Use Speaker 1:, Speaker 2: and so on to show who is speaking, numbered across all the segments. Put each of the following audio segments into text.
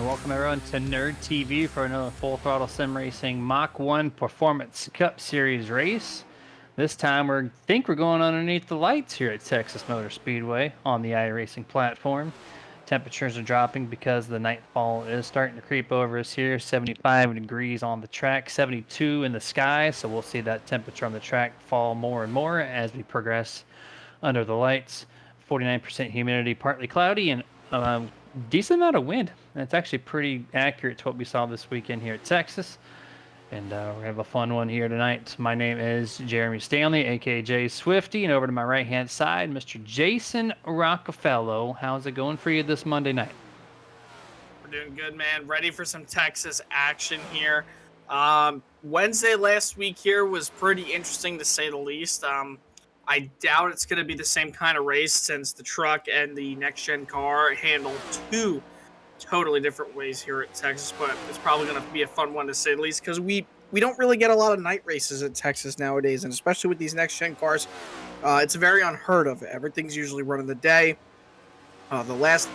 Speaker 1: welcome everyone to Nerd TV for another full throttle sim racing Mach-1 Performance Cup Series race. This time we think we're going underneath the lights here at Texas Motor Speedway on the iRacing platform. Temperatures are dropping because the nightfall is starting to creep over us here. 75 degrees on the track, 72 in the sky, so we'll see that temperature on the track fall more and more as we progress under the lights. 49% humidity, partly cloudy, and decent amount of wind. It's actually pretty accurate to what we saw this weekend here at Texas. And we're going to have a fun one here tonight. My name is Jeremy Stanley, aka Jay Swifty, and over to my right-hand side, Mr. Jason Rockefeller. How's it going for you this Monday night?
Speaker 2: We're doing good, man. Ready for some Texas action here. Wednesday last week here was pretty interesting to say the least. I doubt it's going to be the same kind of race since the truck and the next-gen car handle two totally different ways here at Texas, but it's probably going to be a fun one to say the least because we don't really get a lot of night races at Texas nowadays, and especially with these next-gen cars, it's very unheard of. Everything's usually run in the day. The last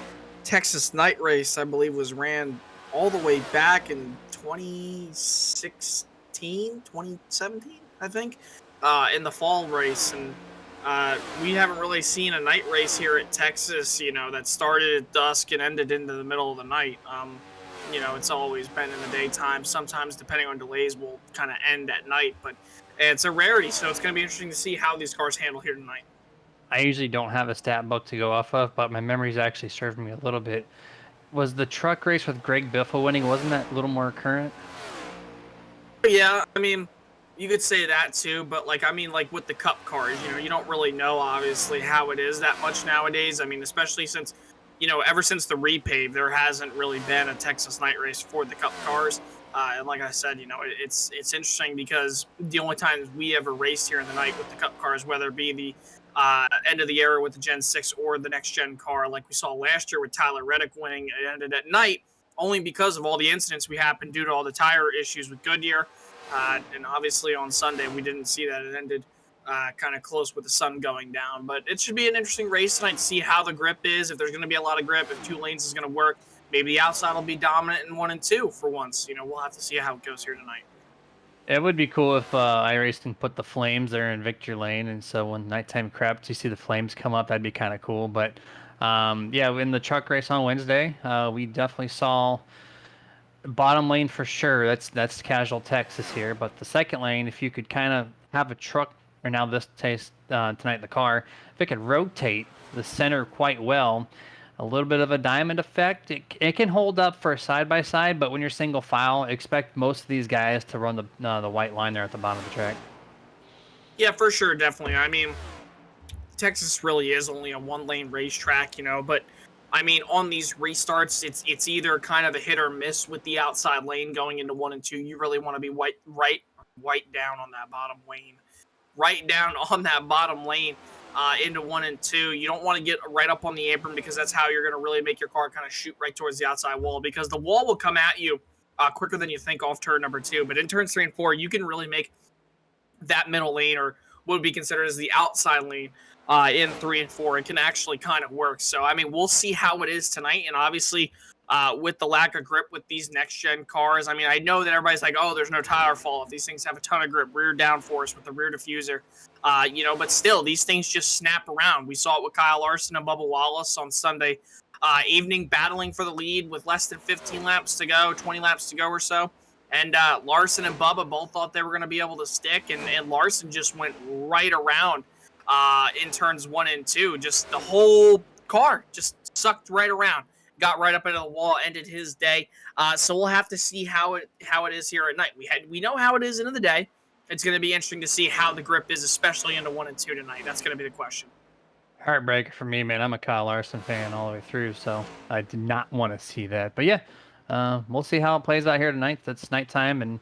Speaker 2: Texas night race, I believe, was ran all the way back in 2016, 2017, I think. In the fall race, and we haven't really seen a night race here at Texas, that started at dusk and ended into the middle of the night. It's always been in the daytime. Sometimes, depending on delays, will kind of end at night, but it's a rarity, so it's going to be interesting to see how these cars handle here tonight.
Speaker 1: I usually don't have a stat book to go off of, but my memories actually served me a little bit. Was the truck race with Greg Biffle winning, wasn't that a little more current?
Speaker 2: Yeah, I mean, you could say that too, but with the cup cars, you don't really know obviously how it is that much nowadays. I mean, especially since, ever since the repave, there hasn't really been a Texas night race for the cup cars. And like I said, it's interesting because the only times we ever raced here in the night with the cup cars, whether it be the end of the era with the Gen 6 or the next gen car, like we saw last year with Tyler Reddick winning, it ended at night only because of all the incidents we happened due to all the tire issues with Goodyear. And obviously on Sunday, we didn't see that. It ended kind of close with the sun going down. But it should be an interesting race tonight to see how the grip is, if there's going to be a lot of grip, if two lanes is going to work. Maybe the outside will be dominant in 1 and 2 for once. We'll have to see how it goes here tonight.
Speaker 1: It would be cool if iRacing put the flames there in Victory Lane, and so when nighttime craps, you see the flames come up. That'd be kind of cool. But yeah, in the truck race on Wednesday, we definitely saw bottom lane for sure. That's casual Texas here. But the second lane, if you could kind of have a truck, or now this case tonight the car, if it could rotate the center quite well, a little bit of a diamond effect. It can hold up for a side by side, but when you're single file, expect most of these guys to run the white line there at the bottom of the track.
Speaker 2: Yeah, for sure, definitely. I mean, Texas really is only a one-lane racetrack, but I mean, on these restarts, it's either kind of a hit or miss with the outside lane going into 1 and 2. You really want to be right down on that bottom lane, right down on that bottom lane into 1 and 2. You don't want to get right up on the apron because that's how you're going to really make your car kind of shoot right towards the outside wall, because the wall will come at you quicker than you think off turn number 2. But in turns 3 and 4, you can really make that middle lane, or what would be considered as the outside lane, in 3 and 4. It can actually kind of work. So, I mean, we'll see how it is tonight. And obviously, with the lack of grip with these next-gen cars, I mean, I know that everybody's like, oh, there's no tire fall if these things have a ton of grip, rear downforce with the rear diffuser, but still, these things just snap around. We saw it with Kyle Larson and Bubba Wallace on Sunday evening, battling for the lead with less than 15 laps to go, 20 laps to go or so. And Larson and Bubba both thought they were going to be able to stick, and Larson just went right around in turns 1 and 2. Just the whole car just sucked right around, got right up into the wall, ended his day. So we'll have to see how it is here at night. We know how it is into the day. It's going to be interesting to see how the grip is, especially into 1 and 2 tonight. That's going to be the question.
Speaker 1: Heartbreaker for me, man. I'm a Kyle Larson fan all the way through, so I did not want to see that. But yeah, we'll see how it plays out here tonight. That's nighttime and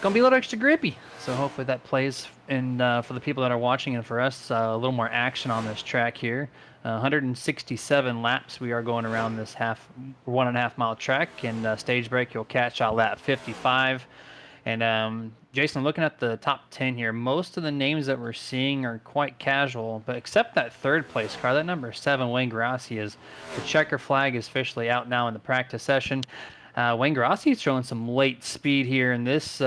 Speaker 1: gonna be a little extra grippy. So hopefully that plays in for the people that are watching, and for us, a little more action on this track here. 167 laps we are going around this 1.5 mile track, and stage break you'll catch out lap 55. And Jason, looking at the top 10 here, most of the names that we're seeing are quite casual, but except that third place car, that number 7, Wayne Grassi, is the checker flag is officially out now in the practice session. Wayne Grassi is showing some late speed here in this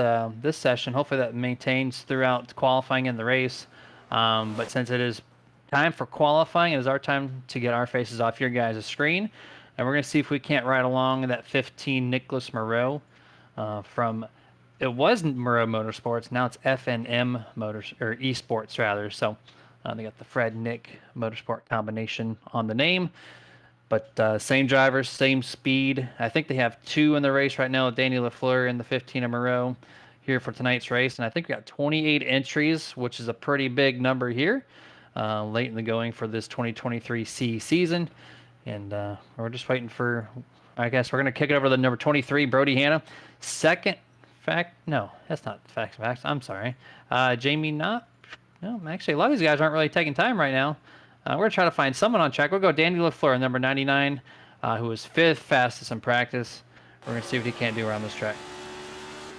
Speaker 1: session. Hopefully that maintains throughout qualifying in the race. But since it is time for qualifying, it is our time to get our faces off your guys' screen. And we're going to see if we can't ride along that 15 Nicholas Moreau from it was Moreau Motorsports. Now it's FNM Motors or Esports rather. So they got the Fred Nick Motorsport combination on the name, but same drivers, same speed. I think they have 2 in the race right now. Danny Lafleur in the 15 of Moreau here for tonight's race, and I think we got 28 entries, which is a pretty big number here late in the going for this 2023 C season. And we're just waiting for. I guess we're gonna kick it over to the number 23, Brody Hanna. Second fact, no, that's not facts. I'm sorry. Jamie Knott. No, actually, a lot of these guys aren't really taking time right now. We're gonna try to find someone on track. We'll go Danny Lafleur, number 99, who was 5th fastest in practice. We're gonna see what he can't do around this track.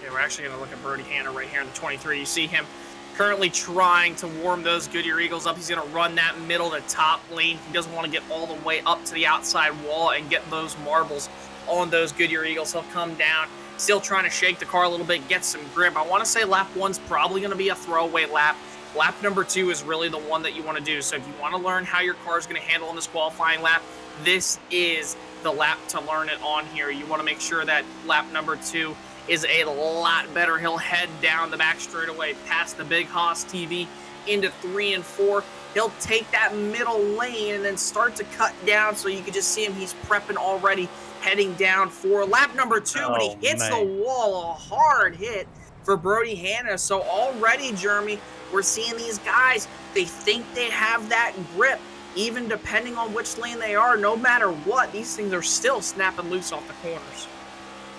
Speaker 2: Yeah, we're actually gonna look at Brody Hanna right here in the 23. You see him currently trying to warm those Goodyear Eagles up. He's going to run that middle to top lane. He doesn't want to get all the way up to the outside wall and get those marbles on those Goodyear Eagles. He'll come down, still trying to shake the car a little bit, get some grip. I want to say lap 1's probably going to be a throwaway lap. Lap number 2 is really the one that you want to do. So if you want to learn how your car is going to handle in this qualifying lap, this is the lap to learn it on here. You want to make sure that lap number 2 is a lot better. He'll head down the back straightaway past the big Haas TV into 3 and 4. He'll take that middle lane and then start to cut down, so you can just see him. He's prepping already, heading down for lap number 2, but he hits the wall. A hard hit for Brody Hanna. So already, Jeremy, we're seeing these guys, they think they have that grip, even depending on which lane they are. No matter what, these things are still snapping loose off the corners.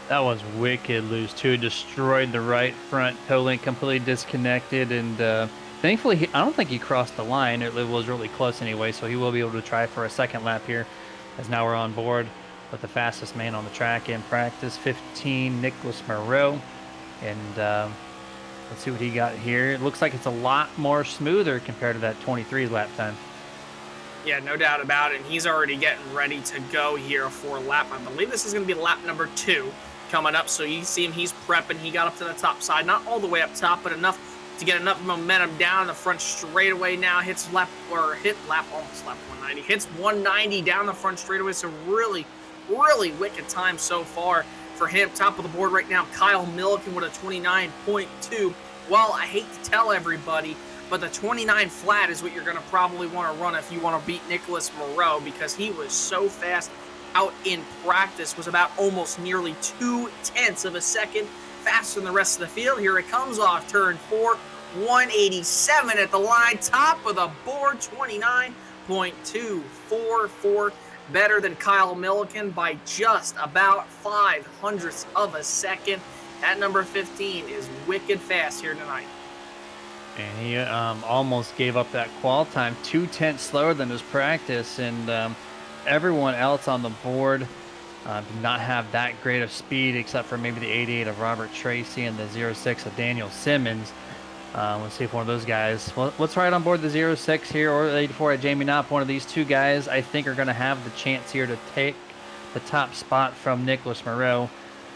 Speaker 1: That was wicked loose too. Destroyed the right front toe link, completely disconnected, and thankfully I don't think he crossed the line. It was really close anyway, so he will be able to try for a second lap here, as now we're on board with the fastest man on the track in practice, 15 Nicholas Moreau, and let's see what he got here. It looks like it's a lot more smoother compared to that 23 lap time.
Speaker 2: Yeah, no doubt about it. And he's already getting ready to go here for lap. I believe this is going to be lap number 2 coming up. So you see him, he's prepping. He got up to the top side, not all the way up top, but enough to get enough momentum down the front straightaway now. Hits lap, almost lap 190. Hits 190 down the front straightaway. So really, really wicked time so far for him. Top of the board right now, Kyle Milliken with a 29.2. Well, I hate to tell everybody, but the 29 flat is what you're going to probably want to run if you want to beat Nicholas Moreau, because he was so fast out in practice, was about almost nearly 0.2 of a second faster than the rest of the field. Here it comes off turn 4, 187 at the line, top of the board, 29.244, better than Kyle Milliken by just about 0.05 of a second. That number 15 is wicked fast here tonight.
Speaker 1: And he almost gave up that qual time, 0.2 slower than his practice, and everyone else on the board did not have that great of speed, except for maybe the 88 of Robert Tracy and the 06 of Daniel Simmons. Let's see if one of those guys. Well, let's ride on board the 06 here, or the 84 at Jamie Knopp. One of these two guys, I think, are going to have the chance here to take the top spot from Nicholas Moreau,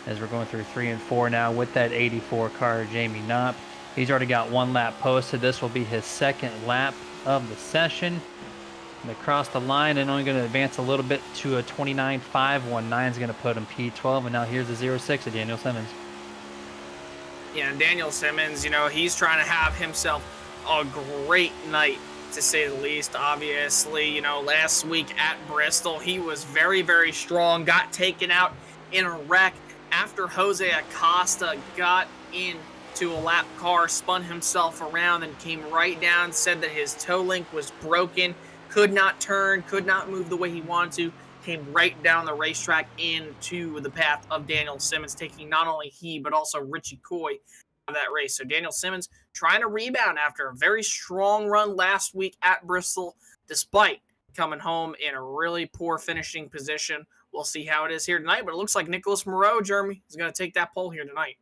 Speaker 1: as we're going through 3 and 4 now with that 84 car, Jamie Knopp. He's already got 1 lap posted. This will be his 2nd lap of the session. And they cross the line and only going to advance a little bit to a 29.519 is going to put him P12. And now here's the 06 of Daniel Simmons.
Speaker 2: Yeah, and Daniel Simmons, you know, he's trying to have himself a great night, to say the least. Obviously, you know, last week at Bristol, he was very, very strong, got taken out in a wreck after Jose Acosta got into a lap car, spun himself around and came right down, said that his toe link was broken, could not turn, could not move the way he wanted to, came right down the racetrack into the path of Daniel Simmons, taking not only he, but also Richie Coy out of that race. So Daniel Simmons trying to rebound after a very strong run last week at Bristol, despite coming home in a really poor finishing position. We'll see how it is here tonight, but it looks like Nicholas Moreau, Jeremy, is going to take that pole here tonight.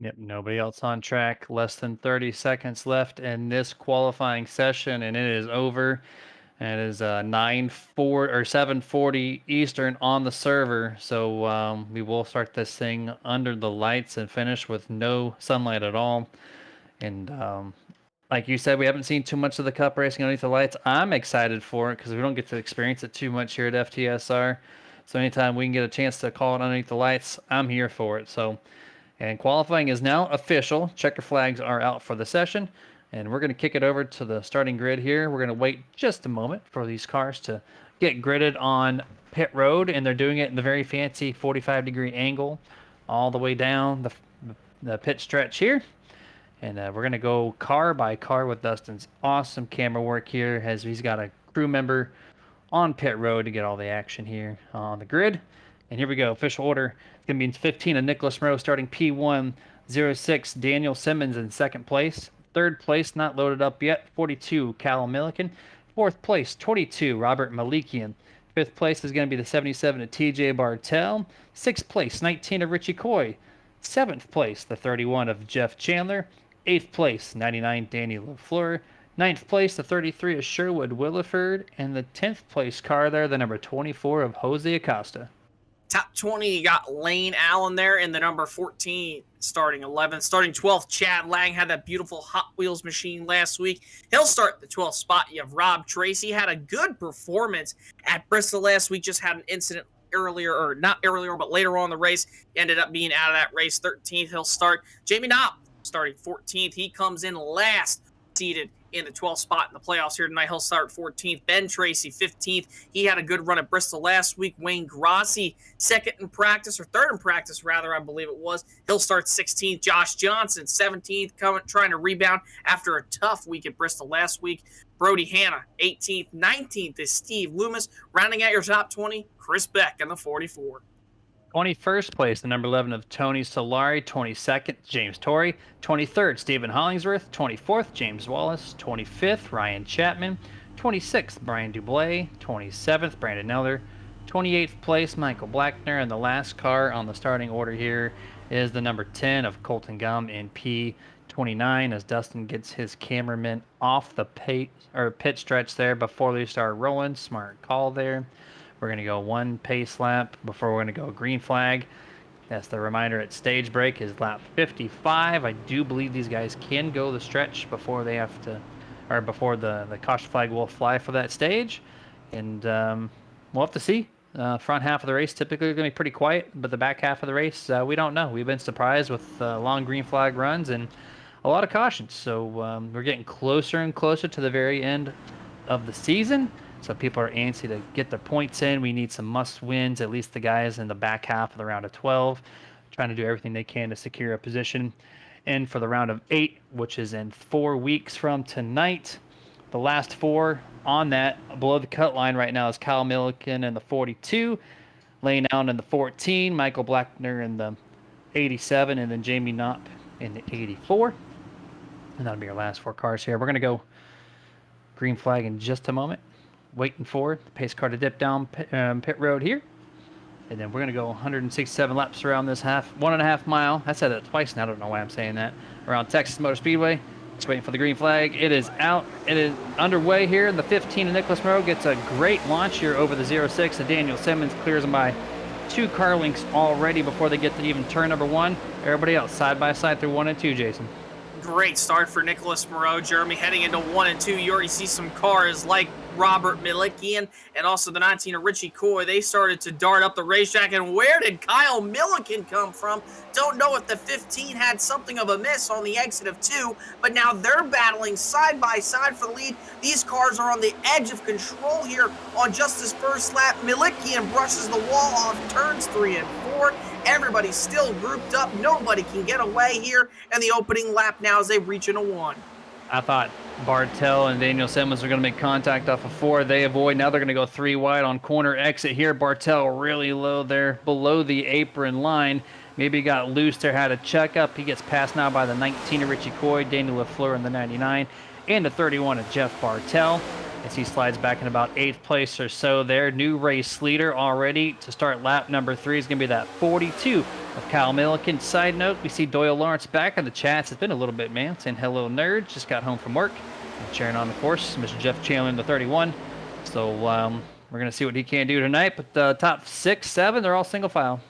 Speaker 1: Yep, nobody else on track. Less than 30 seconds left in this qualifying session, and it is over. And it is 9:40 or 7:40 Eastern on the server. So we will start this thing under the lights and finish with no sunlight at all. And like you said, we haven't seen too much of the cup racing underneath the lights. I'm excited for it because we don't get to experience it too much here at FTSR. So anytime we can get a chance to call it underneath the lights, I'm here for it. So, and qualifying is now official. Checker flags are out for the session. And we're going to kick it over to the starting grid here. We're going to wait just a moment for these cars to get gridded on pit road. And they're doing it in the very fancy 45-degree angle all the way down the pit stretch here. And we're going to go car by car with Dustin's awesome camera work here, as he's got a crew member on pit road to get all the action here on the grid. And here we go. Official order. It's going to be 15 of Nicholas Moreau starting P1. 06 Daniel Simmons in second place. Third place, not loaded up yet, 42 Callum Milliken. Fourth place, 22 Robert Malikian. Fifth place is going to be the 77 of TJ Bartel. Sixth place, 19 of Richie Coy. Seventh place, the 31 of Jeff Chandler. Eighth place, 99 Danny LaFleur. Ninth place, the 33 of Sherwood Williford. And the 10th place car there, the number 24 of Jose Acosta.
Speaker 2: Top 20, you got Lane Allen there in the number 14, starting 11th. Starting 12th, Chad Lang had that beautiful Hot Wheels machine last week. He'll start the 12th spot. You have Rob Tracy, had a good performance at Bristol last week, just had an incident earlier, or not earlier, but later on in the race. He ended up being out of that race. 13th, he'll start. Jamie Knopp starting 14th. He comes in last, seated in the 12th spot in the playoffs here tonight. He'll start 14th. Ben Tracy, 15th. He had a good run at Bristol last week. Wayne Grossi, second in practice, or third in practice, rather, I believe it was. He'll start 16th. Josh Johnson, 17th, trying to rebound after a tough week at Bristol last week. Brody Hanna, 18th. 19th is Steve Loomis. Rounding out your top 20, Chris Beck in the 44.
Speaker 1: 21st place, the number 11 of Tony Solari. 22nd, James Torrey. 23rd, Stephen Hollingsworth. 24th, James Wallace. 25th, Ryan Chapman. 26th, Brian Dublé. 27th, Brandon Neller. 28th place, Michael Blackner. And the last car on the starting order here is the number 10 of Colton Gum in P29, as Dustin gets his cameraman off the pit stretch there before they start rolling. Smart call there. We're going to go one pace lap before we're going to go green flag. That's the reminder at stage break is lap 55. I do believe these guys can go the stretch before they have to, or before the caution flag will fly for that stage. And we'll have to see. Front half of the race typically going to be pretty quiet, but the back half of the race, we don't know. We've been surprised with long green flag runs and a lot of cautions. So we're getting closer and closer to the very end of the season. So people are antsy to get their points in. We need some must wins, at least the guys in the back half of the round of 12, trying to do everything they can to secure a position. And for the round of 8, which is in 4 weeks from tonight, the last 4 on that below the cut line right now is Kyle Milliken in the 42, Lane Allen in the 14, Michael Blackner in the 87, and then Jamie Knopp in the 84. And that'll be our last 4 cars here. We're going to go green flag in just a moment. Waiting for the pace car to dip down pit road here. And then we're going to go 167 laps around this 1.5 mile. I said that twice now. I don't know why I'm saying that. Around Texas Motor Speedway. Just waiting for the green flag. It is out. It is underway here. The 15 of Nicholas Moreau gets a great launch here over the 06. And Daniel Simmons clears them by 2 car lengths already before they get to even turn number 1. Everybody else side by side through 1 and 2, Jason.
Speaker 2: Great start for Nicholas Moreau, Jeremy. Heading into 1 and 2, you already see some cars like Robert Millikian and also the 19 of Richie Coy. They started to dart up the racetrack. And where did Kyle Milliken come from? Don't know if the 15 had something of a miss on the exit of 2, but now they're battling side by side for the lead. These cars are on the edge of control here on just his first lap. Millikian brushes the wall off turns 3 and 4. Everybody's still grouped up. Nobody can get away here. And the opening lap now as they reach into 1.
Speaker 1: I thought Bartel and Daniel Simmons are going to make contact off of 4. They avoid. Now they're going to go 3 wide on corner exit here. Bartel really low there below the apron line. Maybe got loose there, had a check up. He gets passed now by the 19 of Richie Coy, Daniel LaFleur in the 99, and the 31 of Jeff Bartel as he slides back in about 8th place or so there. New race leader already to start lap number 3 is going to be that 42 With Kyle Milliken, side note, we see Doyle Lawrence back in the chats. It's been a little bit, man. Saying hello, nerd. Just got home from work. And cheering on the course, Mr. Jeff Chandler in the 31. So we're going to see what he can do tonight. But the top 6, 7, they're all single file.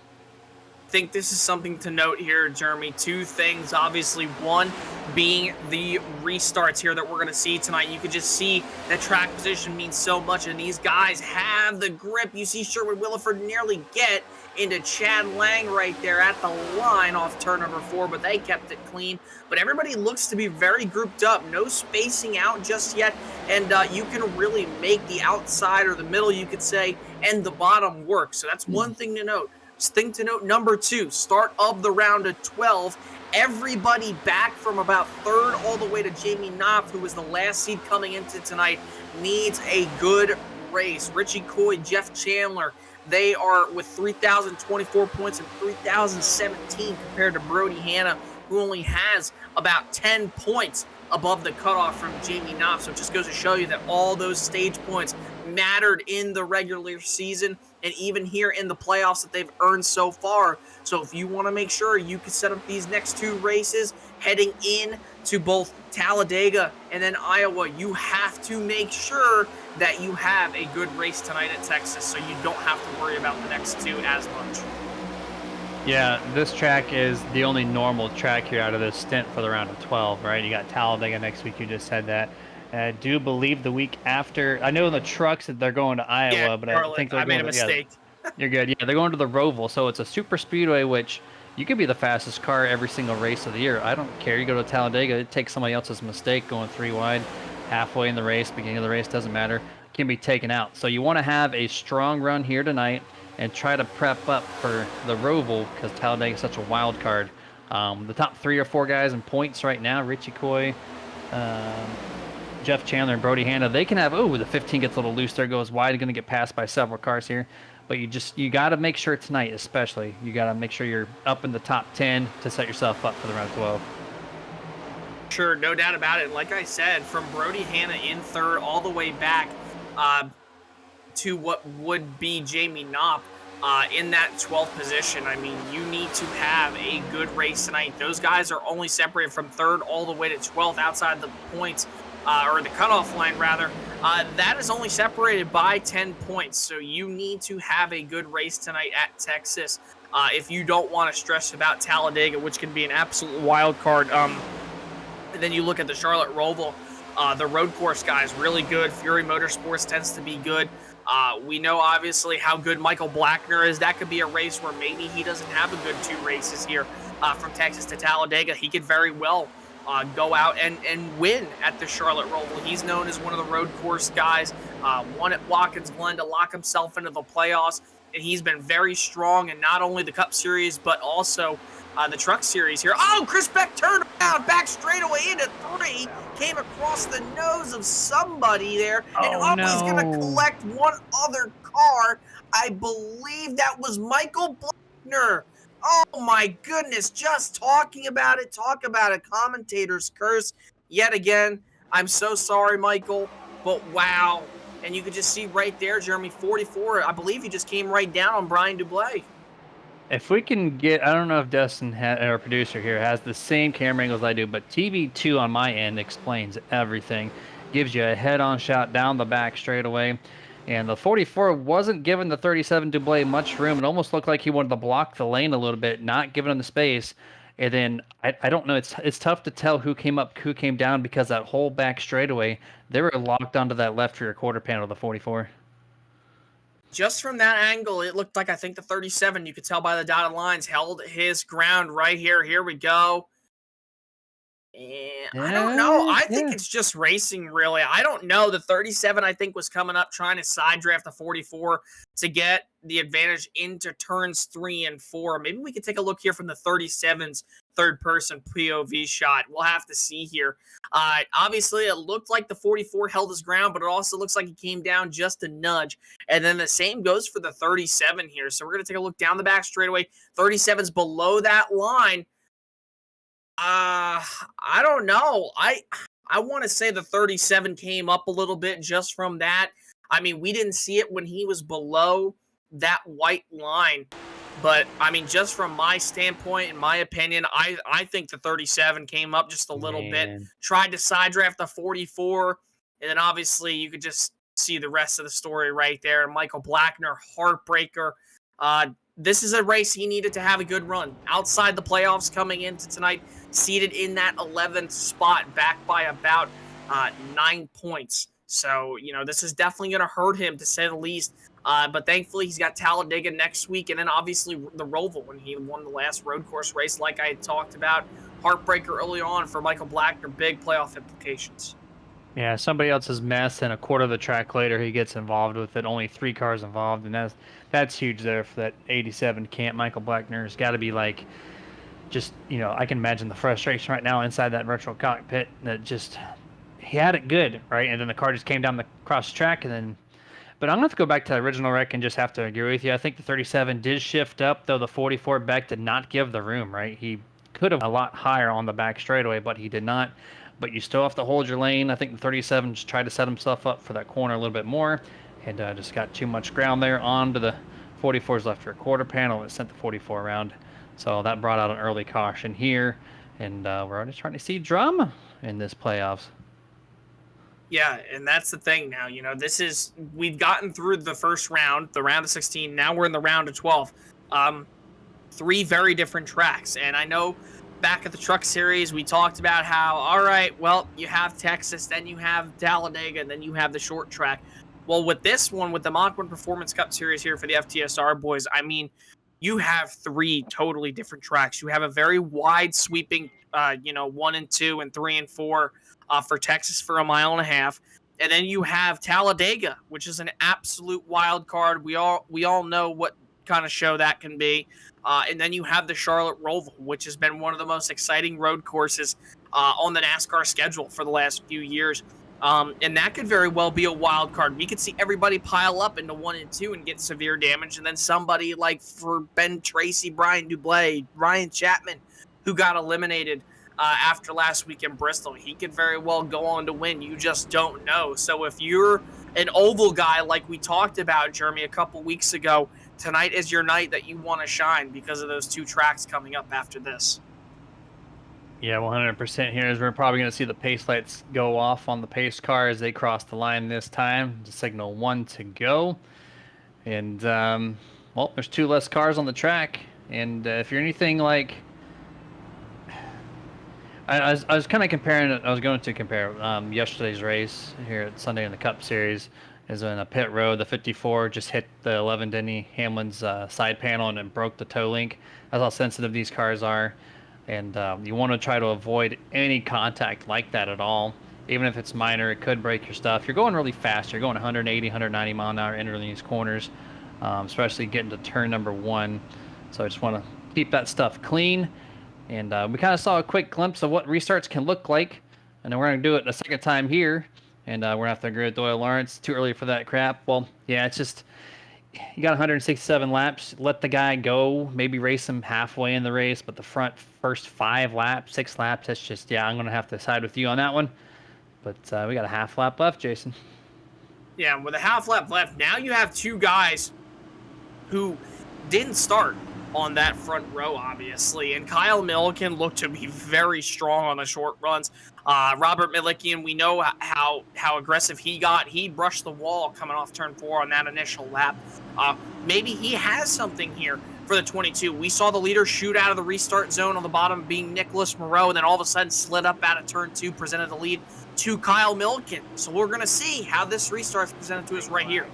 Speaker 2: Think this is something to note here, Jeremy. Two things, obviously. One being the restarts here that we're going to see tonight. You could just see that track position means so much, and these guys have the grip. You see Sherwood Williford nearly get into Chad Lang right there at the line off turn number 4, but they kept it clean. But everybody looks to be very grouped up. No spacing out just yet, and you can really make the outside or the middle, you could say, and the bottom work. So that's one thing to note. Thing to note number 2, start of the round of 12. Everybody back from about 3rd all the way to Jamie Knopf, who was the last seed coming into tonight, needs a good race. Richie Coy, Jeff Chandler, they are with 3,024 points and 3,017 compared to Brody Hanna, who only has about 10 points above the cutoff from Jamie Knopf. So it just goes to show you that all those stage points mattered in the regular season and even here in the playoffs that they've earned so far. So if you want to make sure you can set up these next 2 races heading in to both Talladega and then Iowa, you have to make sure that you have a good race tonight at Texas so you don't have to worry about the next 2 as much.
Speaker 1: Yeah, this track is the only normal track here out of this stint for the round of 12, right? You got Talladega next week, you just said that. I do believe the week after, I know in the trucks that they're going to Iowa,
Speaker 2: Yeah,
Speaker 1: but
Speaker 2: Charlotte,
Speaker 1: I think they're
Speaker 2: made a mistake.
Speaker 1: Yeah, you're good. Yeah, they're going to the Roval, so it's a super speedway, which you could be the fastest car every single race of the year. I don't care. You go to Talladega, it takes somebody else's mistake going 3 wide, halfway in the race, beginning of the race, doesn't matter, can be taken out. So you want to have a strong run here tonight and try to prep up for the Roval because Talladega is such a wild card. The top 3 or 4 guys in points right now, Richie Coy, Jeff Chandler, and Brody Hanna, they can have, the 15 gets a little loose there, goes wide, going to get passed by several cars here. But you got to make sure tonight, especially, you got to make sure you're up in the top 10 to set yourself up for the round 12.
Speaker 2: Sure, no doubt about it. Like I said, from Brody Hanna in 3rd all the way back to what would be Jamie Knopf in that 12th position. I mean, you need to have a good race tonight. Those guys are only separated from 3rd all the way to 12th outside the points, or the cutoff line, rather. That is only separated by 10 points. So you need to have a good race tonight at Texas if you don't want to stress about Talladega, which can be an absolute wild card. And then you look at the Charlotte Roval. The road course guys, really good. Fury Motorsports tends to be good. We know, obviously, how good Michael Blackner is. That could be a race where maybe he doesn't have a good 2 races here from Texas to Talladega. He could very well go out and win at the Charlotte Roval. He's known as one of the road course guys, won at Watkins Glen to lock himself into the playoffs, and he's been very strong in not only the Cup Series, but also the Truck Series here. Oh, Chris Beck turned around, back straightaway into 3, came across the nose of somebody there, and always going to collect one other car. I believe that was Michael Blackner. Oh my goodness, just talking about it, commentator's curse yet again. I'm so sorry, Michael, but wow. And you could just see right there, Jeremy, 44, I believe he just came right down on Brian Dublé.
Speaker 1: If we can get, I don't know if Dustin, our producer here, has the same camera angles I do, but TV2 on my end explains everything. Gives you a head-on shot down the back straight away. And the 44 wasn't giving the 37 Dublé much room. It almost looked like he wanted to block the lane a little bit, not giving him the space. And then, I don't know, it's tough to tell who came up, who came down, because that whole back straightaway, they were locked onto that left rear quarter panel of the 44.
Speaker 2: Just from that angle, it looked like, I think the 37, you could tell by the dotted lines, held his ground right here. Here we go. And I don't know. I think it's just racing, really. I don't know. The 37, I think, was coming up trying to side draft the 44 to get the advantage into turns 3 and 4. Maybe we could take a look here from the 37's third-person POV shot. We'll have to see here. Obviously, it looked like the 44 held his ground, but it also looks like he came down just a nudge. And then the same goes for the 37 here. So we're going to take a look down the back straightaway. 37's below that line. I don't know. I want to say the 37 came up a little bit just from that. I mean, we didn't see it when he was below that white line. But I mean, just from my standpoint, in my opinion, I think the 37 came up just a little bit,
Speaker 1: Man.
Speaker 2: tried to side draft the 44, and then obviously you could just see the rest of the story right there. Michael Blackner, heartbreaker. This is a race he needed to have a good run. Outside the playoffs coming into tonight, seated in that 11th spot, back by about 9 points. So, this is definitely going to hurt him, to say the least. But thankfully, he's got Talladega next week, and then obviously the Roval when he won the last road course race, like I had talked about. Heartbreaker early on for Michael Blackner, big playoff implications.
Speaker 1: Yeah, somebody else's mess, and a quarter of the track later he gets involved with it. Only 3 cars involved, and that's huge there for that 87 camp. Michael Blackner's got to be like, just I can imagine the frustration right now inside that virtual cockpit. That just he had it good, right, and then the car just came down the cross track, and then. But I'm going to have to go back to the original wreck and just have to agree with you. I think the 37 did shift up, though the 44 back did not give the room, right? He could have a lot higher on the back straightaway, but he did not. But you still have to hold your lane. I think the 37 just tried to set himself up for that corner a little bit more, and just got too much ground there onto the 44's left rear quarter panel. It sent the 44 around. So that brought out an early caution here, and we're just trying to see drama in this playoffs.
Speaker 2: Yeah, and that's the thing now. We've gotten through the first round, the round of 16. Now we're in the round of 12. 3 very different tracks. And I know back at the Truck Series, we talked about how, all right, well, you have Texas, then you have Talladega, and then you have the short track. Well, with this one, with the Mach-1 Performance Cup Series here for the FTSR boys, I mean, you have 3 totally different tracks. You have a very wide sweeping, 1 and 2 and 3 and 4 for Texas for 1.5 miles. And then you have Talladega, which is an absolute wild card. We all know what kind of show that can be. And then you have the Charlotte Roval, which has been one of the most exciting road courses on the NASCAR schedule for the last few years. And that could very well be a wild card. We could see everybody pile up into 1 and 2 and get severe damage. And then somebody like for Ben Tracy, Brian Dublé, Ryan Chapman, who got eliminated after last week in Bristol, he could very well go on to win. You just don't know. So if you're an oval guy like we talked about, Jeremy, a couple weeks ago, tonight is your night that you want to shine because of those 2 tracks coming up after this.
Speaker 1: Yeah, 100% here is we're probably going to see the pace lights go off on the pace car as they cross the line this time to signal 1 to go. And, well, there's 2 less cars on the track. And if you're anything like... I was kind of comparing it. I was going to compare yesterday's race here at Sunday in the Cup Series. Is in a pit road, the 54 just hit the 11 Denny Hamlin's side panel and it broke the toe link. That's how sensitive these cars are. And you want to try to avoid any contact like that at all. Even if it's minor, it could break your stuff. You're going really fast. You're going 180, 190 mile an hour entering these corners, especially getting to turn number 1. So I just want to keep that stuff clean. And we kind of saw a quick glimpse of what restarts can look like. And then we're going to do it a second time here. And we're going to have to agree with Doyle Lawrence. Too early for that crap. Well, yeah, it's just, you got 167 laps. Let the guy go. Maybe race him halfway in the race. But the first 5 laps, 6 laps, that's just, yeah, I'm going to have to side with you on that one. But we got a half lap left, Jason.
Speaker 2: Yeah, with a half lap left, now you have 2 guys who didn't start on that front row, obviously. And Kyle Milliken looked to be very strong on the short runs. Robert Milliken, we know how aggressive he got. He brushed the wall coming off turn 4 on that initial lap. Maybe he has something here for the 22. We saw the leader shoot out of the restart zone on the bottom, being Nicholas Moreau, and then all of a sudden slid up out of turn 2, presented the lead to Kyle Milliken. So we're going to see how this restart's presented to us right here.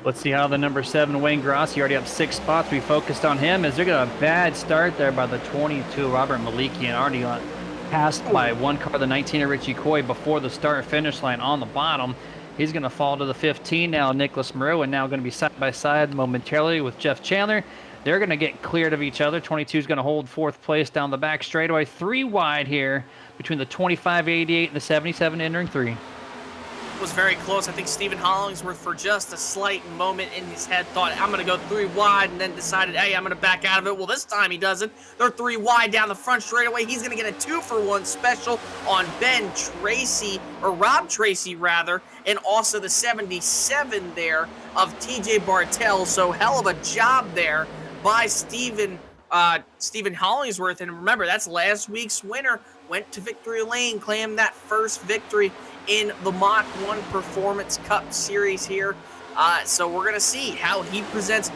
Speaker 1: Let's see how the number 7, Wayne Grossi, already up 6 spots. We focused on him as they're got a bad start there by the 22, Robert Malikian, already passed by 1 car, the 19 of Richie Coy, before the start-finish line on the bottom. He's going to fall to the 15 now, Nicholas Moreau, and now going to be side by side momentarily with Jeff Chandler. They're going to get cleared of each other. 22 is going to hold 4th place down the back straightaway. 3 wide here between the 25-88 and the 77 entering 3.
Speaker 2: Was very close. I think Stephen Hollingsworth, for just a slight moment in his head, thought, I'm going to go 3 wide, and then decided, hey, I'm going to back out of it. Well, this time he doesn't. They're 3 wide down the front straightaway. He's going to get a 2-for-1 special on Ben Tracy, or Rob Tracy, rather, and also the 77 there of TJ Bartel. So hell of a job there by Stephen Hollingsworth. And remember, that's last week's winner. Went to victory lane, claimed that first victory in the Mach-1 Performance Cup Series here. So we're going to see how he presents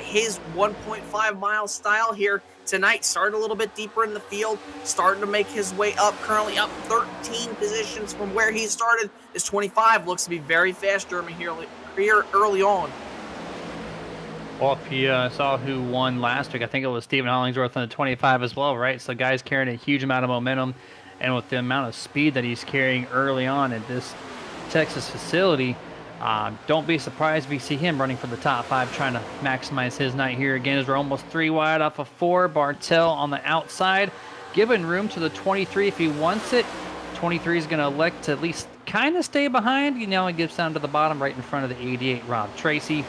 Speaker 2: his 1.5 mile style here tonight. Started a little bit deeper in the field, starting to make his way up, currently up 13 positions from where he started. His 25 looks to be very fast, Jeremy, here early on.
Speaker 1: Well, if you saw who won last week, I think it was Stephen Hollingsworth on the 25 as well, right? So guys carrying a huge amount of momentum, and with the amount of speed that he's carrying early on at this Texas facility, don't be surprised if you see him running for the top 5, trying to maximize his night here. Again, as we're almost 3 wide off of 4. Bartel on the outside, giving room to the 23 if he wants it. 23 is going to elect to at least kind of stay behind. You know, it gets down to the bottom right in front of the 88, Rob Tracy,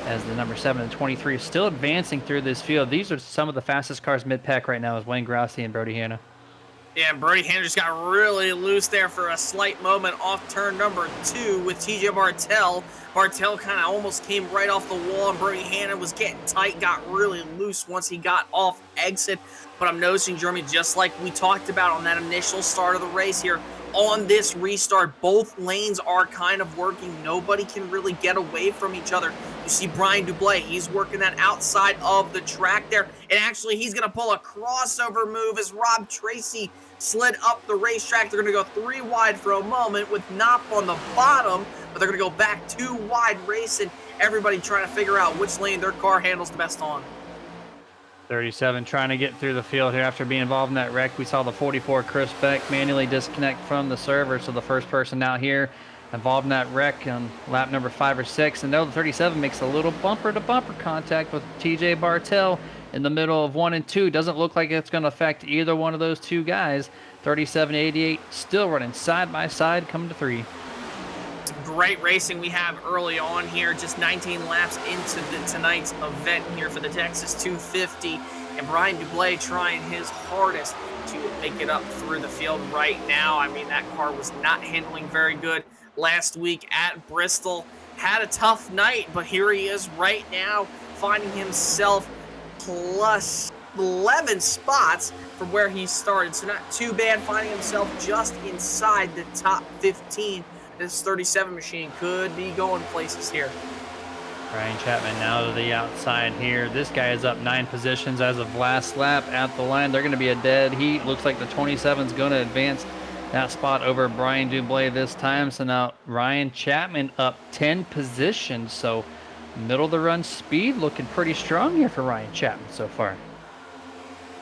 Speaker 1: as the number 7 and 23 is still advancing through this field. These are some of the fastest cars mid-pack right now, is Wayne Grassi and Brody Hanna.
Speaker 2: Yeah, Brody Hanna just got really loose there for a slight moment off turn number 2 with TJ Bartel. Bartel kind of almost came right off the wall, and Brody Hanna was getting tight, got really loose once he got off exit. But I'm noticing, Jeremy, just like we talked about on that initial start of the race here, on this restart, both lanes are kind of working. Nobody can really get away from each other. You see Brian Dublé, he's working that outside of the track there. And actually, he's going to pull a crossover move as Rob Tracy slid up the racetrack. They're going to go 3 wide for a moment with Knopp on the bottom, but they're going to go back 2 wide racing. Everybody trying to figure out which lane their car handles the best on.
Speaker 1: 37 trying to get through the field here after being involved in that wreck. We saw the 44 Chris Beck manually disconnect from the server, so the first person out here involved in that wreck on lap number 5 or 6. And now the 37 makes a little bumper-to-bumper contact with TJ Bartel in the middle of 1 and 2. Doesn't look like it's going to affect either one of those two guys. 37-88 still running side by side, coming to 3.
Speaker 2: Great racing we have early on here, just 19 laps into tonight's event here for the Texas 250, and Brian Dublé trying his hardest to make it up through the field right now. I mean, that car was not handling very good last week at Bristol. Had a tough night, but here he is right now, finding himself plus 11 spots from where he started, so not too bad, finding himself just inside the top 15. This 37 machine could be going places here.
Speaker 1: Ryan Chapman now to the outside here. This guy is up 9 positions as of last lap at the line. They're going to be a dead heat. Looks like the 27 is going to advance that spot over Brian Dublé this time. So now Ryan Chapman up 10 positions. So middle of the run speed looking pretty strong here for Ryan Chapman so far.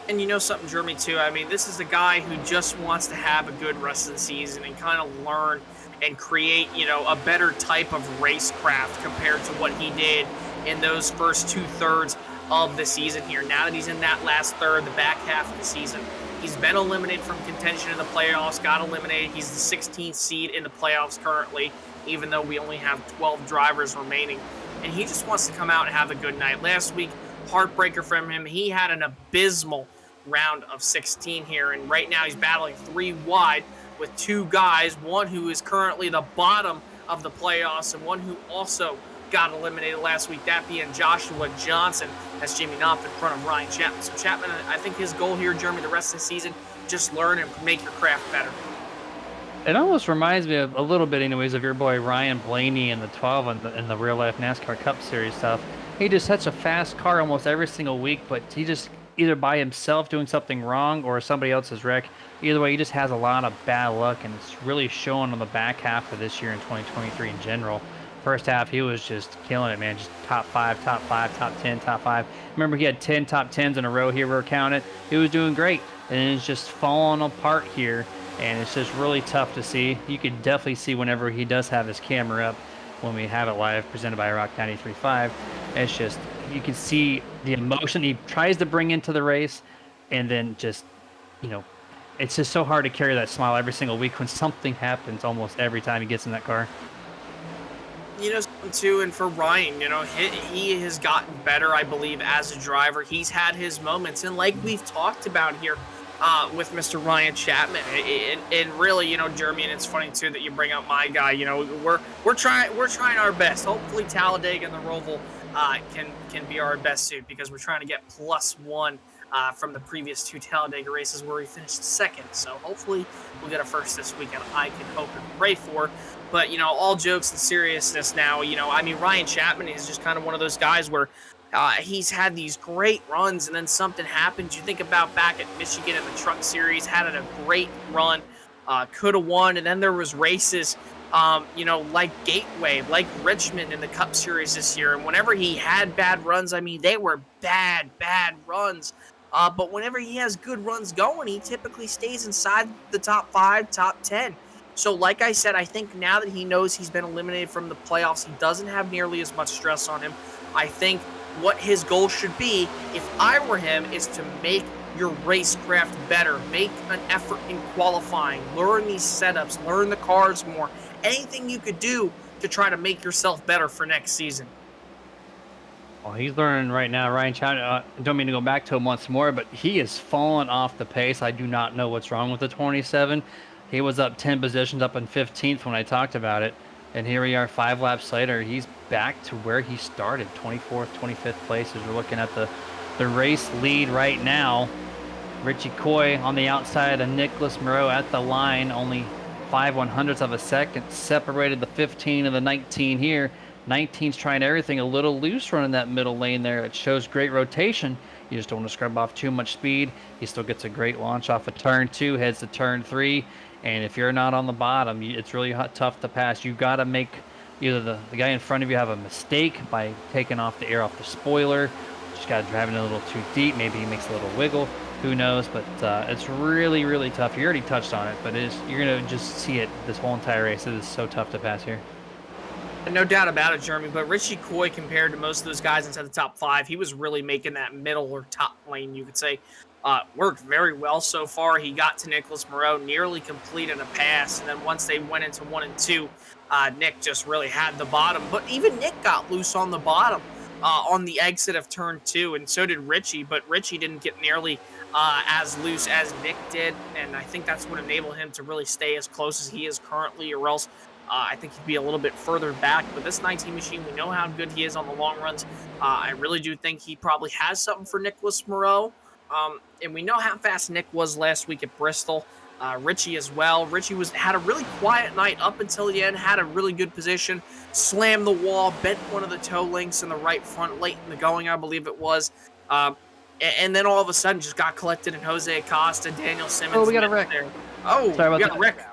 Speaker 2: And you know something, Jeremy, too? I mean, this is a guy who just wants to have a good rest of the season and kind of learn and create, you know, a better type of racecraft compared to what he did in those first 2/3 of the season here. Now that he's in that last third, the back half of the season, he's been eliminated from contention in the playoffs, got eliminated. He's the 16th seed in the playoffs currently, even though we only have 12 drivers remaining. And he just wants to come out and have a good night. Last week, heartbreaker from him. He had an abysmal round of 16 here, and right now he's battling 3 wide with 2 guys, one who is currently the bottom of the playoffs and one who also got eliminated last week, that being Joshua Johnson. That's Jamie Knopf in front of Ryan Chapman. So Chapman, I think his goal here, Jeremy, the rest of the season, just learn and make your craft better.
Speaker 1: It almost reminds me of a little bit anyways of your boy Ryan Blaney in the 12 in the real life NASCAR Cup Series stuff. He just such a fast car almost every single week, but he just either by himself doing something wrong or somebody else's wreck. Either way, he just has a lot of bad luck, and it's really showing on the back half of this year in 2023 in general. First half, he was just killing it, man. Just top 5, top 10, top 5. Remember, he had 10 top 10s in a row here, we're counting. He was doing great, and it's just falling apart here, and it's just really tough to see. You can definitely see whenever he does have his camera up when we have it live, presented by Rock 93.5. It's just, you can see the emotion he tries to bring into the race, and then just, you know, it's just so hard to carry that smile every single week when something happens almost every time he gets in that car.
Speaker 2: You know, too, and for Ryan, you know, he has gotten better, I believe, as a driver. He's had his moments, and like we've talked about here with Mr. Ryan Chapman, and really, you know, Jeremy, and it's funny too that you bring up my guy. You know, we're trying our best. Hopefully, Talladega and the Roval can be our best suit, because we're trying to get +1 from the previous 2 Talladega races where we finished second. So hopefully we'll get a first this weekend. I can hope and pray for. But, all jokes and seriousness now, I mean, Ryan Chapman is just kind of one of those guys where he's had these great runs and then something happens. You think about back at Michigan in the Truck Series, had a great run, could have won, and then there was races, like Gateway, like Richmond in the Cup Series this year. And whenever he had bad runs, I mean, they were bad runs. But whenever he has good runs going, he typically stays inside the top 5, top 10. So like I said, I think now that he knows he's been eliminated from the playoffs, he doesn't have nearly as much stress on him. I think what his goal should be, if I were him, is to make your racecraft better. Make an effort in qualifying. Learn these setups. Learn the cars more. Anything you could do to try to make yourself better for next season.
Speaker 1: Well, he's learning right now. Ryan Chapman, I don't mean to go back to him once more, but he has fallen off the pace. I do not know what's wrong with the 27. He was up 10 positions, up in 15th when I talked about it. And here we are 5 laps later. He's back to where he started, 24th, 25th place, as we're looking at the race lead right now. Richie Coy on the outside of Nicholas Moreau at the line, only 5/100ths of a second separated the 15 and the 19 here. 19's trying everything a little loose running that middle lane there. It shows great rotation. You just don't want to scrub off too much speed. He still gets a great launch off of turn 2, heads to turn 3. And if you're not on the bottom, it's really tough to pass. You've got to make either the guy in front of you have a mistake by taking off the air off the spoiler. Just got to drive it a little too deep. Maybe he makes a little wiggle. Who knows? But it's really, really tough. You already touched on it, but you're going to just see it this whole entire race. It is so tough to pass here.
Speaker 2: No doubt about it, Jeremy, but Richie Coy, compared to most of those guys inside the top 5, he was really making that middle or top lane, you could say. Worked very well so far. He got to Nicholas Moreau, nearly completed a pass, and then once they went into 1 and 2, Nick just really had the bottom. But even Nick got loose on the bottom on the exit of turn 2, and so did Richie, but Richie didn't get nearly as loose as Nick did, and I think that's what enabled him to really stay as close as he is currently, or else I think he'd be a little bit further back. But this 19 machine, we know how good he is on the long runs. I really do think he probably has something for Nicholas Moreau. And we know how fast Nick was last week at Bristol. Richie as well. Richie had a really quiet night up until the end, had a really good position, slammed the wall, bent one of the toe links in the right front late in the going, I believe it was. And then all of a sudden just got collected in Jose Acosta, Daniel Simmons.
Speaker 1: Oh, we got a wreck.
Speaker 2: There. Oh,
Speaker 1: sorry about
Speaker 2: we got
Speaker 1: that.
Speaker 2: a wreck.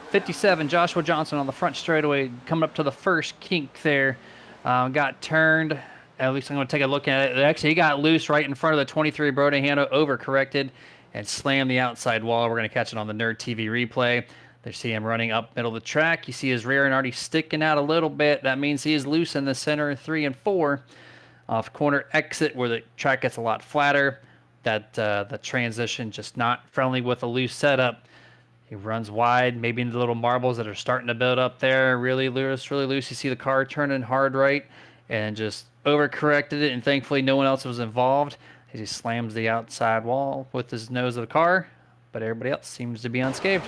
Speaker 1: 57, Joshua Johnson on the front straightaway, coming up to the first kink there. Got turned. At least I'm going to take a look at it. Actually, he got loose right in front of the 23 Brodehano, overcorrected, and slammed the outside wall. We're going to catch it on the Nerd TV replay. They see him running up middle of the track. You see his rear end already sticking out a little bit. That means he is loose in the center 3 and 4. Off corner exit where the track gets a lot flatter. That the transition just not friendly with a loose setup. He runs wide, maybe into the little marbles that are starting to build up there. Really loose, really loose. You see the car turning hard right and just overcorrected it, and thankfully no one else was involved as he slams the outside wall with his nose of the car, but everybody else seems to be unscathed.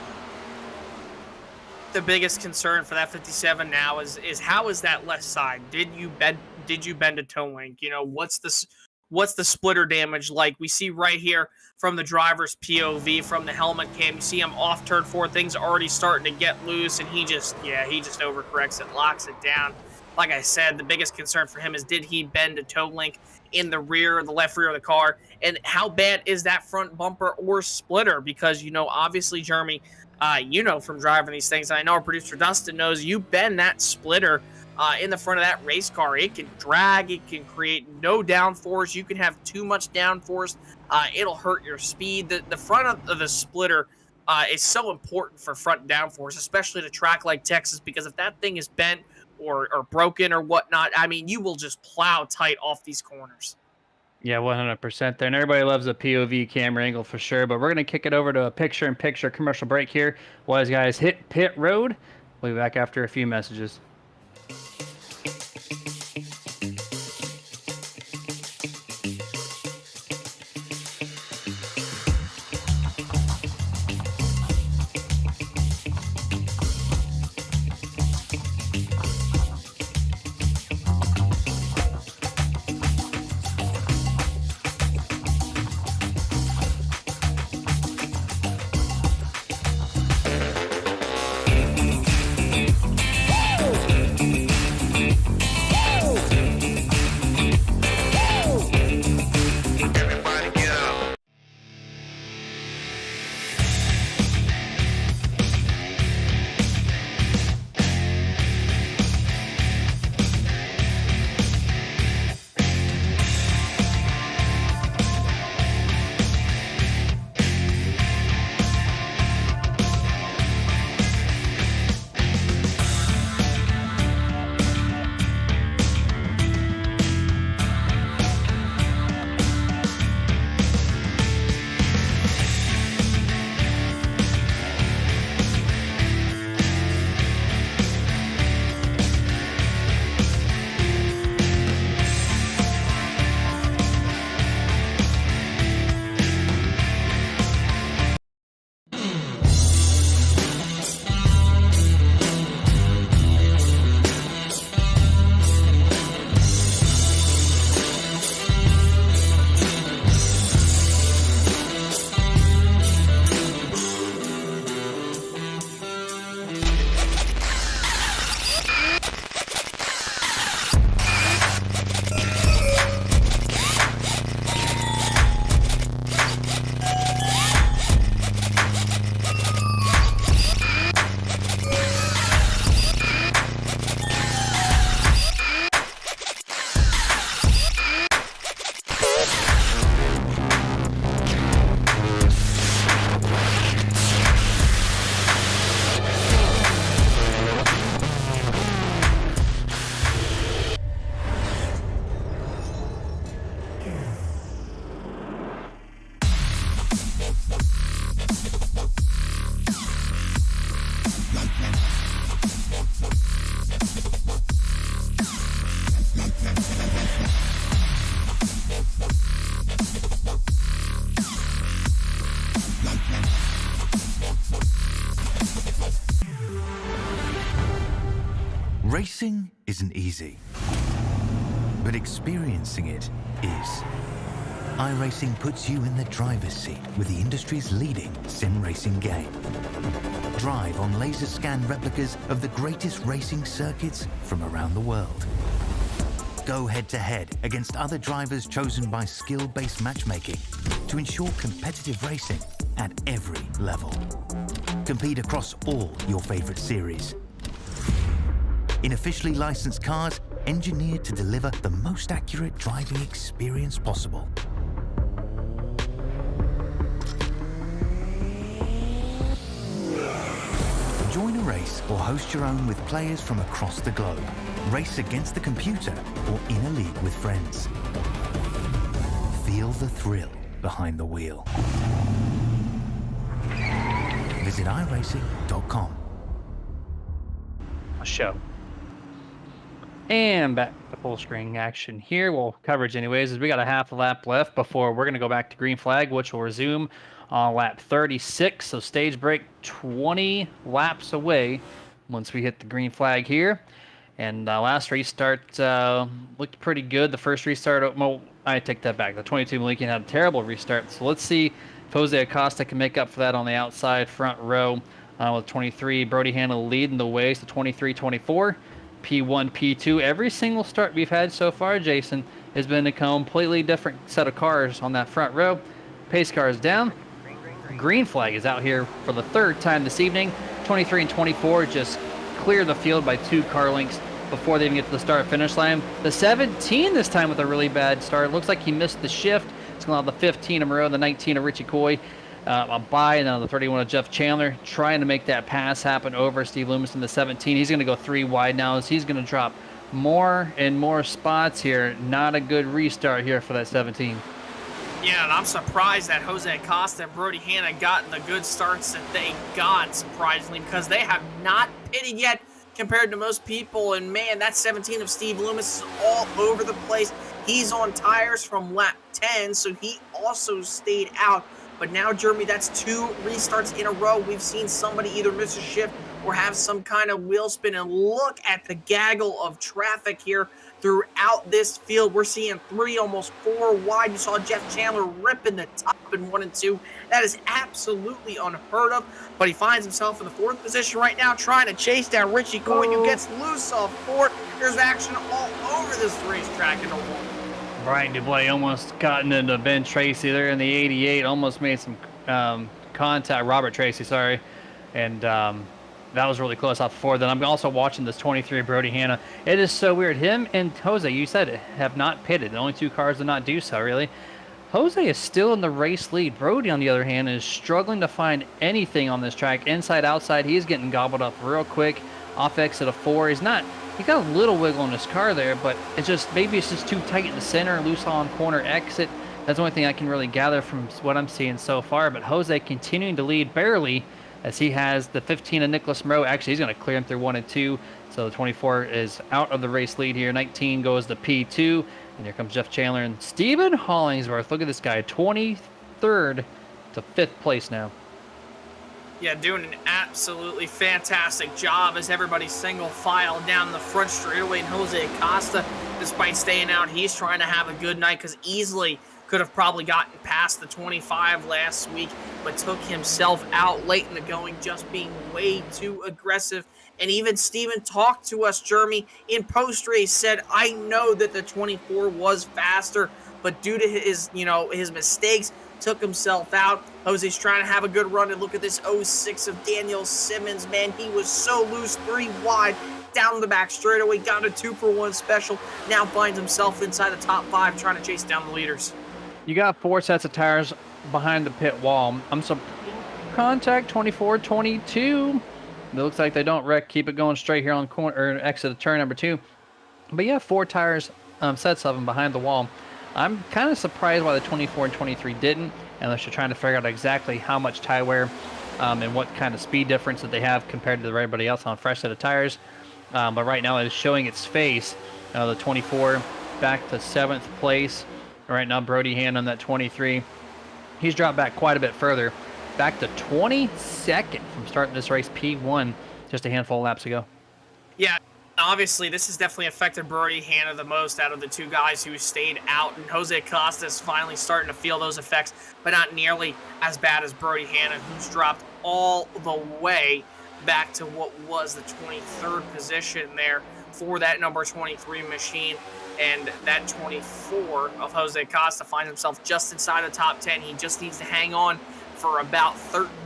Speaker 2: The biggest concern for that 57 now is how is that left side? Did you bend a toe link? What's the splitter damage like? We see right here from the driver's POV, from the helmet cam, you see him off turn 4. Things are already starting to get loose, and he just overcorrects it, locks it down. Like I said, the biggest concern for him is, did he bend a toe link in the left rear of the car? And how bad is that front bumper or splitter? Because, obviously, Jeremy, from driving these things, and I know our producer Dustin knows, you bend that splitter in the front of that race car, it can drag, it can create no downforce. You can have too much downforce. It'll hurt your speed. The front of the splitter is so important for front downforce, especially at a track like Texas, because if that thing is bent or broken or whatnot, I mean, you will just plow tight off these corners.
Speaker 1: Yeah, 100% there. And everybody loves a POV camera angle for sure, but we're going to kick it over to a picture-in-picture commercial break here while these guys hit pit road. We'll be back after a few messages.
Speaker 3: Racing isn't easy, but experiencing it is. iRacing puts you in the driver's seat with the industry's leading sim racing game. Drive on laser scan replicas of the greatest racing circuits from around the world. Go head-to-head against other drivers chosen by skill-based matchmaking to ensure competitive racing at every level. Compete across all your favorite series. In officially licensed cars, engineered to deliver the most accurate driving experience possible. Join a race or host your own with players from across the globe. Race against the computer or in a league with friends. Feel the thrill behind the wheel. Visit iRacing.com.
Speaker 1: Show. And back to full screen action here. Well, coverage anyways, is we got a half a lap left before we're going to go back to green flag, which will resume on lap 36. So stage break 20 laps away once we hit the green flag here. And last restart looked pretty good. The first restart, well, I take that back. The 22 Malikian had a terrible restart. So let's see if Jose Acosta can make up for that on the outside front row with 23. Brody Hanna leading the way. So 23-24. P1, P2. Every single start we've had so far, Jason, has been a completely different set of cars on that front row. Pace car is down. Green flag is out here for the third time this evening. 23 and 24 just clear the field by 2 car lengths before they even get to the start-finish line. The 17 this time with a really bad start. Looks like he missed the shift. It's going to have the 15 of Moreau, the 19 of Richie Coy, a bye, and then the 31 of Jeff Chandler, trying to make that pass happen over Steve Loomis in the 17. He's going to go 3 wide now as he's going to drop more and more spots here. Not a good restart here for that 17.
Speaker 2: Yeah, and I'm surprised that Jose Acosta and Brody Hanna got the good starts that they got, surprisingly, because they have not pitted yet compared to most people. And man, that 17 of Steve Loomis is all over the place. He's on tires from lap 10, so he also stayed out. But now, Jeremy, that's 2 restarts in a row. We've seen somebody either miss a shift or have some kind of wheel spin. And look at the gaggle of traffic here throughout this field. We're seeing 3, almost 4 wide. You saw Jeff Chandler ripping the top in 1 and 2. That is absolutely unheard of. But he finds himself in the 4th position right now, trying to chase down Richie Coy, who gets loose off 4th. There's action all over this racetrack in the 1.
Speaker 1: Brian Dublé almost gotten into Ben Tracy there in the 88, almost made some contact, Robert Tracy, sorry, and that was really close off 4. Then I'm also watching this 23 Brody Hanna. It is so weird. Him and Jose, you said it, have not pitted. The only 2 cars did not do so, really. Jose is still in the race lead. Brody, on the other hand, is struggling to find anything on this track. Inside, outside, he's getting gobbled up real quick. Off exit of 4. He got a little wiggle in his car there, but maybe it's just too tight in the center, loose on corner exit. That's the only thing I can really gather from what I'm seeing so far. But Jose continuing to lead barely as he has the 15 of Nicholas Moreau. Actually, he's going to clear him through 1 and 2. So the 24 is out of the race lead here. 19 goes to P2. And here comes Jeff Chandler and Stephen Hollingsworth. Look at this guy, 23rd to 5th place now.
Speaker 2: Yeah, doing an absolutely fantastic job as everybody's single file down the front straightaway. And Jose Acosta, despite staying out, he's trying to have a good night because easily could have probably gotten past the 25 last week, but took himself out late in the going, just being way too aggressive. And even Steven talked to us, Jeremy, in post-race, said, I know that the 24 was faster, but due to his mistakes, took himself out. Jose's trying to have a good run, and look at this 06 of Daniel Simmons, man. He was so loose, 3 wide, down the back straightaway, got a 2-for-1 special, now finds himself inside the top 5 trying to chase down the leaders.
Speaker 1: You got 4 sets of tires behind the pit wall. Contact 24, 22. It looks like they don't wreck. Keep it going straight here on corner or exit of turn number 2. But yeah, 4 tires, sets of them behind the wall. I'm kind of surprised why the 24 and 23 didn't, unless you're trying to figure out exactly how much tire wear and what kind of speed difference that they have compared to everybody else on a fresh set of tires. But right now it is showing its face. The 24 back to 7th place. Right now Brody Hand on that 23. He's dropped back quite a bit further. Back to 22nd from starting this race, P1, just a handful of laps ago.
Speaker 2: Yeah, obviously, this has definitely affected Brody Hanna the most out of the two guys who stayed out. And Jose Acosta is finally starting to feel those effects, but not nearly as bad as Brody Hanna, who's dropped all the way back to what was the 23rd position there for that number 23 machine. And that 24 of Jose Acosta finds himself just inside the top 10. He just needs to hang on for about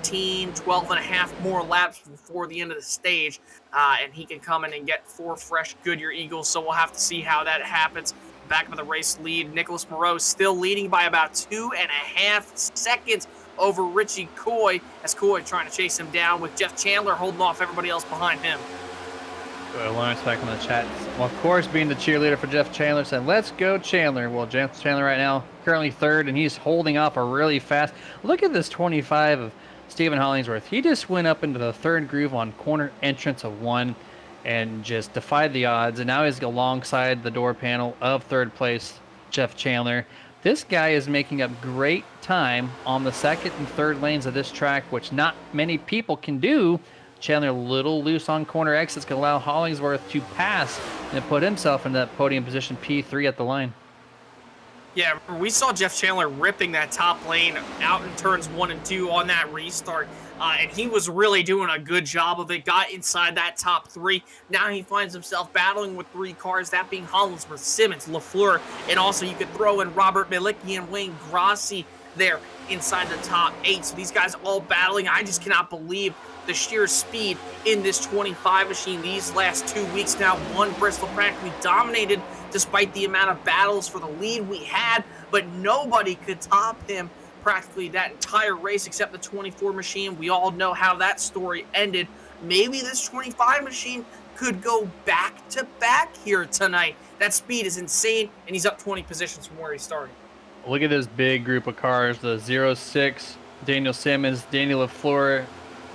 Speaker 2: 12 and a half more laps before the end of the stage, and he can come in and get 4 fresh Goodyear Eagles. So we'll have to see how that happens. Back of the race lead, Nicholas Moreau still leading by about 2.5 seconds over Richie Coy, as Coy trying to chase him down, with Jeff Chandler holding off everybody else behind him.
Speaker 1: Lawrence back on the chat. Well, of course, being the cheerleader for Jeff Chandler, said, "Let's go, Chandler." Well, Jeff Chandler right now currently third, and he's holding off a really fast. Look at this 25 of Stephen Hollingsworth. He just went up into the third groove on corner entrance of 1 and just defied the odds. And now he's alongside the door panel of third place, Jeff Chandler. This guy is making up great time on the second and third lanes of this track, which not many people can do. Chandler a little loose on corner exits can allow Hollingsworth to pass and put himself in that podium position P3 at the line.
Speaker 2: Yeah, we saw Jeff Chandler ripping that top lane out in turns 1 and 2 on that restart, and he was really doing a good job of it. Got inside that top 3. Now he finds himself battling with 3 cars, that being Hollingsworth, Simmons, LaFleur, and also you could throw in Robert Malicki and Wayne Grossi there inside the top 8. So these guys all battling. I just cannot believe the sheer speed in this 25 machine these last 2 weeks. Now, one Bristol practically dominated despite the amount of battles for the lead we had, but nobody could top him practically that entire race except the 24 machine. We all know how that story ended. Maybe this 25 machine could go back to back here tonight. That speed is insane, and he's up 20 positions from where he started.
Speaker 1: Look at this big group of cars, the 06, Daniel Simmons, Daniel LaFleur,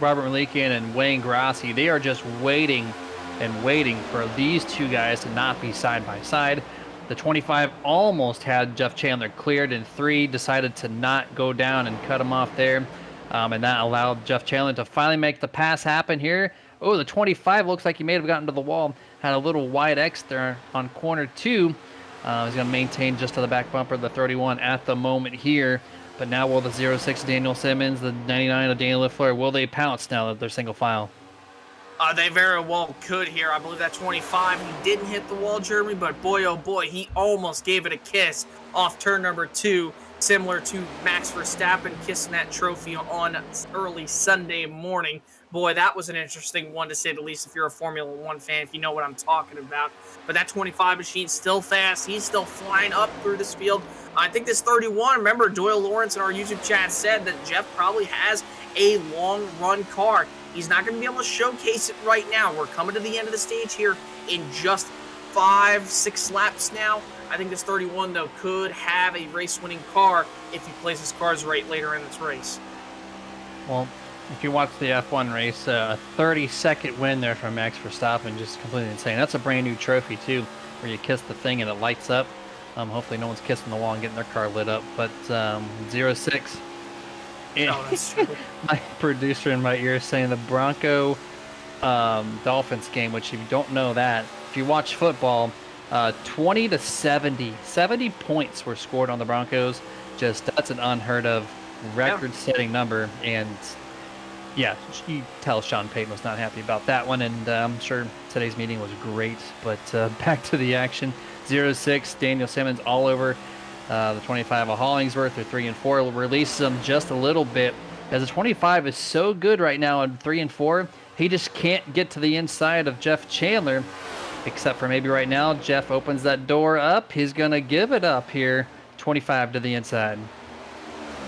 Speaker 1: Robert Malikian, and Wayne Grossi. They are just waiting and waiting for these two guys to not be side by side. The 25 almost had Jeff Chandler cleared in 3, decided to not go down and cut him off there. And that allowed Jeff Chandler to finally make the pass happen here. Oh, the 25 looks like he may have gotten to the wall. Had a little wide X there on corner 2. He's going to maintain just to the back bumper of the 31 at the moment here. But now will the 06 Daniel Simmons, the 99 of Daniel LaFleur, will they pounce now that they're single file?
Speaker 2: They very well could here. I believe that 25, he didn't hit the wall, Jeremy, but boy, oh boy, he almost gave it a kiss off turn number 2, similar to Max Verstappen kissing that trophy on early Sunday morning. Boy, that was an interesting one, to say the least, if you're a Formula One fan, if you know what I'm talking about. But that 25 machine's still fast. He's still flying up through this field. I think this 31, remember, Doyle Lawrence in our YouTube chat said that Jeff probably has a long run car. He's not going to be able to showcase it right now. We're coming to the end of the stage here in just 5-6 laps now. I think this 31, though, could have a race-winning car if he plays his cars right later in this race.
Speaker 1: Well, if you watch the F1 race, a 30-second win there from Max Verstappen, just completely insane. That's a brand new trophy, too, where you kiss the thing and it lights up. Hopefully no one's kissing the wall and getting their car lit up. But 06...
Speaker 2: No, that's true.
Speaker 1: My producer in my ear is saying the Bronco Dolphins game, which if you don't know that, if you watch football, 20-70. 70 points were scored on the Broncos. Just, that's an unheard of record-setting number. And yeah, you tell Sean Payton was not happy about that one. And I'm sure today's meeting was great. But back to the action. 06, Daniel Simmons all over. The 25 of Hollingsworth, or 3 and 4, will release them just a little bit, as the 25 is so good right now in 3 and 4. He just can't get to the inside of Jeff Chandler, except for maybe right now. Jeff opens that door up. He's going to give it up here, 25 to the inside.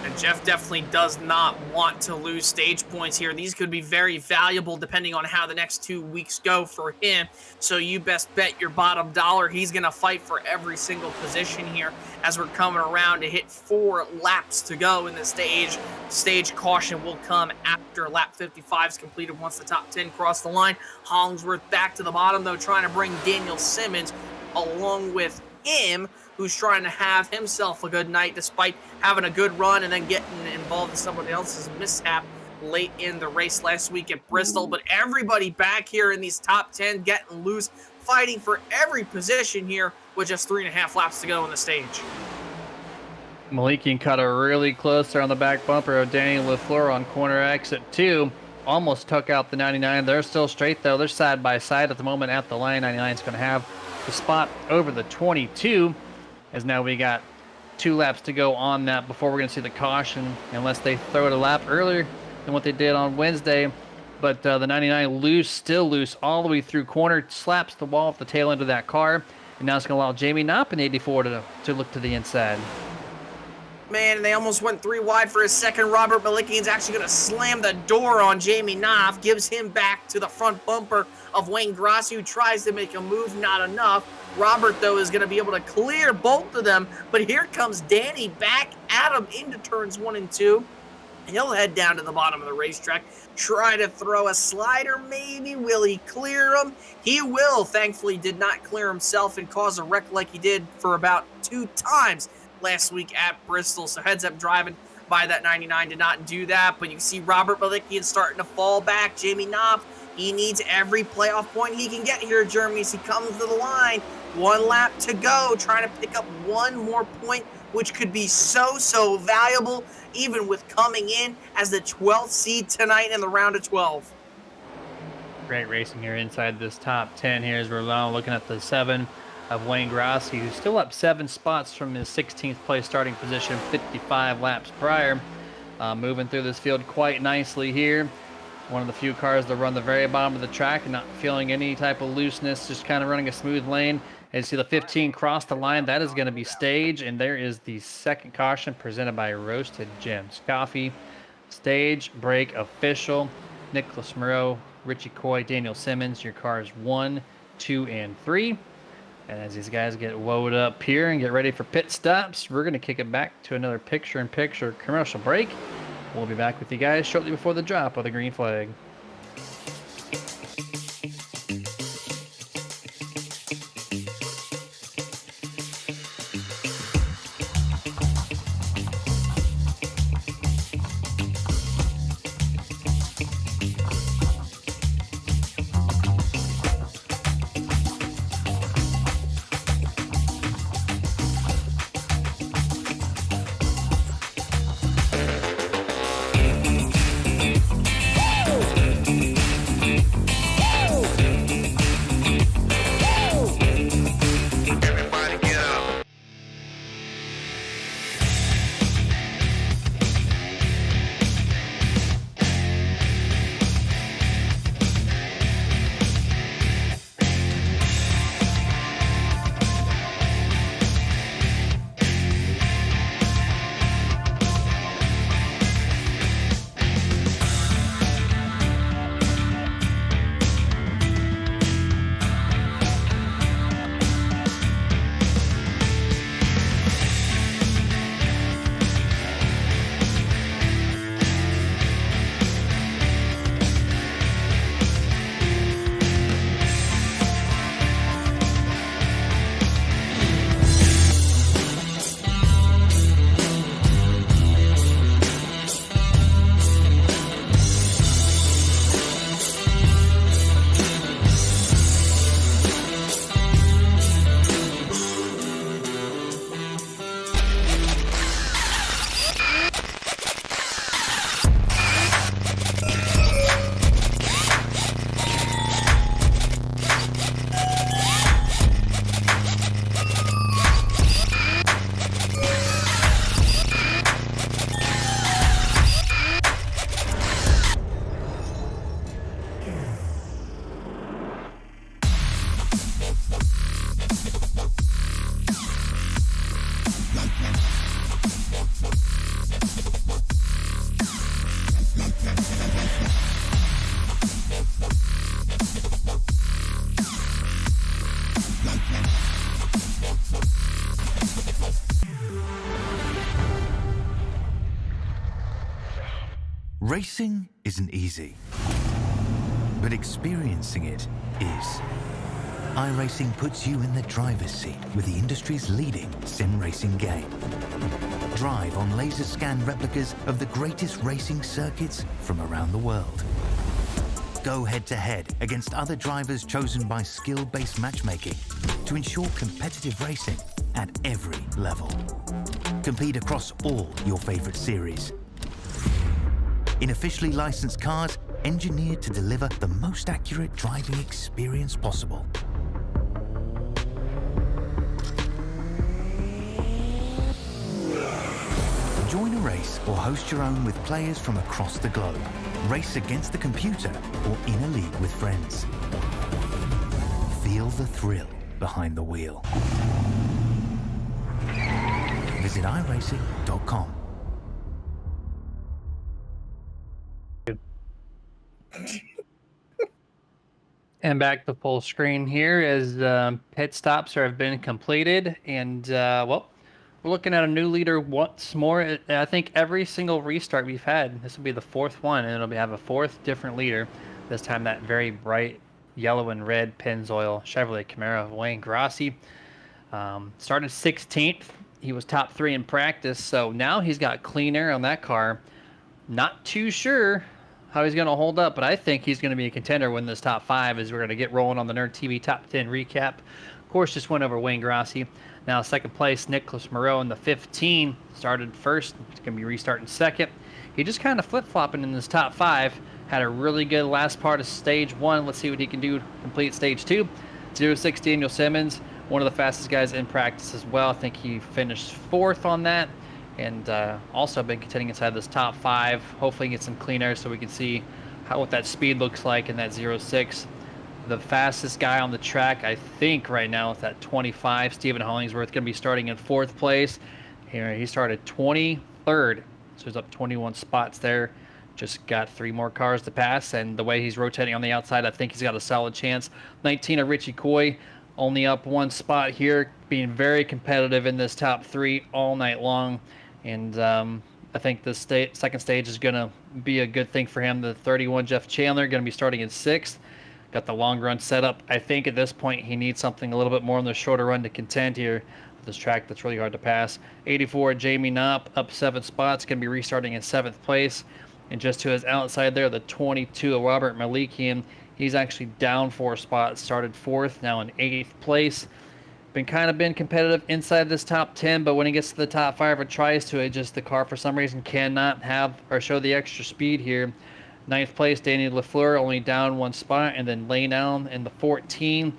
Speaker 2: And Jeff definitely does not want to lose stage points here. These could be very valuable depending on how the next 2 weeks go for him. So you best bet your bottom dollar he's going to fight for every single position here as we're coming around to hit 4 laps to go in the stage. Stage caution will come after lap 55 is completed once the top 10 cross the line. Hollingsworth back to the bottom, though, trying to bring Daniel Simmons along with him, who's trying to have himself a good night despite having a good run and then getting involved in somebody else's mishap late in the race last week at Bristol, but everybody back here in these top 10 getting loose, fighting for every position here with just 3.5 laps to go in the stage.
Speaker 1: Malikian cut her really close there on the back bumper of Danny LaFleur on corner exit 2. Almost took out the 99. They're still straight, though. They're side by side at the moment at the line. 99 is going to have the spot over the 22, as now we got 2 laps to go on that before we're going to see the caution, unless they throw it a lap earlier than what they did on Wednesday. But the 99 still loose all the way through corner, slaps the wall at the tail end of that car, and now it's going to allow Jamie Knopp in 84 to look to the inside.
Speaker 2: Man, they almost went 3 wide for a second. Robert Malikian's actually going to slam the door on Jamie Knopp, gives him back to the front bumper of Wayne Grossi, who tries to make a move, not enough. Robert, though, is going to be able to clear both of them, but here comes Danny back at him into turns 1 and 2. He'll head down to the bottom of the racetrack, try to throw a slider, maybe. Will he clear him? He will. Thankfully, did not clear himself and cause a wreck like he did for about 2 times last week at Bristol. So heads up driving by that 99 did not do that, but you can see Robert Malikian starting to fall back. Jamie Knopp, he needs every playoff point he can get here at Germany as he comes to the line. 1 lap to go, trying to pick up 1 more point, which could be so valuable, even with coming in as the 12th seed tonight in the round of 12.
Speaker 1: Great racing here inside this top 10 here as we're now looking at the 7 of Wayne Grossi, who's still up 7 spots from his 16th place starting position 55 laps prior. Moving through this field quite nicely here. One of the few cars that run the very bottom of the track and not feeling any type of looseness, just kind of running a smooth lane. As you see the 15 cross the line, that is going to be stage, and there is the second caution presented by Roasted Gems Coffee. Stage break official. Nicholas Moreau, Richie Coy, Daniel Simmons, your cars 1, 2, and 3. And as these guys get woed up here and get ready for pit stops, we're going to kick it back to another picture-in-picture commercial break. We'll be back with you guys shortly before the drop of the green flag.
Speaker 3: Racing isn't easy, but experiencing it is. iRacing puts you in the driver's seat with the industry's leading sim racing game. drive on laser scan replicas of the greatest racing circuits from around the world. Go head-to-head against other drivers chosen by skill-based matchmaking to ensure competitive racing at every level. Compete across all your favorite series. In officially licensed cars, engineered to deliver the most accurate driving experience possible. Join a race or host your own with players from across the globe. Race against the computer or in a league with friends. Feel the thrill behind the wheel. Visit iRacing.com.
Speaker 1: And back to full screen here as pit stops have been completed. And, well, we're looking at a new leader once more. I think every single restart we've had, this will be the fourth one, and it'll have a fourth different leader. This time that very bright yellow and red Pennzoil Chevrolet Camaro of Wayne Grossi. Started 16th. He was top 3 in practice, so now he's got clean air on that car. Not too sure how he's going to hold up, but I think he's going to be a contender when this top 5 as we're going to get rolling on the Nerd TV Top 10 recap. Of course, just went over Wayne Grossi. Now second place, Nicholas Moreau in the 15. Started first. He's going to be restarting second. He just kind of flip-flopping in this top 5. Had a really good last part of stage 1. Let's see what he can do to complete stage 2. 06 Daniel Simmons, one of the fastest guys in practice as well. I think he finished 4th on that. And also been contending inside this top 5. Hopefully get some clean air so we can see what that speed looks like in that 06. The fastest guy on the track, I think, right now is at 25. Stephen Hollingsworth going to be starting in 4th place. Here he started 23rd, so he's up 21 spots there. Just got 3 more cars to pass, and the way he's rotating on the outside, I think he's got a solid chance. 19 of Richie Coy, only up 1 spot here, being very competitive in this top 3 all night long. And I think the second stage is going to be a good thing for him. The 31 Jeff Chandler going to be starting in 6th. Got the long run set up. I think at this point he needs something a little bit more on the shorter run to contend here with this track that's really hard to pass. 84 Jamie Knopp up 7 spots, going to be restarting in 7th place. And just to his outside there, the 22 Robert Malikian, he's actually down 4 spots, started 4th, now in 8th place. Been competitive inside this top 10, but when he gets to the top 5 or tries to, the car for some reason cannot have or show the extra speed here. 9th place, Danny LaFleur, only down 1 spot, and then Lane Allen in the 14,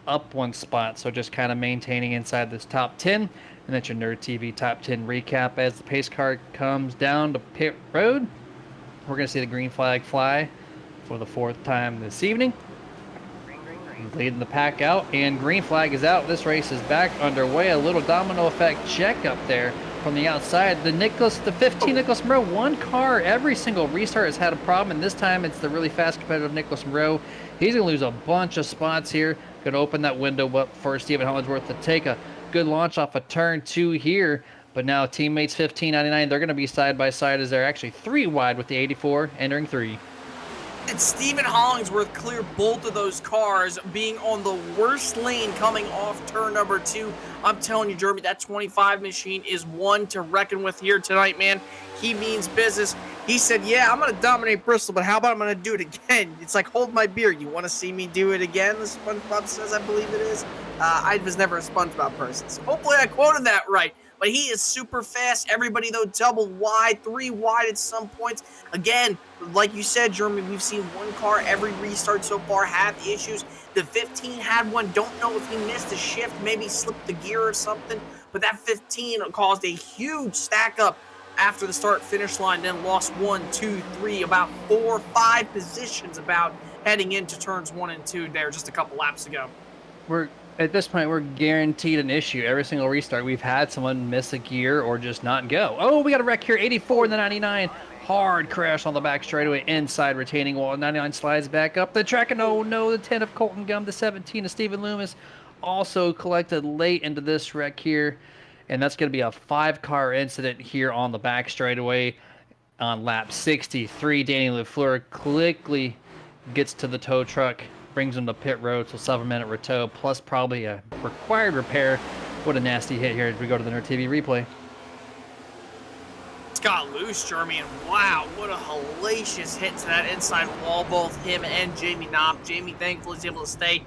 Speaker 1: up 1 spot. So just kind of maintaining inside this top 10. And that's your Nerd TV Top 10 recap as the pace car comes down to pit road. We're going to see the green flag fly for the 4th time this evening. Leading the pack out, and green flag is out. This race is back underway. A little domino effect check up there from the outside. The 15 Nicholas Moreau, 1 car every single restart has had a problem, and this time it's the really fast competitive Nicholas Moreau. He's going to lose a bunch of spots here. Going to open that window up for Stephen Hollingsworth to take a good launch off of turn 2 here. But now teammates 1599, they're going to be side by side as they're actually 3 wide with the 84 entering 3.
Speaker 2: And Stephen Hollingsworth cleared both of those cars, being on the worst lane coming off turn number 2. I'm telling you, Jeremy, that 25 machine is one to reckon with here tonight, man. He means business. He said, yeah, I'm going to dominate Bristol, but how about I'm going to do it again? It's like, hold my beer. You want to see me do it again? The SpongeBob says, I believe it is. I was never a SpongeBob person, so hopefully I quoted that right. But he is super fast. Everybody, though, double wide, 3 wide at some points. Again, like you said, Jeremy, we've seen 1 car every restart so far have issues. The 15 had one. Don't know if he missed a shift, maybe slipped the gear or something. But that 15 caused a huge stack up after the start-finish line, then lost 1, 2, 3, about 4, 5 positions about heading into turns 1 and 2 there just a couple laps ago.
Speaker 1: At this point, we're guaranteed an issue. Every single restart, we've had someone miss a gear or just not go. Oh, we got a wreck here. 84 and the 99. Hard crash on the back straightaway inside retaining wall. 99 slides back up the track. And oh no, the 10 of Colton Gum, the 17 of Stephen Loomis also collected late into this wreck here. And that's going to be a 5-car incident here on the back straightaway on lap 63. Danny LaFleur quickly gets to the tow truck, brings him to pit road, so 7-minute retow, plus probably a required repair. What a nasty hit here as we go to the Nerd TV replay.
Speaker 2: loose, Jeremy, and wow, what a hellacious hit to that inside wall, both him and Jamie Knopp. Jamie thankfully is able to stay,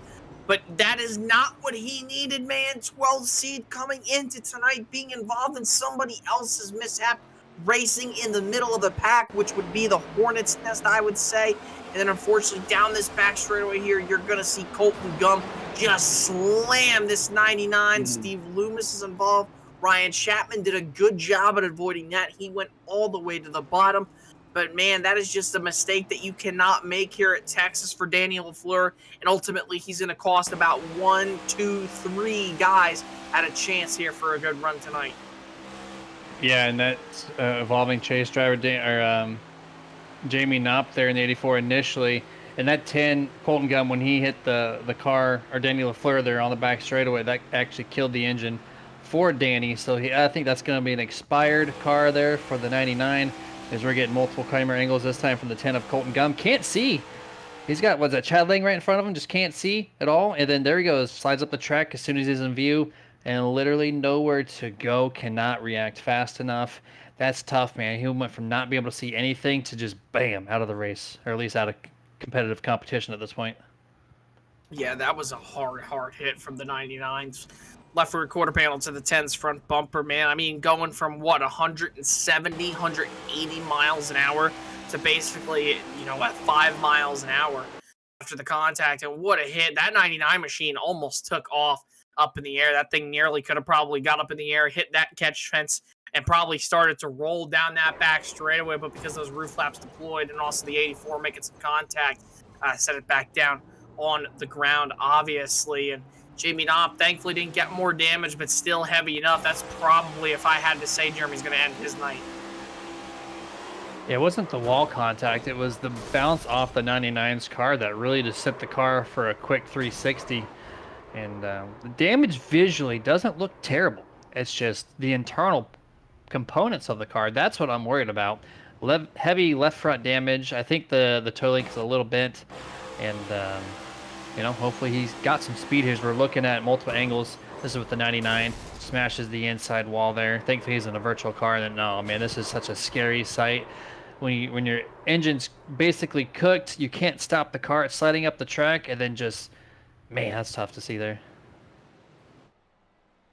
Speaker 2: but that is not what he needed, man. 12 seed coming into tonight, being involved in somebody else's mishap, racing in the middle of the pack, which would be the Hornet's Nest, I would say. And then unfortunately down this back straightaway here, you're going to see Colton Gum just slam this 99. Steve Loomis is involved. Ryan Chapman did a good job at avoiding that. He went all the way to the bottom. But, man, that is just a mistake that you cannot make here at Texas for Daniel LaFleur. And ultimately, he's going to cost about 1, 2, 3 guys at a chance here for a good run tonight.
Speaker 1: Yeah, and that's evolving chase driver Jamie Knopp there in the 84 initially. And that 10, Colton Gum, when he hit the car, or Daniel LaFleur there on the back straightaway, that actually killed the engine for Danny. So I think that's going to be an expired car there for the 99, as we're getting multiple camera angles this time from the 10 of Colton Gum. Can't see. He's got, what's that, Chad Lang right in front of him, just can't see at all. And then there he goes, slides up the track as soon as he's in view, and literally nowhere to go, cannot react fast enough. That's tough, man. He went from not being able to see anything to just bam, out of the race, or at least out of competitive competition at this point. Yeah,
Speaker 2: that was a hard hit from the 99's left rear quarter panel to the 10's front bumper, man. I mean, going from, what, 170, 180 miles an hour to basically, at 5 miles an hour after the contact. And what a hit. That 99 machine almost took off up in the air. That thing nearly could have probably got up in the air, hit that catch fence, and probably started to roll down that back straightaway. But because those roof flaps deployed and also the 84 making some contact, set it back down on the ground, obviously. And Jamie Knopp thankfully didn't get more damage, but still heavy enough. That's probably, if I had to say, Jeremy's going to end his night.
Speaker 1: Yeah, it wasn't the wall contact. It was the bounce off the 99's car that really just sent the car for a quick 360. And the damage visually doesn't look terrible. It's just the internal components of the car. That's what I'm worried about. Heavy left front damage. I think the toe link is a little bent. And, hopefully he's got some speed here as we're looking at multiple angles. This is with the 99. Smashes the inside wall there. Thankfully he's in a virtual car. And then, no, man, this is such a scary sight. When your engine's basically cooked, you can't stop the car. It's sliding up the track, and then just, man, that's tough to see there.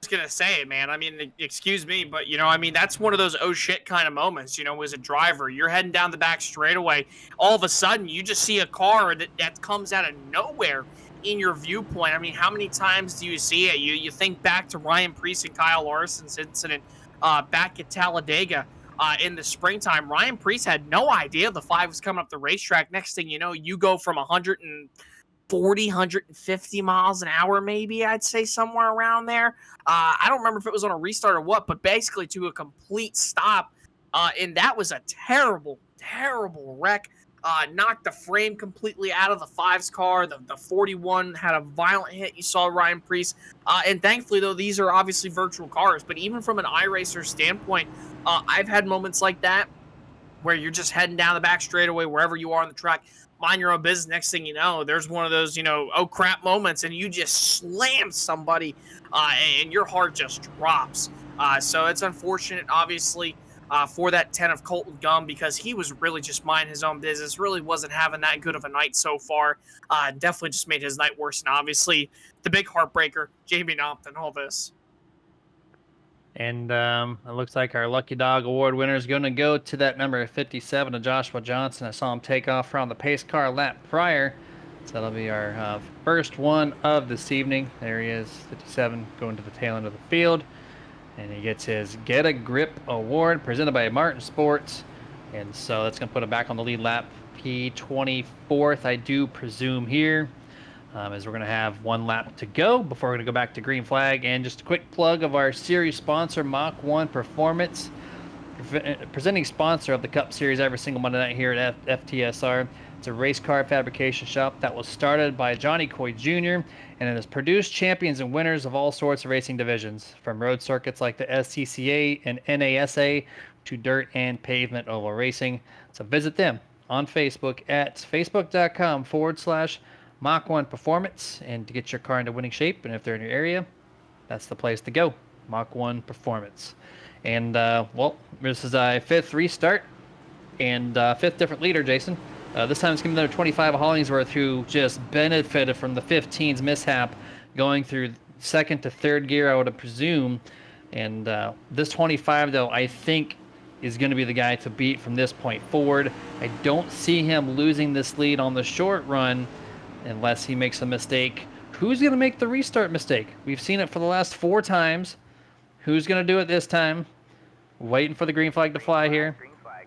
Speaker 2: I was gonna say, man, I mean, excuse me, but that's one of those oh shit kind of moments. As a driver, you're heading down the back straightaway, all of a sudden you just see a car that comes out of nowhere in your viewpoint. I mean, how many times do you see it? You think back to Ryan Preece and Kyle Larson's incident back at Talladega in the springtime. Ryan Preece had no idea the 5 was coming up the racetrack. Next thing you know, you go from 140, 150 miles an hour, maybe, I'd say somewhere around there. I don't remember if it was on a restart or what, but basically to a complete stop. And that was a terrible, terrible wreck. Knocked the frame completely out of the 5's car. The 41 had a violent hit. You saw Ryan Preece. And thankfully, though, these are obviously virtual cars. But even from an iRacer standpoint, I've had moments like that where you're just heading down the back straightaway, wherever you are on the track, mind your own business. Next thing you know, there's one of those, oh crap moments, and you just slam somebody, and your heart just drops. So it's unfortunate, obviously, for that 10 of Colton Gum, because he was really just minding his own business, really wasn't having that good of a night so far. Definitely just made his night worse, and obviously the big heartbreaker, Jamie Knopp, and all this.
Speaker 1: And it looks like our Lucky Dog Award winner is going to go to that number 57 of Joshua Johnson. I saw him take off from the pace car lap prior. So that'll be our first one of this evening. There he is, 57, going to the tail end of the field. And he gets his Get a Grip Award presented by Martin Sports. And so that's going to put him back on the lead lap. P24th, I do presume here. As we're going to have one lap to go before we're going to go back to green flag. And just a quick plug of our series sponsor, Mach-1 Performance, presenting sponsor of the Cup Series every single Monday night here at FTSR. It's a race car fabrication shop that was started by Johnny Coy Jr. and it has produced champions and winners of all sorts of racing divisions, from road circuits like the SCCA and NASA to dirt and pavement oval racing. So visit them on Facebook at facebook.com/Mach-1 Performance, and to get your car into winning shape. And if they're in your area, that's the place to go. Mach-1 Performance. And, well, this is a fifth restart and fifth different leader, Jason. This time it's going to be number 25 Hollingsworth, who just benefited from the 15's mishap going through second to third gear, I would presume. And this 25, though, I think is going to be the guy to beat from this point forward. I don't see him losing this lead on the short run unless he makes a mistake. Who's going to make the restart mistake? We've seen it for the last 4 times. Who's going to do it this time? Waiting for the green flag to fly here.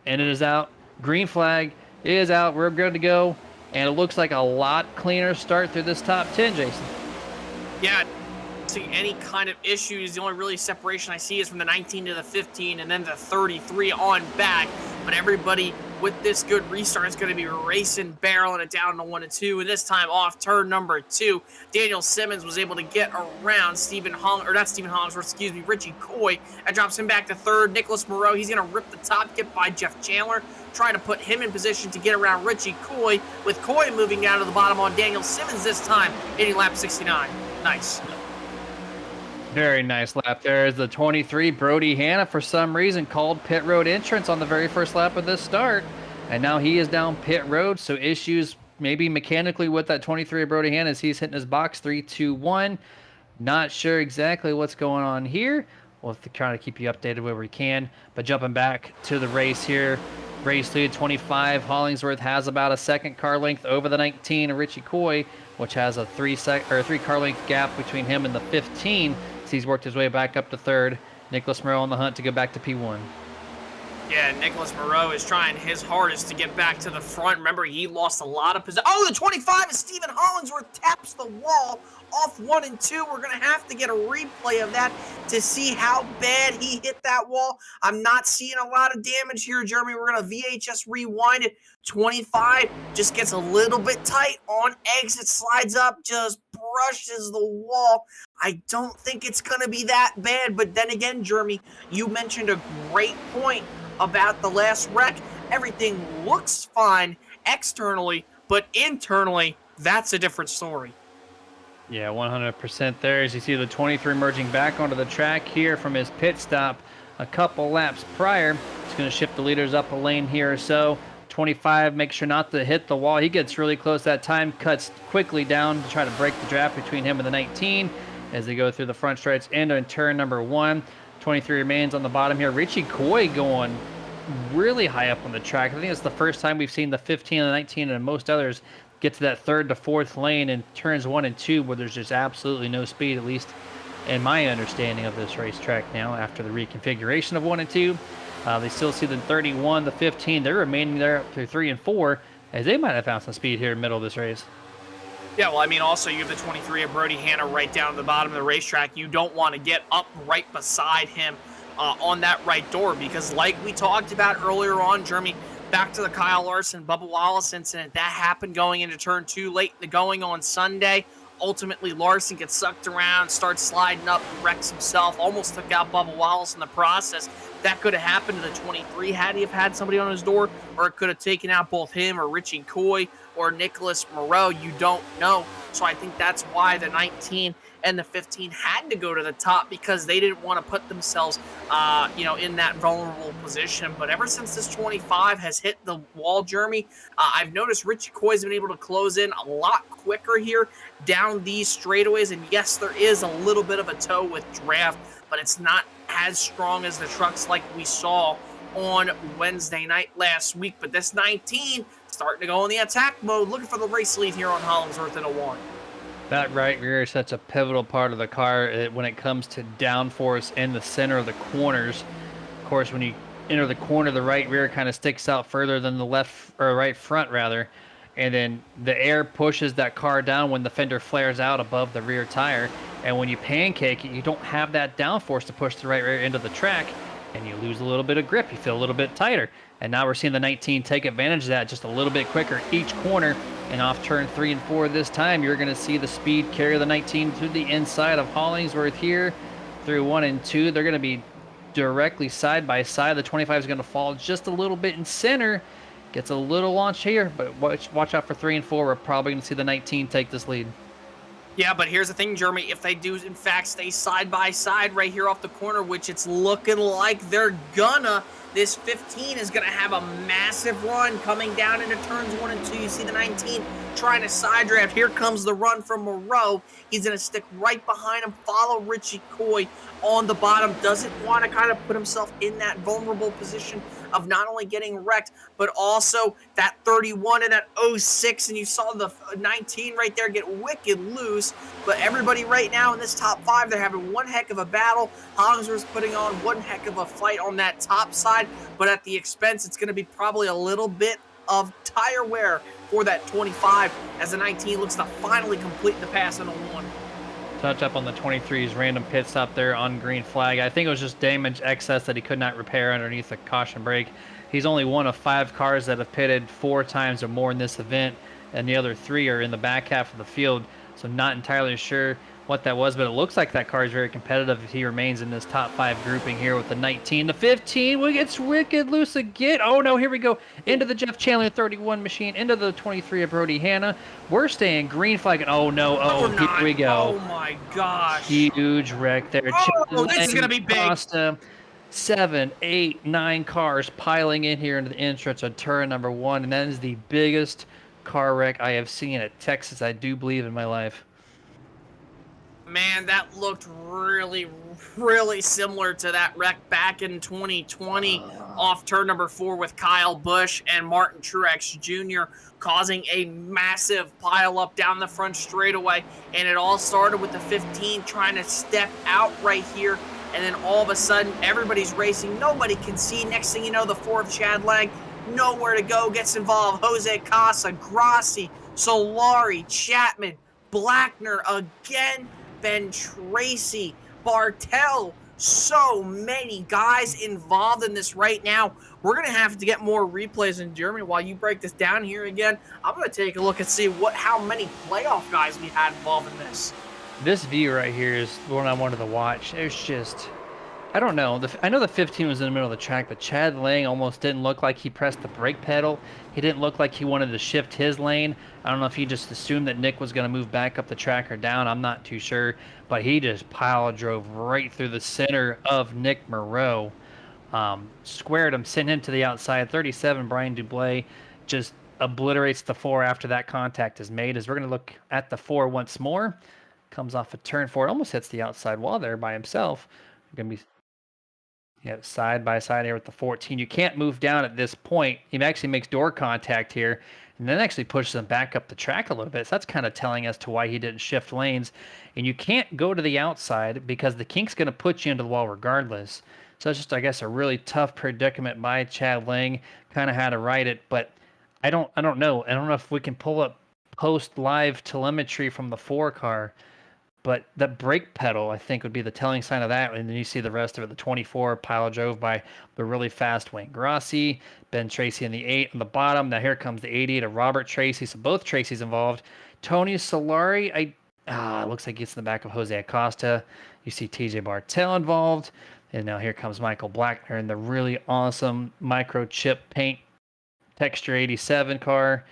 Speaker 1: And it is out. Green flag is out. We're good to go. And it looks like a lot cleaner start through this top 10, Jason.
Speaker 2: Yeah, see any kind of issues. The only really separation I see is from the 19 to the 15 and then the 33 on back. But everybody with this good restart is going to be racing, barreling it down to 1 and 2. And this time off turn number 2, Daniel Simmons was able to get around Richie Coy. That drops him back to third. Nicholas Moreau, he's going to rip the top, get by Jeff Chandler, trying to put him in position to get around Richie Coy, with Coy moving down to the bottom on Daniel Simmons this time, hitting lap 69. Nice.
Speaker 1: Very nice lap there. Is the 23, Brody Hanna, for some reason called pit road entrance on the very first lap of this start. And now he is down pit road, so issues maybe mechanically with that 23 Brody Hanna as he's hitting his box 3, 2, 1. Not sure exactly what's going on here. We'll have to try to keep you updated where we can. But jumping back to the race here, race lead 25, Hollingsworth has about a second car length over the 19, Richie Coy, which has a 3 car length gap between him and the 15. He's worked his way back up to third. Nicholas Moreau on the hunt to go back to P1.
Speaker 2: Yeah, Nicholas Moreau is trying his hardest to get back to the front. Remember, he lost a lot of position. Oh, the 25 is Stephen Hollingsworth taps the wall off 1 and 2. We're going to have to get a replay of that to see how bad he hit that wall. I'm not seeing a lot of damage here, Jeremy. We're going to VHS rewind it. 25 just gets a little bit tight on exit, slides up, just brushes the wall. I don't think it's going to be that bad. But then again, Jeremy, you mentioned a great point about the last wreck. Everything looks fine externally, but internally, that's a different story.
Speaker 1: Yeah, 100% there. As you see the 23 merging back onto the track here from his pit stop a couple laps prior. It's going to shift the leaders up a lane here or so. 25, make sure not to hit the wall. He gets really close that time, cuts quickly down to try to break the draft between him and the 19 as they go through the front stretch into turn number 1. 23 remains on the bottom here. Richie Coy going really high up on the track. I think it's the first time we've seen the 15 and the 19 and most others get to that third to fourth lane in turns 1 and 2 where there's just absolutely no speed, at least in my understanding of this racetrack now after the reconfiguration of 1 and 2. They still see the 31, the 15. They're remaining there up through 3 and 4 as they might have found some speed here in the middle of this race.
Speaker 2: Yeah, well, I mean, also you have the 23 of Brody Hanna right down at the bottom of the racetrack. You don't want to get up right beside him on that right door because like we talked about earlier on, Jeremy, back to the Kyle Larson, Bubba Wallace incident, that happened going into turn 2 late in the going on Sunday. Ultimately, Larson gets sucked around, starts sliding up, wrecks himself, almost took out Bubba Wallace in the process. That could have happened to the 23 had he have had somebody on his door, or it could have taken out both him or Richie Coy or Nicholas Moreau. You don't know. So I think that's why the 19 and the 15 had to go to the top because they didn't want to put themselves, in that vulnerable position. But ever since this 25 has hit the wall, Jeremy, I've noticed Richie Coy's been able to close in a lot quicker here down these straightaways. And yes, there is a little bit of a toe with draft, but it's not as strong as the trucks like we saw on Wednesday night last week. But this 19 starting to go in the attack mode, looking for the race lead here on Hollingsworth in a 1.
Speaker 1: That right rear is such a pivotal part of the car when it comes to downforce in the center of the corners. Of course, when you enter the corner, the right rear kind of sticks out further than the left or right front rather. And then the air pushes that car down when the fender flares out above the rear tire. And when you pancake it, you don't have that downforce to push the right rear into the track and you lose a little bit of grip. You feel a little bit tighter. And now we're seeing the 19 take advantage of that just a little bit quicker each corner. And off turn 3 and 4 this time, you're going to see the speed carry the 19 to the inside of Hollingsworth here through 1 and 2. They're going to be directly side by side. The 25 is going to fall just a little bit in center. Gets a little launch here, but watch out for 3 and 4. We're probably going to see the 19 take this lead.
Speaker 2: Yeah, but here's the thing, Jeremy. If they do, in fact, stay side by side right here off the corner, which it's looking like they're gonna, this 15 is gonna have a massive run coming down into turns 1 and 2. You see the 19 trying to side draft. Here comes the run from Moreau. He's gonna stick right behind him, follow Richie Coy on the bottom. Doesn't want to kind of put himself in that vulnerable position of not only getting wrecked, but also that 31 and that 06. And you saw the 19 right there get wicked loose. But everybody right now in this top 5, they're having one heck of a battle. Hollingsworth's putting on one heck of a fight on that top side, but at the expense, it's going to be probably a little bit of tire wear for that 25 as the 19 looks to finally complete the pass on a 1.
Speaker 1: Touch up on the 23's random pit stop there on green flag. I think it was just damage excess that he could not repair underneath a caution brake. He's only one of 5 cars that have pitted 4 times or more in this event, and the other 3 are in the back half of the field, so not entirely sure what that was, but it looks like that car is very competitive if he remains in this top 5 grouping here with the 19. The 15 gets wicked loose again. Oh no, here we go. Into the Jeff Chandler 31 machine, into the 23 of Brody Hanna. We're staying green flag. Oh no, here we go.
Speaker 2: Oh my gosh.
Speaker 1: Huge wreck there.
Speaker 2: Oh, this is going to be big.
Speaker 1: Costa, 7, 8, 9 cars piling in here into the entrance on turn number 1, and that is the biggest car wreck I have seen at Texas, I do believe, in my life.
Speaker 2: Man, that looked really, really similar to that wreck back in 2020 off turn number 4 with Kyle Busch and Martin Truex Jr. causing a massive pile-up down the front straightaway. And it all started with the 15 trying to step out right here. And then all of a sudden, everybody's racing. Nobody can see. Next thing you know, the 4 of Chad Lang, nowhere to go, gets involved. Jose Casa, Grassi, Solari, Chapman, Blackner again. Ben Tracy, Bartel, so many guys involved in this right now. We're going to have to get more replays in Germany. While you break this down here again, I'm going to take a look and see how many playoff guys we had involved in this.
Speaker 1: This view right here is the one I wanted to watch. It's just, I don't know. I know the 15 was in the middle of the track, but Chad Lang almost didn't look like he pressed the brake pedal. He didn't look like he wanted to shift his lane. I don't know if he just assumed that Nick was going to move back up the track or down. I'm not too sure. But he just drove right through the center of Nick Moreau. Squared him, sent him to the outside. 37, Brian Dublé just obliterates the 4 after that contact is made. As we're going to look at the 4 once more. Comes off a turn 4. Almost hits the outside wall there by himself. Going to be... Yeah, side by side here with the 14. You can't move down at this point. He actually makes door contact here and then actually pushes him back up the track a little bit. So that's kind of telling as to why he didn't shift lanes. And you can't go to the outside because the kink's going to put you into the wall regardless. So it's just, I guess, a really tough predicament by Chad Lang. Kind of had to ride it, but I don't know. I don't know if we can pull up post-live telemetry from the 4 car. But the brake pedal, I think, would be the telling sign of that. And then you see the rest of it. The 24 pile drove by the really fast Wayne Grassi, Ben Tracy in the 8 on the bottom. Now here comes the 88 of Robert Tracy. So both Tracy's involved. Tony Solari, it looks like it's in the back of Jose Acosta. You see TJ Bartel involved. And now here comes Michael Blackner in the really awesome microchip paint texture 87 car.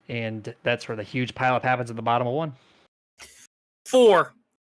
Speaker 1: And that's where the huge pileup happens at the bottom of 1.
Speaker 2: 4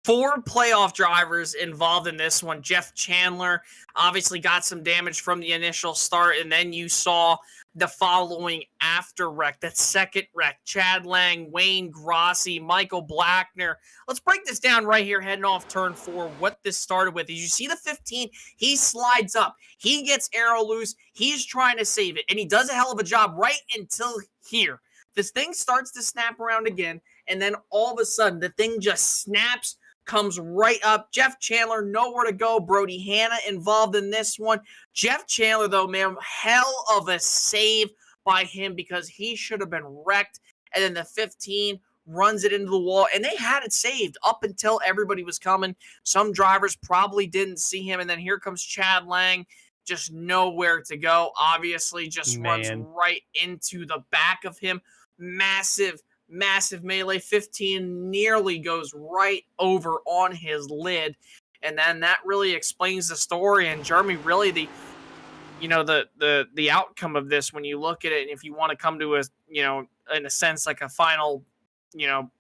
Speaker 2: playoff drivers involved in this one. Jeff Chandler obviously got some damage from the initial start, and then you saw the following after wreck, that second wreck. Chad Lang, Wayne Grassi, Michael Blackner. Let's break this down right here heading off turn 4. What this started with is you see the 15, he slides up. He gets aero loose. He's trying to save it, and he does a hell of a job right until here. This thing starts to snap around again, and then all of a sudden, the thing just snaps, comes right up. Jeff Chandler, nowhere to go. Brody Hanna involved in this one. Jeff Chandler, though, man, hell of a save by him because he should have been wrecked. And then the 15 runs it into the wall, and they had it saved up until everybody was coming. Some drivers probably didn't see him, and then here comes Chad Lang. Just nowhere to go. Obviously, just runs right into the back of him. Massive melee. 15 nearly goes right over on his lid. And then that really explains the story. And Jeremy, really the outcome of this when you look at it, and if you want to come to a, in a sense, like a final,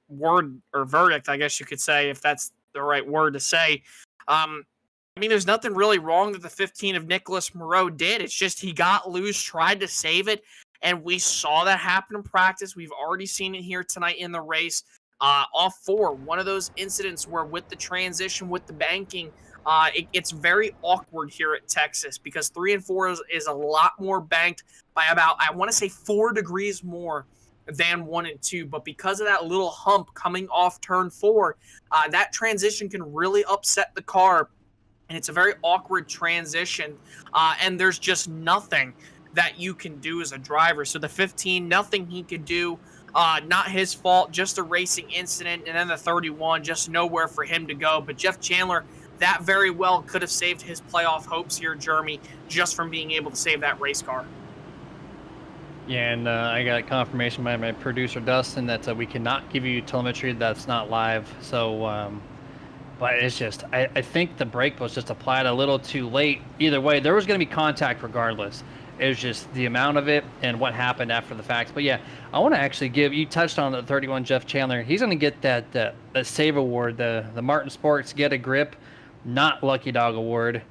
Speaker 2: word or verdict, I guess you could say, if that's the right word to say. I mean, there's nothing really wrong that the 15 of Nicholas Moreau did. It's just he got loose, tried to save it, and we saw that happen in practice. We've already seen it here tonight in the race. Off 4, one of those incidents where with the transition, with the banking, it's very awkward here at Texas because 3 and 4 is a lot more banked by about, I want to say, 4 degrees more than 1 and 2. But because of that little hump coming off turn 4, that transition can really upset the car. And it's a very awkward transition. And there's just nothing that you can do as a driver. So the 15, nothing he could do. Not his fault, just a racing incident. And then the 31, just nowhere for him to go. But Jeff Chandler, that very well could have saved his playoff hopes here, Jeremy, just from being able to save that race car.
Speaker 1: Yeah, and I got confirmation by my producer, Dustin, that we cannot give you telemetry that's not live. So, but it's just, I think the brake was just applied a little too late. Either way, there was going to be contact regardless. It was just the amount of it and what happened after the facts. But yeah, I want to actually give, you touched on the 31 Jeff Chandler. He's going to get that save award, the Martin Sports Get a Grip, not Lucky Dog award.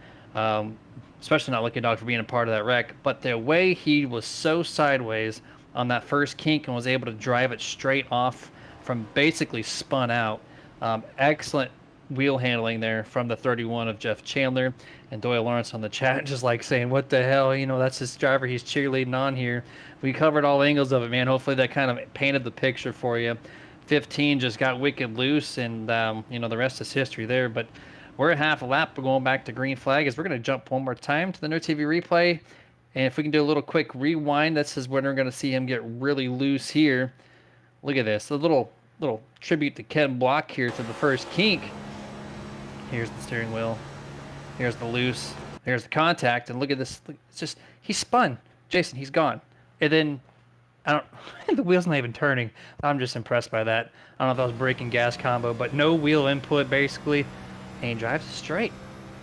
Speaker 1: Especially not Lucky Dog for being a part of that wreck. But the way he was so sideways on that first kink and was able to drive it straight off from basically spun out. Excellent wheel handling there from the 31 of Jeff Chandler. And Doyle Lawrence on the chat just like saying, what the hell, that's his driver he's cheerleading on here. We covered all angles of it, man. Hopefully that kind of painted the picture for you. 15 just got wicked loose, and the rest is history there. But we're at half a lap. We're going back to green flag as we're going to jump one more time to the No TV replay. And if we can do a little quick rewind, this is when we're going to see him get really loose here. Look at this, a little tribute to Ken Block here to the first kink. Here's the steering wheel. Here's the loose. Here's the contact. And look at this. It's just, he spun. Jason, he's gone. And then, the wheel's not even turning. I'm just impressed by that. I don't know if that was braking gas combo, but no wheel input basically. And he drives straight.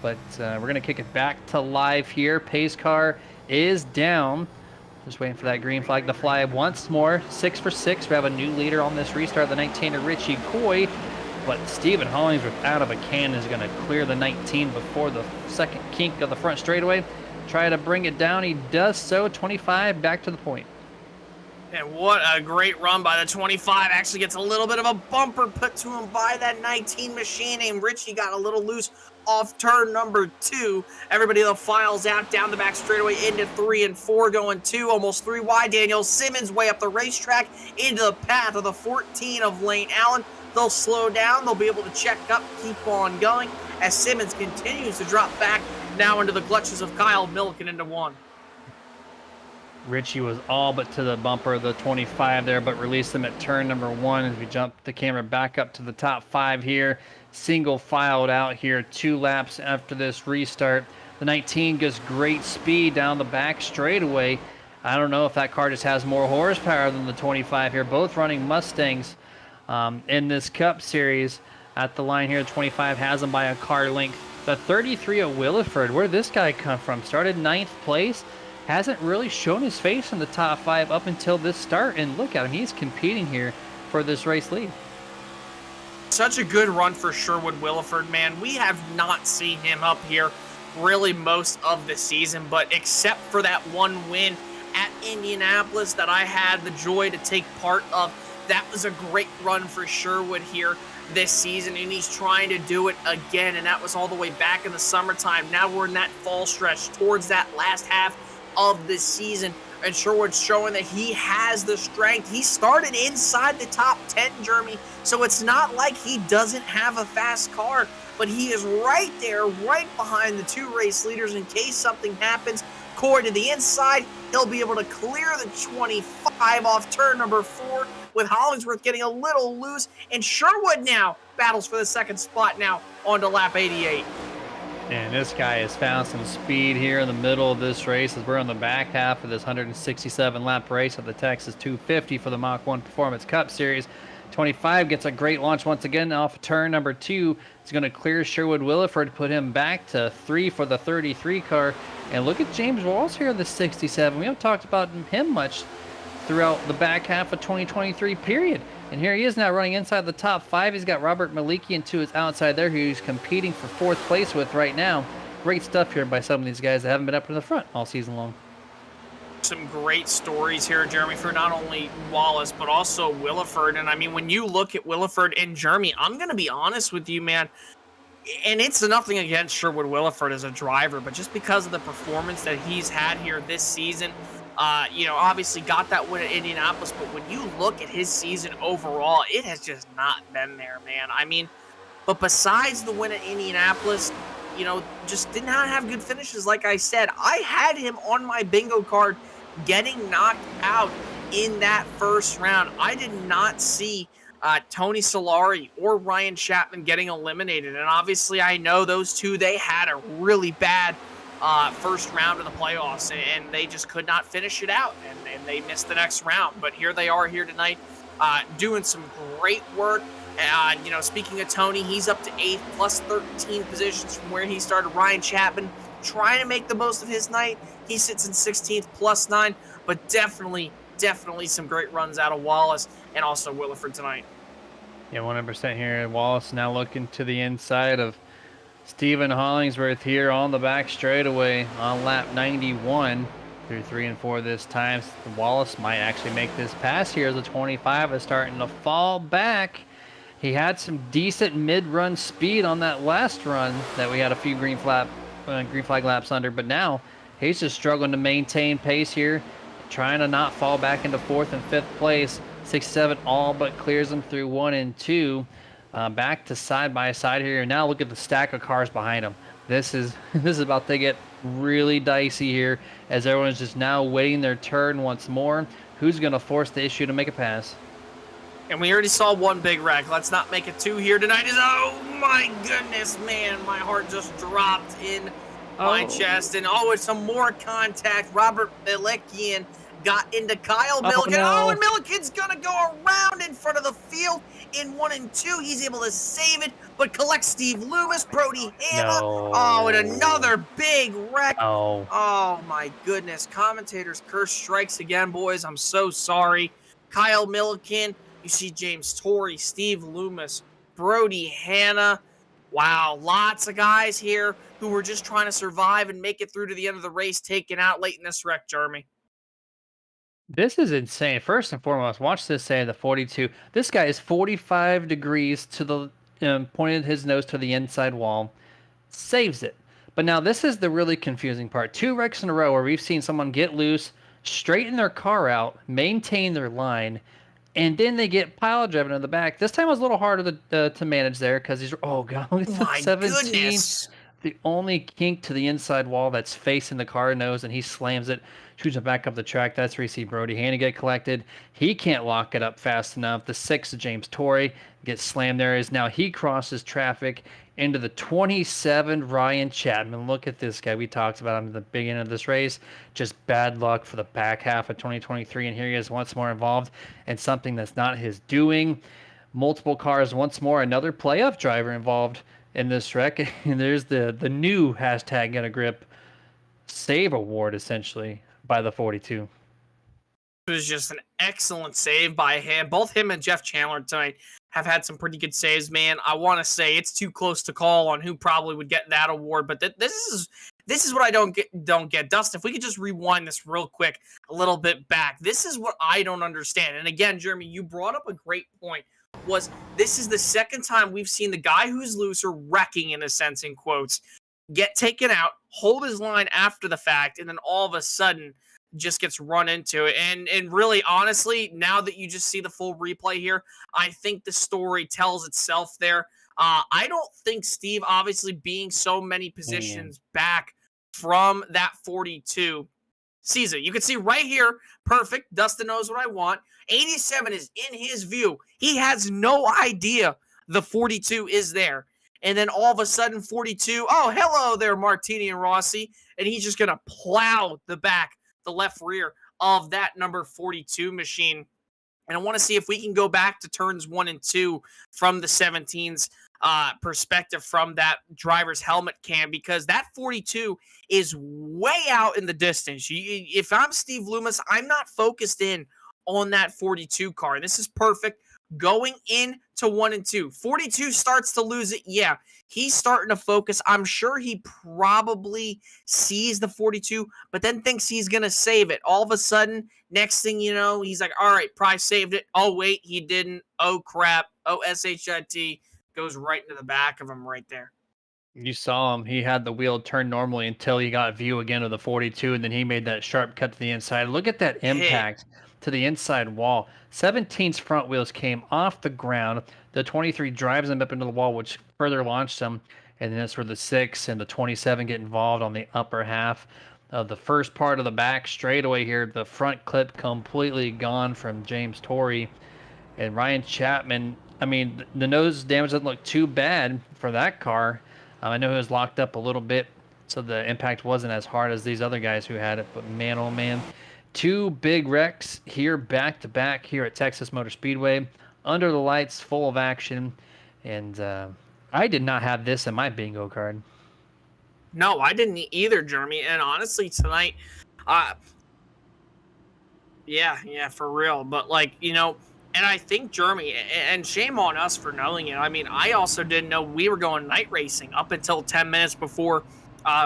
Speaker 1: But we're going to kick it back to live here. Pace car is down. Just waiting for that green flag to fly once more. 6 for 6. We have a new leader on this restart, the 19 of Richie Coy. But Stephen Hollingsworth out of a can is going to clear the 19 before the second kink of the front straightaway. Try to bring it down. He does so. 25 back to the point.
Speaker 2: And what a great run by the 25. Actually gets a little bit of a bumper put to him by that 19 machine. And Richie got a little loose off turn number 2. Everybody though files out down the back straightaway into 3 and 4, going 2, almost 3 wide. Daniel Simmons way up the racetrack into the path of the 14 of Lane Allen. They'll slow down. They'll be able to check up, keep on going as Simmons continues to drop back now into the clutches of Kyle Milliken into 1.
Speaker 1: Richie was all but to the bumper of the 25 there, but released him at turn number 1 as we jump the camera back up to the top 5 here. Single filed out here 2 laps after this restart. The 19 gets great speed down the back straightaway. I don't know if that car just has more horsepower than the 25 here. Both running Mustangs in this Cup Series. At the line here, the 25 has them by a car length. The 33 of Williford, where did this guy come from? Started 9th place. Hasn't really shown his face in the top 5 up until this start. And look at him, he's competing here for this race lead.
Speaker 2: Such a good run for Sherwood Williford, man. We have not seen him up here really most of the season, but except for that one win at Indianapolis that I had the joy to take part of, that was a great run for Sherwood here this season, and he's trying to do it again, and that was all the way back in the summertime. Now we're in that fall stretch towards that last half of the season, and Sherwood's showing that he has the strength. He started inside the top 10, Jeremy, so it's not like he doesn't have a fast car, but he is right there, right behind the 2 race leaders in case something happens. Coy to the inside, he'll be able to clear the 25 off turn number 4, with Hollingsworth getting a little loose, and Sherwood now battles for the 2nd spot now onto lap 88.
Speaker 1: And this guy has found some speed here in the middle of this race as we're on the back half of this 167 lap race of the Texas 250 for the Mach-1 Performance Cup Series. 25 gets a great launch once again off turn number 2. It's going to clear Sherwood Williford, put him back to 3 for the 33 car. And look at James Walls here in the 67. We haven't talked about him much throughout the back half of 2023 period. And here he is now running inside the top 5. He's got Robert Malikian to his outside there, who he's competing for 4th place with right now. Great stuff here by some of these guys that haven't been up in the front all season long.
Speaker 2: Some great stories here, Jeremy, for not only Wallace, but also Williford. And I mean, when you look at Williford and Jeremy, I'm going to be honest with you, man. And it's nothing against Sherwood Williford as a driver, but just because of the performance that he's had here this season, obviously got that win at Indianapolis. But when you look at his season overall, it has just not been there, man. I mean, but besides the win at Indianapolis, just did not have good finishes. Like I said, I had him on my bingo card getting knocked out in that first round. I did not see Tony Solari or Ryan Chapman getting eliminated. And obviously I know those two, they had a really bad first round of the playoffs, and they just could not finish it out, and they missed the next round. But here they are here tonight doing some great work. Speaking of Tony, he's up to 8th plus 13 positions from where he started. Ryan Chapman trying to make the most of his night. He sits in 16th plus 9, but definitely some great runs out of Wallace and also Williford tonight.
Speaker 1: Yeah, 100% here. Wallace now looking to the inside of Stephen Hollingsworth here on the back straightaway on lap 91 through 3 and 4 this time. Wallace might actually make this pass here as the 25 is starting to fall back. He had some decent mid-run speed on that last run that we had a few green flag laps under, but now he's just struggling to maintain pace here, trying to not fall back into 4th and 5th place. 6, 7 all but clears him through 1 and 2. Back to side by side here. Now look at the stack of cars behind him. This is about to get really dicey here as everyone's just now waiting their turn once more. Who's going to force the issue to make a pass?
Speaker 2: And we already saw one big wreck. Let's not make it 2 here tonight. Oh my goodness, man. My heart just dropped in my chest. And it's some more contact. Robert Malikian got into Kyle Milliken.
Speaker 1: No.
Speaker 2: And Milliken's going to go around in front of the field in 1 and 2. He's able to save it, but collects Steve Loomis, Brody Hanna.
Speaker 1: No.
Speaker 2: And another big wreck.
Speaker 1: Oh.
Speaker 2: Oh, my goodness. Commentator's curse strikes again, boys. I'm so sorry. Kyle Milliken. You see James Torrey, Steve Loomis, Brody Hanna. Wow, lots of guys here who were just trying to survive and make it through to the end of the race, taken out late in this wreck, Jeremy.
Speaker 1: This is insane. First and foremost, watch this say the 42. This guy is 45 degrees to the pointed his nose to the inside wall, saves it. But now this is the really confusing part. 2 wrecks in a row where we've seen someone get loose, straighten their car out, maintain their line, and then they get pile driven in the back. This time it was a little harder to manage there because he's, oh God, look at the 17.
Speaker 2: Goodness.
Speaker 1: The only kink to the inside wall that's facing the car nose, and he slams it, shoots it back up the track. That's where you see Brody Hanna get collected. He can't lock it up fast enough. The 6 of James Torrey gets slammed there as now he crosses traffic into the 27 Ryan Chapman. Look at this guy. We talked about him at the beginning of this race. Just bad luck for the back half of 2023, and here he is once more involved in something that's not his doing. Multiple cars once more. Another playoff driver involved in this wreck. And there's the new hashtag Get a Grip save award, essentially, by the 42.
Speaker 2: It was just an excellent save by him. Both him and Jeff Chandler tonight have had some pretty good saves, man. I want to say it's too close to call on who probably would get that award, but this is what I don't get. Dustin, if we could just rewind this real quick a little bit back. This is what I don't understand. And again, Jeremy, you brought up a great point. This is the second time we've seen the guy who's loose or wrecking, in a sense, in quotes, get taken out, hold his line after the fact, and then all of a sudden just gets run into it. And really, honestly, now that you just see the full replay here, I think the story tells itself there. I don't think Steve, obviously being so many positions back from that 42, sees it. You can see right here, perfect. Dustin knows what I want. 87 is in his view. He has no idea the 42 is there. And then all of a sudden, 42, oh, hello there, Martini and Rossi. And he's just going to plow the left rear of that number 42 machine. And I want to see if we can go back to turns 1 and 2 from the 17's perspective from that driver's helmet cam, because that 42 is way out in the distance. If I'm Steve Loomis, I'm not focused in on that 42 car. This is perfect. going into 1 and 2. 42 starts to lose it. Yeah, he's starting to focus. I'm sure he probably sees the 42, but then thinks he's going to save it. All of a sudden, next thing you know, he's like, all right, Price saved it. Oh, wait, he didn't. Oh, crap. Oh, SHIT goes right into the back of him right there.
Speaker 1: You saw him. He had the wheel turn normally until he got view again of the 42, and then he made that sharp cut to the inside. Look at that impact to the inside wall. 17's front wheels came off the ground. The 23 drives him up into the wall, which further launched him. And then that's where the 6 and the 27 get involved on the upper half of the first part of the back straightaway here. The front clip completely gone from James Torrey. And Ryan Chapman, I mean, the nose damage doesn't look too bad for that car. I know he was locked up a little bit, so the impact wasn't as hard as these other guys who had it. But man, oh man, 2 big wrecks here back to back here at Texas Motor Speedway, under the lights, full of action. And I did not have this in my bingo card.
Speaker 2: No, I didn't either, Jeremy. And honestly, tonight, yeah, for real. But like, you know, and I think Jeremy, and shame on us for knowing it. I mean, I also didn't know we were going night racing up until 10 minutes before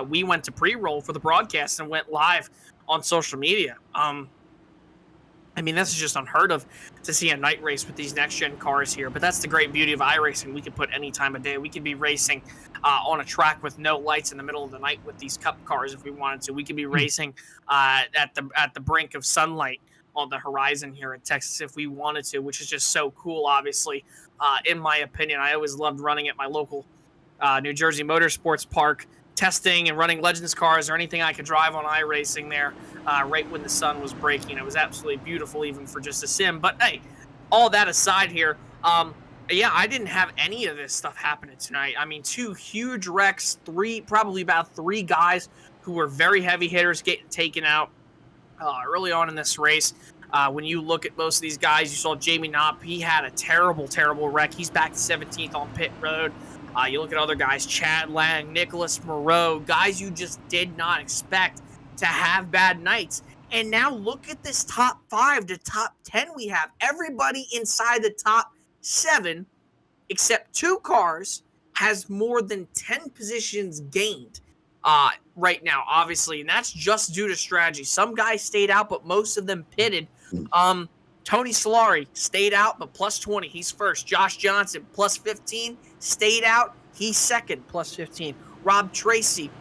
Speaker 2: we went to pre-roll for the broadcast and went live on social media. I mean, this is just unheard of to see a night race with these next-gen cars here. But that's the great beauty of iRacing. We could put any time of day. We could be racing on a track with no lights in the middle of the night with these Cup cars if we wanted to. We could be racing at the brink of sunlight on the horizon here in Texas if we wanted to, which is just so cool, obviously. In my opinion, I always loved running at my local New Jersey Motorsports Park, testing and running Legends cars or anything I could drive on iRacing there right when the sun was breaking. It was absolutely beautiful even for just a sim. But hey, all that aside here, yeah, I didn't have any of this stuff happening tonight. I mean, 2 huge wrecks, probably about 3 guys who were very heavy hitters getting taken out early on in this race. When you look at most of these guys, you saw Jamie Knopp. He had a terrible, terrible wreck. He's back to 17th on pit road. You look at other guys, Chad Lang, Nicholas Moreau, guys you just did not expect to have bad nights. And now look at this top 5 to top 10 we have. Everybody inside the top 7, except 2 cars, has more than 10 positions gained right now, obviously. And that's just due to strategy. Some guys stayed out, but most of them pitted. Tony Solari stayed out, but plus 20. He's first. Josh Johnson, plus 15, stayed out. He's second, plus 15. Rob Tracy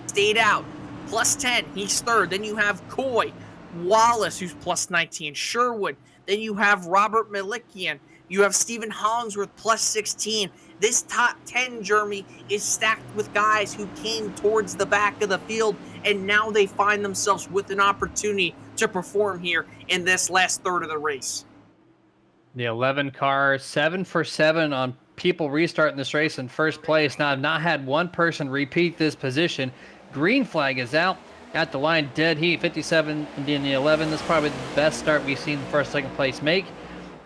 Speaker 2: stayed out, plus 10. He's third. Then you have Coy, Wallace, who's plus 19. Sherwood. Then you have Robert Malikian. You have Stephen Hollingsworth, plus 16. This top 10, Jeremy, is stacked with guys who came towards the back of the field, and now they find themselves with an opportunity to perform here in this last third of the race.
Speaker 1: The 11 car, 7 for 7 on people restarting this race in first place. Now, I've not had one person repeat this position. Green flag is out at the line, dead heat, 57 in the 11. This is probably the best start we've seen first, second place make.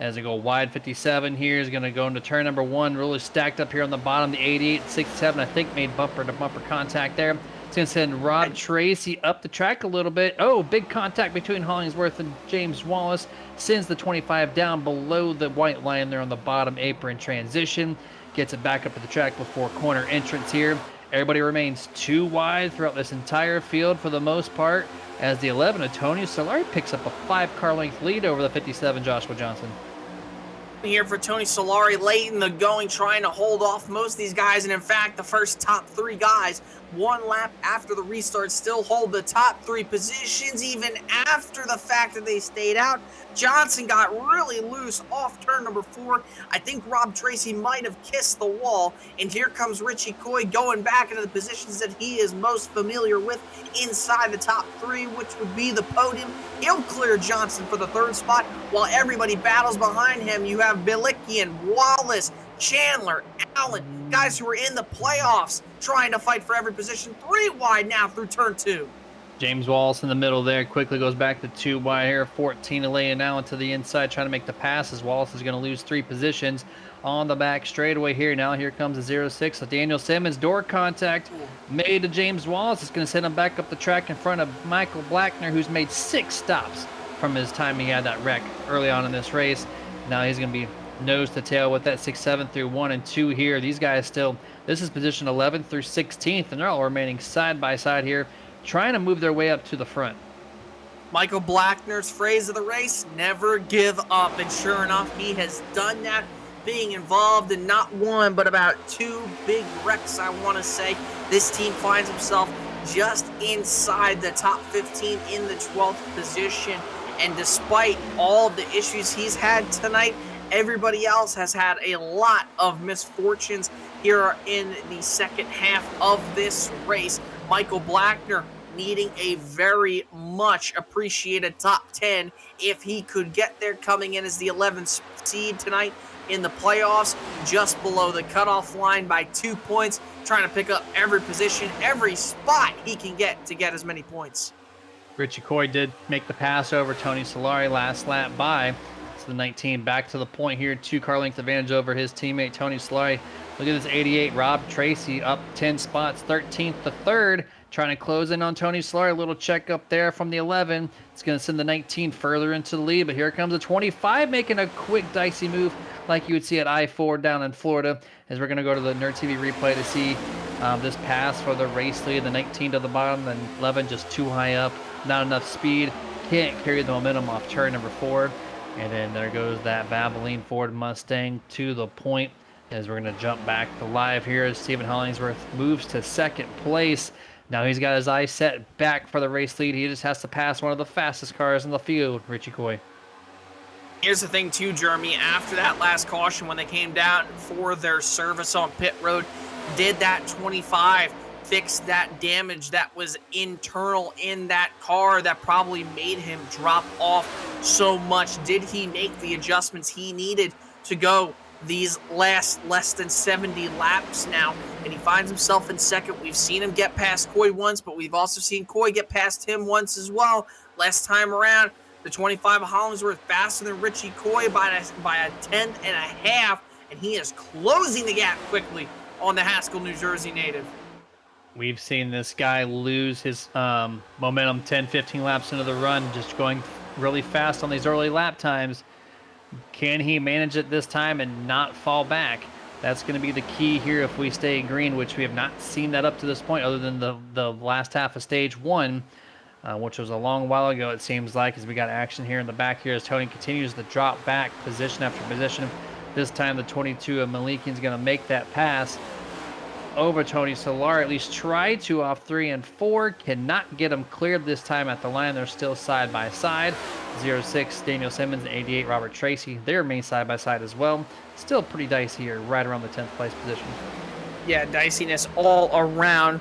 Speaker 1: As they go wide, 57 here is going to go into turn number 1. Really stacked up here on the bottom. The 88 and 67, I think, made bumper-to-bumper contact there. It's going to send Rob Tracy up the track a little bit. Oh, big contact between Hollingsworth and James Wallace. Sends the 25 down below the white line there on the bottom apron transition. Gets it back up to the track before corner entrance here. Everybody remains 2 wide throughout this entire field for the most part, as the 11 of Tony Solari picks up a 5-car length lead over the 57 Joshua Johnson.
Speaker 2: Here for Tony Solari late in the going, trying to hold off most of these guys. And in fact, the first top 3 guys, 1 lap after the restart, still hold the top 3 positions, even after the fact that they stayed out. Johnson got really loose off turn number 4. I think Rob Tracy might have kissed the wall. And here comes Richie Coy going back into the positions that he is most familiar with inside the top 3, which would be the podium. He'll clear Johnson for the 3rd spot while everybody battles behind him. You have Bilikian, Wallace, Chandler, Allen, guys who are in the playoffs trying to fight for every position. 3 wide now through turn 2.
Speaker 1: James Wallace in the middle there quickly goes back to 2 wide here. 14 laying now into the inside, trying to make the passes. Wallace is going to lose 3 positions on the back straightaway here. Now here comes the 06 with Daniel Simmons. Door contact made to James Wallace. It's going to send him back up the track in front of Michael Blackner, who's made 6 stops from his time he had that wreck early on in this race. Now he's going to be nose to tail with that 6-7 through 1 and 2 here. These guys still, this is position 11th through 16th, and they're all remaining side by side here, trying to move their way up to the front.
Speaker 2: Michael Blackner's phrase of the race, never give up. And sure enough, he has done that, being involved in not one, but about 2 big wrecks, I want to say. This team finds himself just inside the top 15 in the 12th position. And despite all the issues he's had tonight, everybody else has had a lot of misfortunes here in the second half of this race. Michael Blackner needing a very much appreciated top 10 if he could get there, coming in as the 11th seed tonight in the playoffs, just below the cutoff line by 2 points, trying to pick up every position, every spot he can get to get as many points.
Speaker 1: Richie Coy did make the pass over Tony Solari last lap by. So the 19 back to the point here, 2 car length advantage over his teammate Tony Solari. Look at this 88, Rob Tracy up 10 spots, 13th to 3rd, trying to close in on Tony Solari. A little check up there from the 11. It's going to send the 19 further into the lead, but here comes the 25 making a quick dicey move like you would see at I-4 down in Florida, as we're going to go to the Nerd TV replay to see this pass for the race lead. The 19 to the bottom, and 11 just too high up, not enough speed, can't carry the momentum off turn number 4. And then there goes that Valvoline Ford Mustang to the point, as we're going to jump back to live here as Stephen Hollingsworth moves to 2nd place. Now he's got his eyes set back for the race lead. He just has to pass one of the fastest cars in the field, Richie Coy.
Speaker 2: Here's the thing too, Jeremy, after that last caution, when they came down for their service on pit road, did that 25 fix that damage that was internal in that car that probably made him drop off so much? Did he make the adjustments he needed to go these last less than 70 laps now? And he finds himself in 2nd. We've seen him get past Coy once, but we've also seen Coy get past him once as well. Last time around, the 25 of Hollingsworth faster than Richie Coy by a tenth and a half, and he is closing the gap quickly on the Haskell, New Jersey native.
Speaker 1: We've seen this guy lose his momentum 10, 15 laps into the run, just going really fast on these early lap times. Can he manage it this time and not fall back? That's going to be the key here if we stay green, which we have not seen that up to this point, other than the last half of stage 1, which was a long while ago, it seems like, as we got action here in the back here as Tony continues to drop back position after position. This time the 22 of Malikian's going to make that pass over Tony Solari, at least try to off 3 and 4. Cannot get them cleared this time at the line. They're still side by side. 06 Daniel Simmons and 88 Robert Tracy, they remain side by side as well. Still pretty dicey here, right around the 10th place position.
Speaker 2: Yeah, diciness all around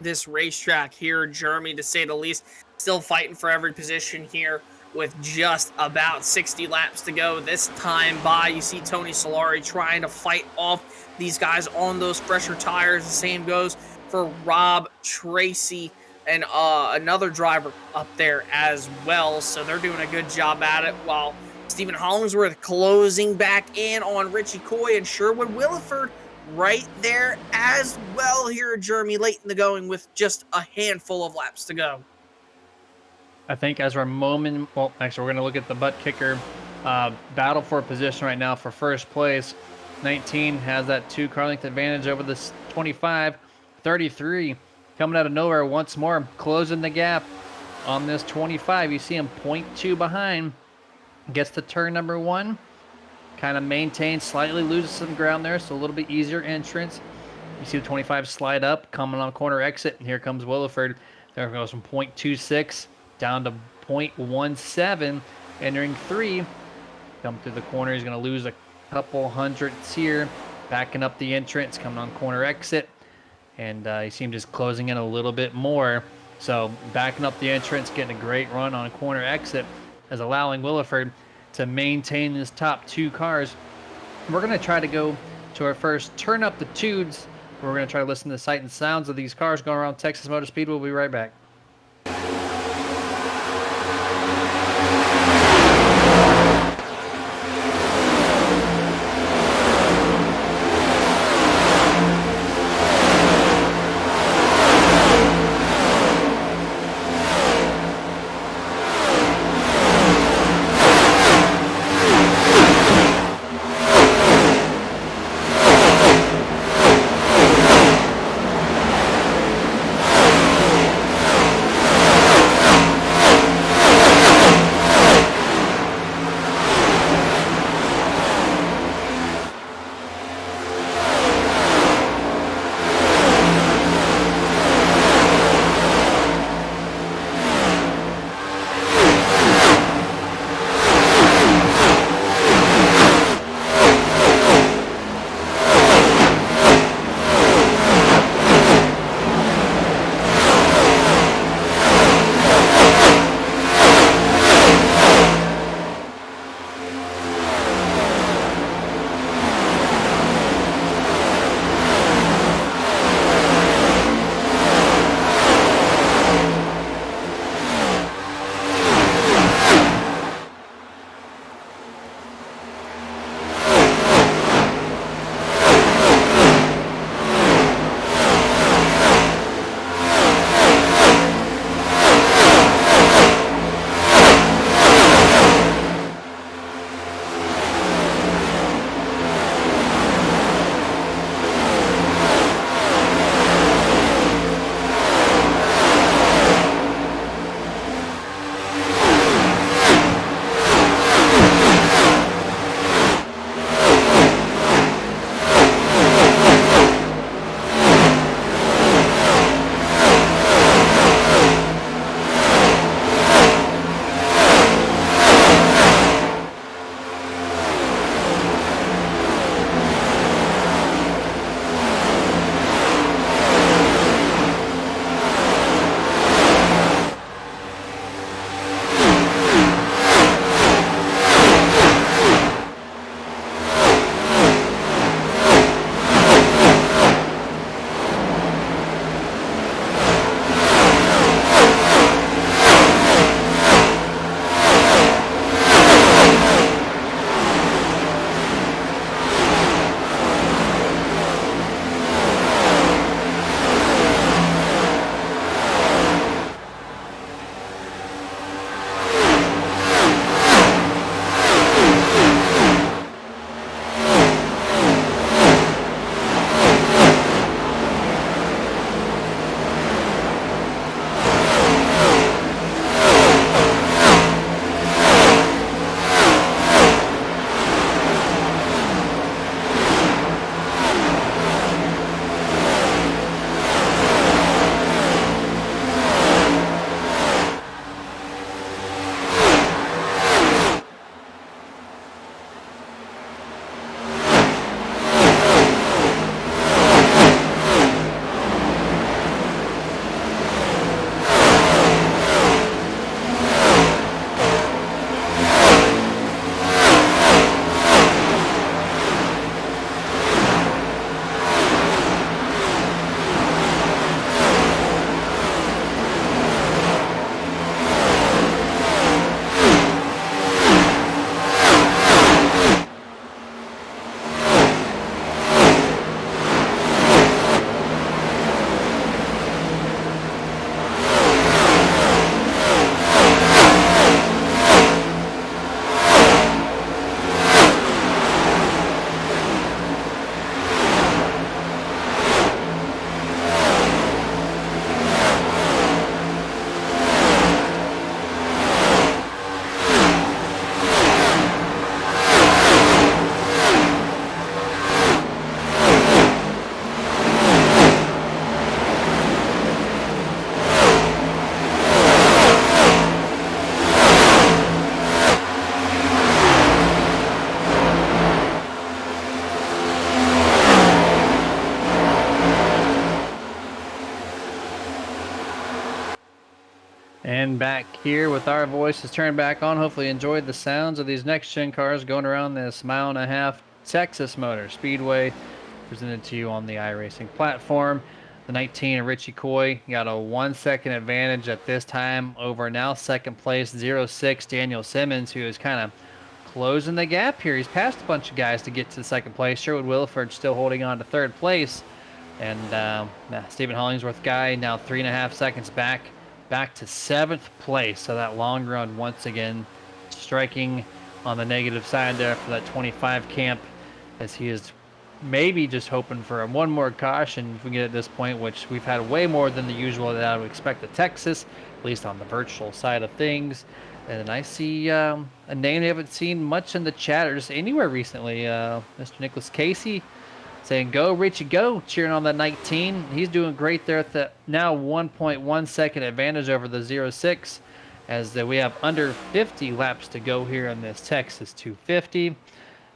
Speaker 2: this racetrack here, Jeremy, to say the least. Still fighting for every position here with just about 60 laps to go. This time by, you see Tony Solari trying to fight off these guys on those fresher tires. The same goes for Rob Tracy and another driver up there as well. So they're doing a good job at it, while Stephen Hollingsworth closing back in on Richie Coy and Sherwood Williford right there as well here, Jeremy, late in the going with just a handful of laps to go.
Speaker 1: I think as we're well, actually, we're going to look at the butt kicker battle for position right now for first place. 19 has that 2 car length advantage over this 25. 33 coming out of nowhere once more, closing the gap on this 25. You see him 0.2 behind. Gets to turn number 1. Kind of maintains, slightly loses some ground there, so a little bit easier entrance. You see the 25 slide up, coming on corner exit, and here comes Williford. There it goes from 0.26 down to 0.17, entering 3. Come through the corner, he's going to lose a couple hundredths here, backing up the entrance, coming on corner exit, and you see him just closing in a little bit more. So backing up the entrance, getting a great run on corner exit, is allowing Williford to maintain his top 2 cars. We're going to try to go to our first turn up the tunes. We're going to try to listen to the sight and sounds of these cars going around Texas Motor Speedway. We'll be right back. And back here with our voices turned back on, hopefully enjoyed the sounds of these next-gen cars going around this mile-and-a-half Texas Motor Speedway, presented to you on the iRacing platform. The 19 of Richie Coy got a 1-second advantage at this time over now second place 06 Daniel Simmons, who is kind of closing the gap here. He's passed a bunch of guys to get to second place. Sherwood Williford still holding on to third place. And Stephen Hollingsworth guy now 3.5 seconds back to 7th place. So that long run once again striking on the negative side there for that 25 camp, as he is maybe just hoping for one more caution if we get at this point, which we've had way more than the usual that I would expect at Texas, at least on the virtual side of things. And I see a name we haven't seen much in the chat or just anywhere recently, Mr. Nicholas Casey, saying, "Go, Richie, go," cheering on the 19. He's doing great there at the now 1.1 second advantage over the 06, as we have under 50 laps to go here in this Texas 250.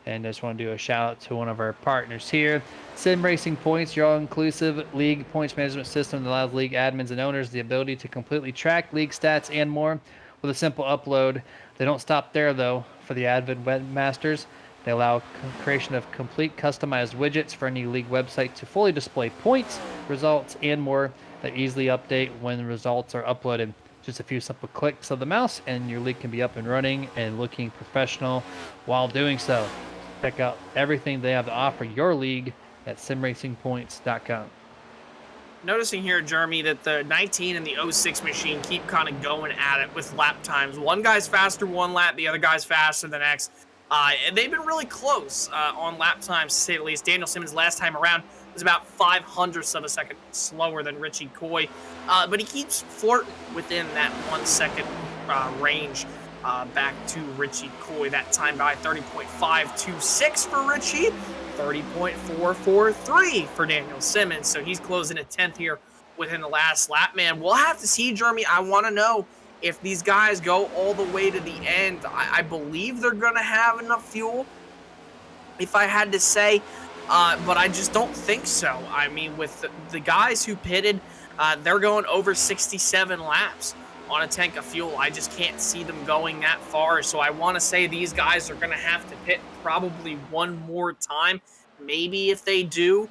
Speaker 1: And I just want to do a shout out to one of our partners here, Sim Racing Points, your all-inclusive league points management system that allows league admins and owners the ability to completely track league stats and more with a simple upload. They don't stop there, though, for the avid webmasters. They allow creation of complete customized widgets for any league website to fully display points, results, and more that easily update when the results are uploaded. Just a few simple clicks of the mouse and your league can be up and running and looking professional while doing so. Check out everything they have to offer your league at simracingpoints.com.
Speaker 2: Noticing here, Jeremy, that the 19 and the 06 machine keep kind of going at it with lap times. One guy's faster one lap, the other guy's faster the next. And they've been really close on lap times, to say the least. Daniel Simmons last time around was about 0.05 of a second slower than Richie Coy. But he keeps flirting within that 1 second range back to Richie Coy. That time by 30.526 for Richie, 30.443 for Daniel Simmons. So he's closing a 10th here within the last lap, man. We'll have to see, Jeremy. I want to know if these guys go all the way to the end. I believe they're going to have enough fuel, if I had to say, but I just don't think so. I mean, with the guys who pitted, they're going over 67 laps on a tank of fuel. I just can't see them going that far, so I want to say these guys are going to have to pit probably one more time. Maybe if they do,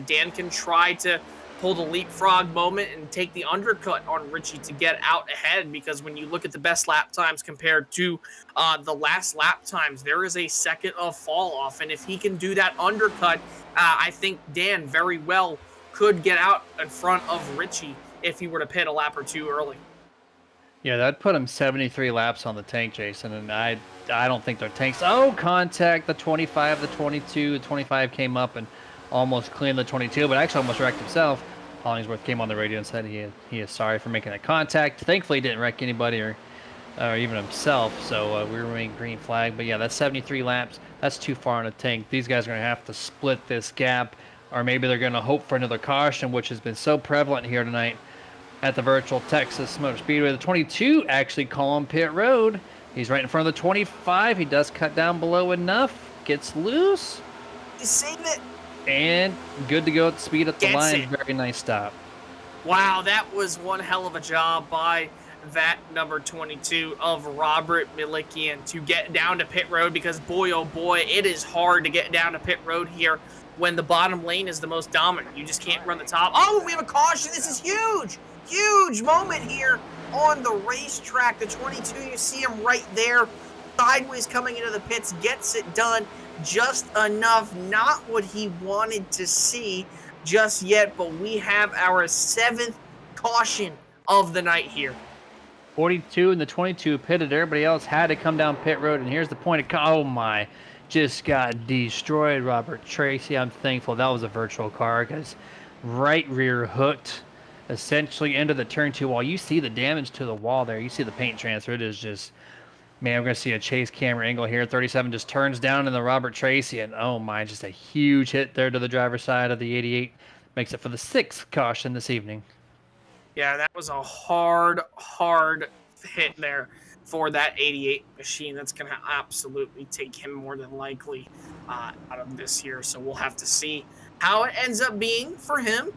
Speaker 2: Dan can try to pull the leapfrog moment and take the undercut on Richie to get out ahead, because when you look at the best lap times compared to the last lap times, there is a second of fall off. And if he can do that undercut, I think Dan very well could get out in front of Richie if he were to pit a lap or two early.
Speaker 1: Yeah, that'd put him 73 laps on the tank, Jason, and I don't think their tanks. Oh, contact, the 25, the 22, the 25 came up and almost cleaned the 22, but actually almost wrecked himself. Hollingsworth came on the radio and said he is sorry for making that contact. Thankfully, he didn't wreck anybody or even himself, so we remain green flag. But yeah, that's 73 laps. That's too far on a tank. These guys are going to have to split this gap, or maybe they're going to hope for another caution, which has been so prevalent here tonight at the virtual Texas Motor Speedway. The 22 actually calling pit road. He's right in front of the 25. He does cut down below enough. Gets loose.
Speaker 2: You save it.
Speaker 1: And good to go at the speed at the
Speaker 2: Gets
Speaker 1: line.
Speaker 2: it.
Speaker 1: Very nice stop.
Speaker 2: Wow, that was one hell of a job by that number 22 of Robert Milikian to get down to pit road, because boy, oh boy, it is hard to get down to pit road here when the bottom lane is the most dominant. You just can't run the top. Oh, we have a caution. This is huge. Huge moment here on the racetrack. The 22, you see him right there, sideways coming into the pits, gets it done just enough. Not what he wanted to see just yet, but we have our 7th caution of the night here.
Speaker 1: 42 and the 22 pitted. Everybody else had to come down pit road, and here's the point of oh my, just got destroyed, Robert Tracy. I'm thankful that was a virtual car, because right rear hooked essentially into the turn 2 wall. You see the damage to the wall there. You see the paint transfer. It is just, man, we're going to see a chase camera angle here. 37 just turns down in the Robert Tracy, and oh my, just a huge hit there to the driver's side of the 88. Makes it for the 6th caution this evening.
Speaker 2: Yeah, that was a hard hit there for that 88 machine. That's going to absolutely take him more than likely out of this year. So we'll have to see how it ends up being for him.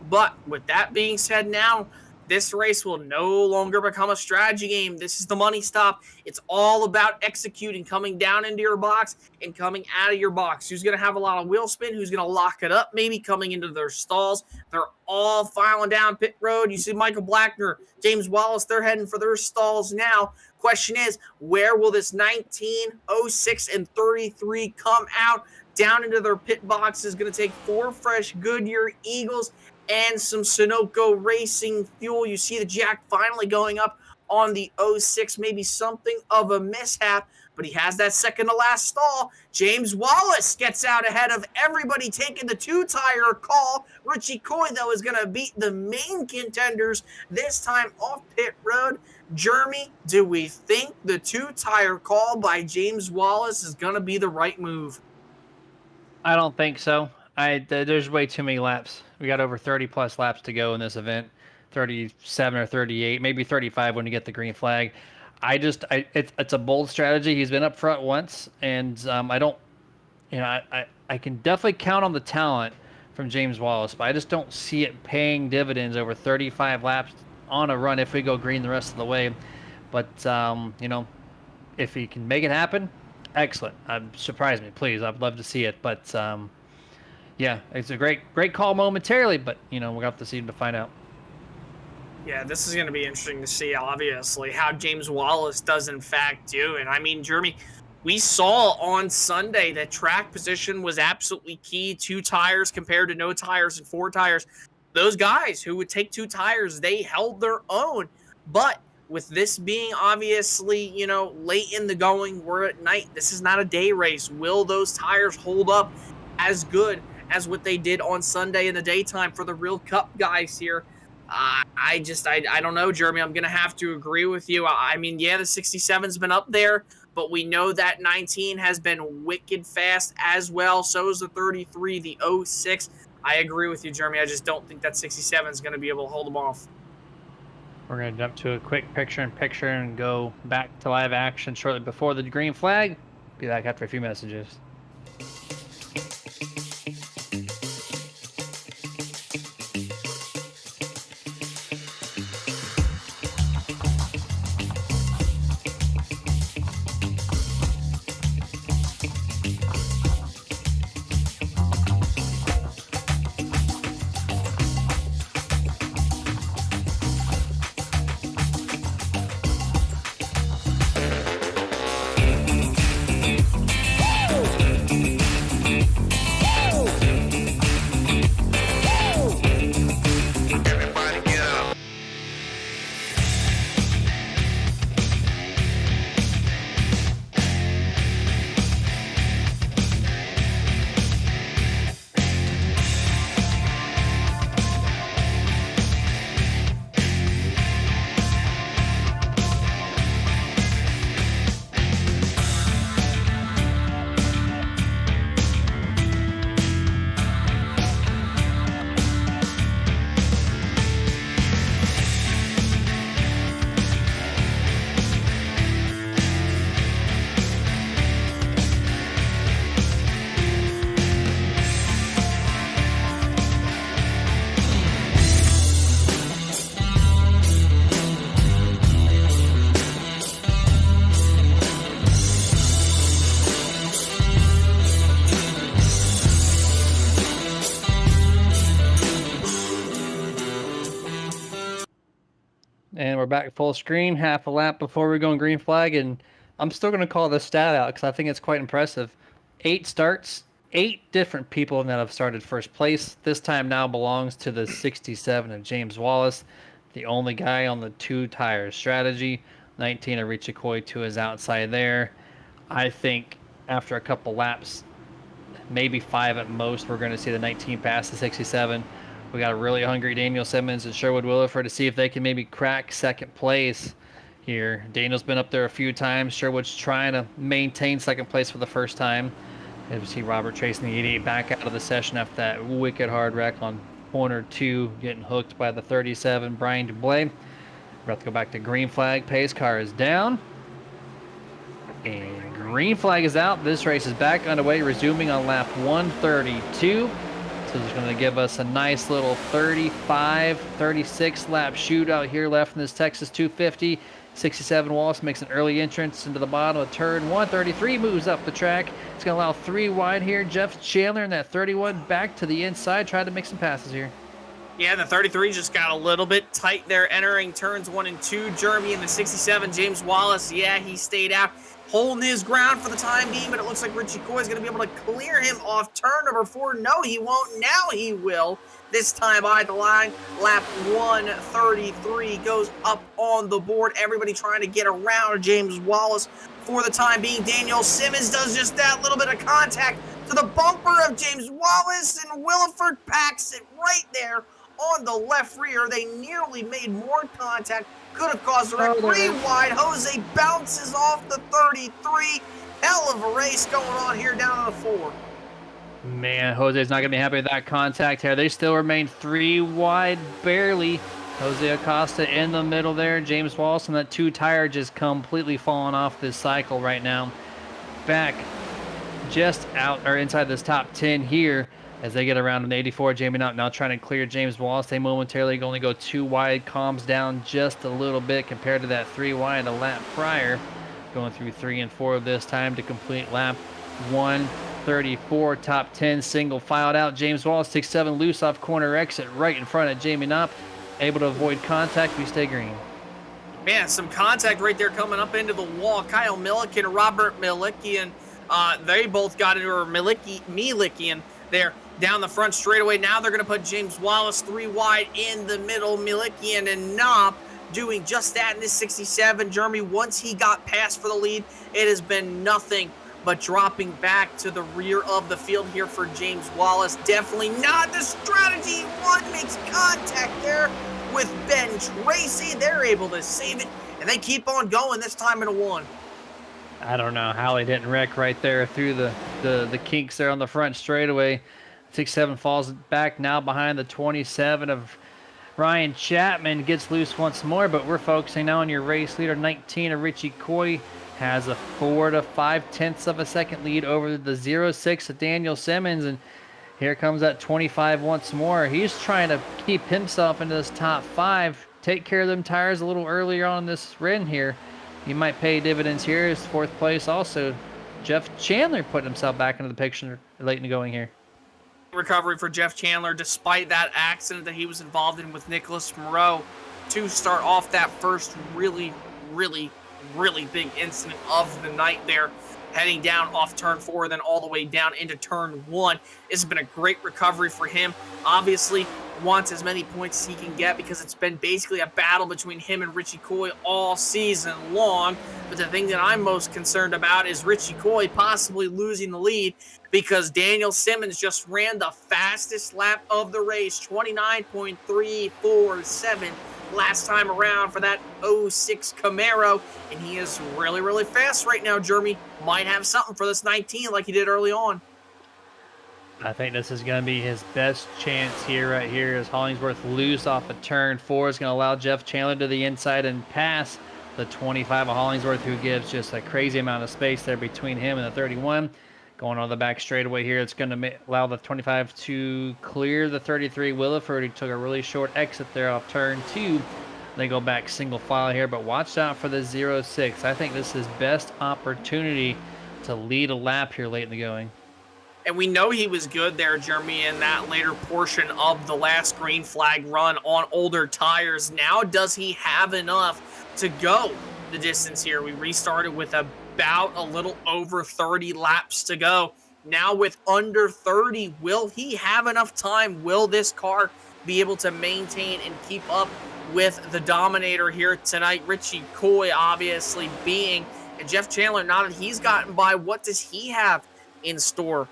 Speaker 2: But with that being said, now this race will no longer become a strategy game. This is the money stop. It's all about executing, coming down into your box and coming out of your box. Who's going to have a lot of wheel spin? Who's going to lock it up? Maybe coming into their stalls. They're all filing down pit road. You see Michael Blackner, James Wallace, they're heading for their stalls now. Question is, where will this 19, 06, and 33 come out? Down into their pit box is going to take 4 fresh Goodyear Eagles and some Sunoco Racing fuel. You see the jack finally going up on the 06, maybe something of a mishap, but he has that second to last stall. James Wallace gets out ahead of everybody, taking the 2-tire call. Richie Coy, though, is going to beat the main contenders this time off pit road. Jeremy, do we think the 2-tire call by James Wallace is going to be the right move?
Speaker 1: I don't think so. There's way too many laps. We got over 30 plus laps to go in this event, 37 or 38, maybe 35 when you get the green flag. It's a bold strategy. He's been up front once, and I can definitely count on the talent from James Wallace, but I just don't see it paying dividends over 35 laps on a run if we go green the rest of the way. But if he can make it happen, excellent. Surprise me, please. I'd love to see it. But yeah, it's a great call momentarily, but we'll have to see to find out.
Speaker 2: Yeah, this is going to be interesting to see, obviously, how James Wallace does in fact do. And I mean, Jeremy, we saw on Sunday that track position was absolutely key. 2 tires compared to no tires and 4 tires. Those guys who would take 2 tires, they held their own. But with this being obviously, late in the going, we're at night. This is not a day race. Will those tires hold up as good as what they did on Sunday in the daytime for the real Cup guys here? I don't know, Jeremy. I'm going to have to agree with you. I mean, yeah, the 67's been up there, but we know that 19 has been wicked fast as well. So is the 33, the 06. I agree with you, Jeremy. I just don't think that 67 is going to be able to hold them off.
Speaker 1: We're going to jump to a quick picture-in-picture and go back to live action shortly before the green flag. Be back after a few messages. And we're back full screen, half a lap before we're going green flag, and I'm still going to call this stat out because I think it's quite impressive. 8 starts, 8 different people that have started first place. This time now belongs to the 67 of James Wallace, the only guy on the 2-tire strategy. 19 of Richie Coy to his outside there. I think after a couple laps, maybe 5 at most, we're going to see the 19 pass the 67. We got a really hungry Daniel Simmons and Sherwood Williford to see if they can maybe crack second place here. Daniel's been up there a few times. Sherwood's trying to maintain second place for the first time. As we see Robert chasing the 88 back out of the session after that wicked hard wreck on corner 2, getting hooked by the 37, Brian Dublé. We're about to go back to green flag. Pace car is down. And green flag is out. This race is back underway, resuming on lap 132. So it's going to give us a nice little 35, 36 lap shootout here left in this Texas 250. 67 Wallace makes an early entrance into the bottom of turn 133, moves up the track. It's going to allow 3 wide here. Jeff Chandler in that 31 back to the inside, tried to make some passes here.
Speaker 2: Yeah, the 33 just got a little bit tight there entering turns 1 and 2. Jeremy in the 67, James Wallace, yeah, he stayed out, holding his ground for the time being, but it looks like Richie Coy is going to be able to clear him off turn number 4. No, he won't. Now he will. This time by the line, lap 133 goes up on the board. Everybody trying to get around James Wallace for the time being. Daniel Simmons does just that, little bit of contact to the bumper of James Wallace, and Williford packs it right there on the left rear. They nearly made more contact. Could have caused a wreck. 3 wide. Jose bounces off the 33. Hell of a race going on here down on the 4.
Speaker 1: Man, Jose's not going to be happy with that contact here. They still remain 3 wide, barely. Jose Acosta in the middle there. James Wallace, and that 2 tire just completely falling off this cycle right now. Back just out or inside this top 10 here as they get around an 84. Jamie Knopp now trying to clear James Wallace. They momentarily only go 2 wide, calms down just a little bit compared to that 3 wide a lap prior. Going through 3 and 4 this time to complete lap 134. Top 10 single filed out. James Wallace takes 7 loose off corner exit right in front of Jamie Knopp. Able to avoid contact. We stay green.
Speaker 2: Man, some contact right there coming up into the wall. Kyle Milliken and Robert Milikian, they both got into Milikian there down the front straightaway. Now they're going to put James Wallace 3 wide in the middle. Milikian and Knopp doing just that in this 67. Jeremy, once he got past for the lead, it has been nothing but dropping back to the rear of the field here for James Wallace. Definitely not the strategy. One makes contact there with Ben Tracy. They're able to save it, and they keep on going, this time in a 1.
Speaker 1: I don't know how he didn't wreck right there through the kinks there on the front straightaway. 67 falls back now behind the 27 of Ryan Chapman, gets loose once more, but we're focusing now on your race leader. 19 of Richie Coy has a 4 to 5/10 of a second lead over the 06 of Daniel Simmons, and here comes that 25 once more. He's trying to keep himself into this top 5, take care of them tires a little earlier on this run here. He might pay dividends here. His 4th place also. Jeff Chandler put himself back into the picture late in the going here.
Speaker 2: Recovery for Jeff Chandler, despite that accident that he was involved in with Nicholas Moreau, to start off that first really big incident of the night there, heading down off turn 4, then all the way down into turn 1. It's been a great recovery for him. Obviously wants as many points as he can get because it's been basically a battle between him and Richie Coy all season long. But the thing that I'm most concerned about is Richie Coy possibly losing the lead, because Daniel Simmons just ran the fastest lap of the race, 29.347 last time around for that 06 Camaro, and he is really fast right now. Jeremy might have something for this 19 like he did early on.
Speaker 1: I think this is going to be his best chance here, right here, as Hollingsworth loose off of turn 4 is going to allow Jeff Chandler to the inside and pass the 25 of Hollingsworth, who gives just a crazy amount of space there between him and the 31. Going on the back straightaway here, it's going to allow the 25 to clear the 33 Williford, who took a really short exit there off turn 2. They go back single file here, but watch out for the 06. I think this is his best opportunity to lead a lap here late in the going.
Speaker 2: And we know he was good there, Jeremy, in that later portion of the last green flag run on older tires. Now, does he have enough to go the distance here? We restarted with about a little over 30 laps to go. Now with under 30, will he have enough time? Will this car be able to maintain and keep up with the dominator here tonight? Richie Coy obviously being, and Jeff Chandler, now that he's gotten by, what does he have in store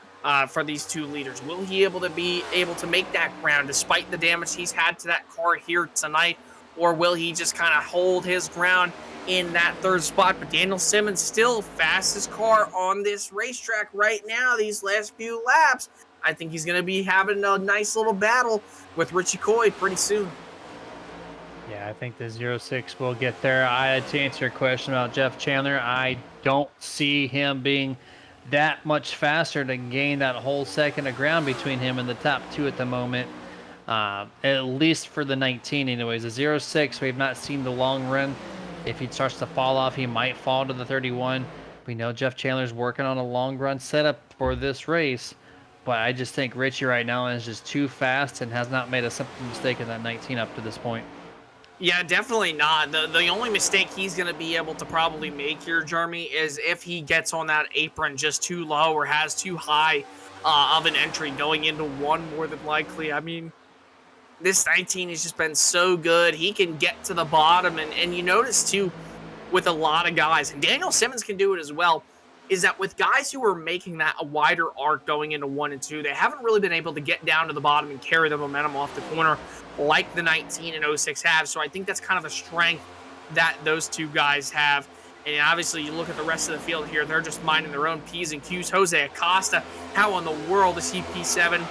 Speaker 2: for these 2 leaders? Will he be able to make that ground despite the damage he's had to that car here tonight? Or will he just kind of hold his ground in that 3rd spot? But Daniel Simmons still fastest car on this racetrack right now, these last few laps. I think he's going to be having a nice little battle with Richie Coy pretty soon.
Speaker 1: Yeah, I think the 06 will get there. To answer your question about Jeff Chandler, I don't see him being that much faster to gain that whole second of ground between him and the top two at the moment. At least for the 19 anyways. The 06, we've not seen the long run. If he starts to fall off, he might fall to the 31. We know Jeff Chandler's working on a long run setup for this race, but I just think Richie right now is just too fast and has not made a simple mistake in that 19 up to this point.
Speaker 2: Yeah, definitely not. The only mistake he's going to be able to probably make here, Jeremy, is if he gets on that apron just too low or has too high of an entry going into one more than likely. I mean, this 19 has just been so good. He can get to the bottom. And you notice, too, with a lot of guys, and Daniel Simmons can do it as well, is that with guys who are making that a wider arc going into 1 and 2, they haven't really been able to get down to the bottom and carry the momentum off the corner like the 19 and 06 have. So I think that's kind of a strength that those two guys have. And obviously, you look at the rest of the field here, they're just minding their own P's and Q's. Jose Acosta, how in the world is he P7?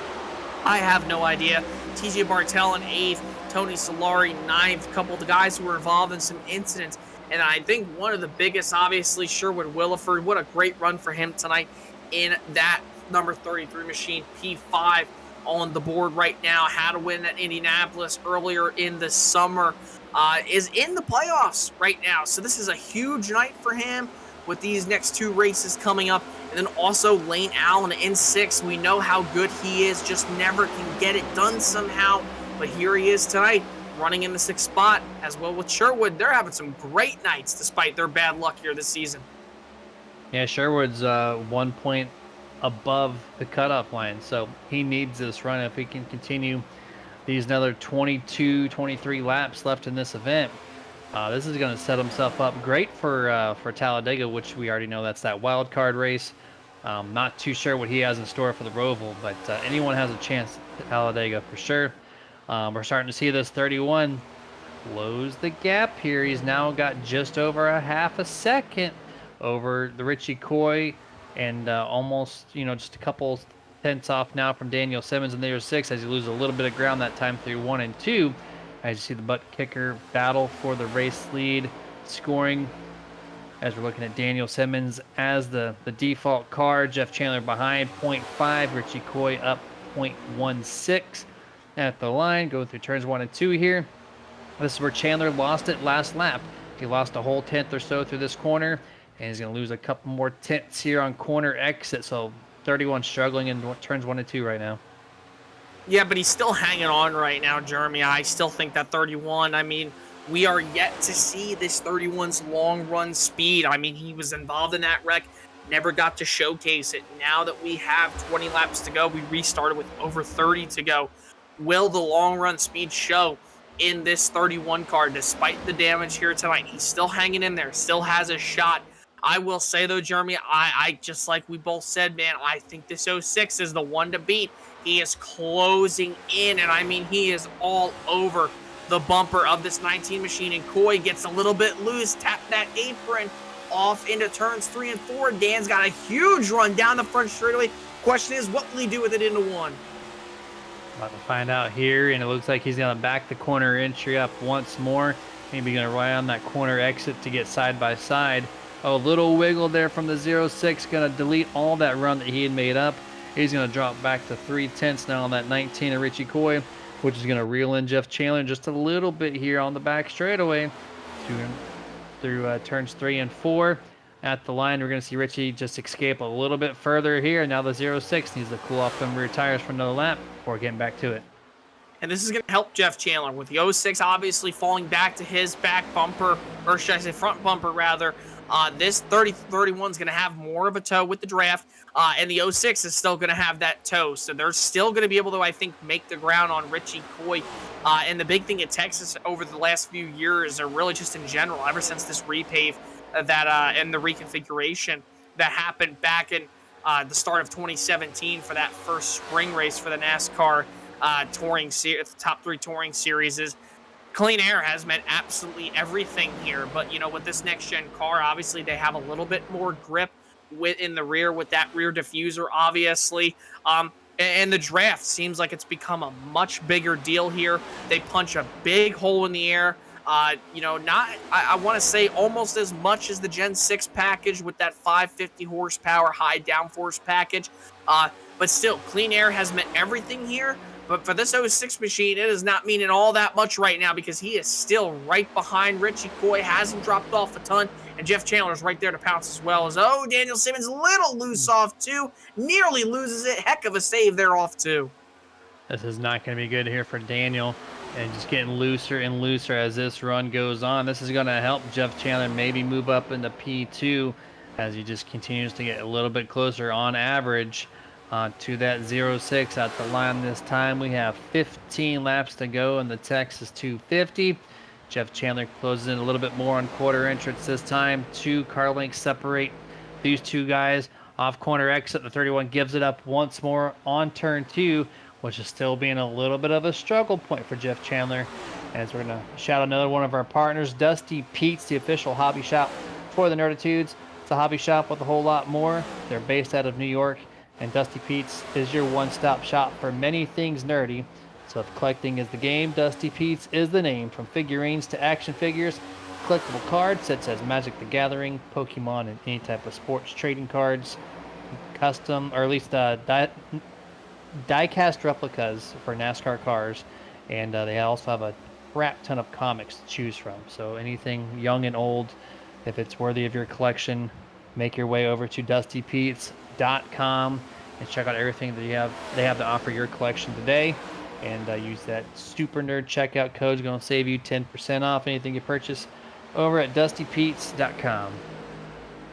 Speaker 2: I have no idea. TJ Bartel in 8th, Tony Solari 9th, a couple of the guys who were involved in some incidents. And I think one of the biggest, obviously, Sherwood Williford. What a great run for him tonight in that number 33 machine, P5 on the board right now. Had to win at Indianapolis earlier in the summer. Is in the playoffs right now. So this is a huge night for him with these next two races coming up. And then also Lane Allen in 6. We know how good he is, just never can get it done somehow. But here he is tonight, running in the 6th spot, as well with Sherwood. They're having some great nights despite their bad luck here this season.
Speaker 1: Yeah, Sherwood's 1 point above the cutoff line, so he needs this run. If he can continue these another 22, 23 laps left in this event, this is going to set himself up great for Talladega, which we already know that's that wild card race. Not too sure what he has in store for the Roval, but anyone has a chance at Talladega for sure. We're starting to see this 31 close the gap here. He's now got just over a half a second over the Richie Coy, and almost, just a couple tenths off now from Daniel Simmons in the 06 as he loses a little bit of ground that time through 1 and 2. As you see the butt kicker battle for the race lead scoring, as we're looking at Daniel Simmons as the default car, Jeff Chandler behind 0.5, Richie Coy up 0.16 at the line, going through turns 1 and 2 here. This is where Chandler lost it last lap. He lost a whole tenth or so through this corner, and he's going to lose a couple more tenths here on corner exit. So 31 struggling in turns 1 and 2 right now.
Speaker 2: Yeah, but he's still hanging on right now, Jeremy. I still think that 31, I mean, we are yet to see this 31's long run speed. I mean, he was involved in that wreck, never got to showcase it. Now that we have 20 laps to go, we restarted with over 30 to go. Will the long run speed show in this 31 car despite the damage here tonight? He's still hanging in there, still has a shot. I will say, though, Jeremy, I just like we both said, man, I think this 06 is the one to beat. He is closing in, and I mean, he is all over the bumper of this 19 machine, and Coy gets a little bit loose, tap that apron off into turns 3 and 4. Dan's got a huge run down the front straightaway. Question is, what will he do with it into 1?
Speaker 1: About to find out here, and it looks like he's going to back the corner entry up once more. Maybe going to ride on that corner exit to get side by side. A little wiggle there from the 06, going to delete all that run that he had made up. He's going to drop back to 3 tenths now on that 19 of Richie Coy, which is going to reel in Jeff Chandler just a little bit here on the back straightaway through turns 3 and 4. At the line, we're going to see Richie just escape a little bit further here. Now the 06 needs to cool off them rear tires for another lap before getting back to it.
Speaker 2: And this is going to help Jeff Chandler with the 06 obviously falling back to his back bumper, or should I say front bumper rather. This 31 is going to have more of a toe with the draft, and the 06 is still going to have that toe. So they're still going to be able to, I think, make the ground on Richie Coy. And the big thing at Texas over the last few years, or really just in general, ever since this repave and the reconfiguration that happened back in the start of 2017 for that first spring race for the NASCAR top 3 touring series, is clean air has meant absolutely everything here. But, with this next-gen car, obviously they have a little bit more grip in the rear with that rear diffuser, obviously. And the draft seems like it's become a much bigger deal here. They punch a big hole in the air. You know, I want to say almost as much as the Gen 6 package with that 550 horsepower high downforce package. But still, Clean Air has meant everything here. But for this 06 machine, it is not meaning all that much right now because he is still right behind Richie Coy, hasn't dropped off a ton, and Jeff Chandler's right there to pounce as well. As Daniel Simmons a little loose off too, nearly loses it. Heck of a save there off too.
Speaker 1: This is not going to be good here for Daniel, and just getting looser and looser as this run goes on. This is going to help Jeff Chandler maybe move up into P2 as he just continues to get a little bit closer on average to that 06 at the line. This time we have 15 laps to go in the Texas 250. Jeff Chandler closes in a little bit more on quarter entrance this time. 2 car lengths separate these two guys. Off corner exit, the 31 gives it up once more on turn 2, which is still being a little bit of a struggle point for Jeff Chandler. As we're going to shout out another one of our partners, Dusty Pete's, the official hobby shop for the Nerditudes. It's a hobby shop with a whole lot more. They're based out of New York, and Dusty Pete's is your one-stop shop for many things nerdy. So if collecting is the game, Dusty Pete's is the name. From figurines to action figures, collectible cards such as Magic the Gathering, Pokemon, and any type of sports trading cards, custom, or at least die-cast replicas for NASCAR cars, and they also have a crap ton of comics to choose from. So anything young and old, if it's worthy of your collection, make your way over to DustyPete's.com and check out everything that they have to offer your collection today, and use that Super Nerd checkout code. It's going to save you 10% off anything you purchase over at DustyPete's.com.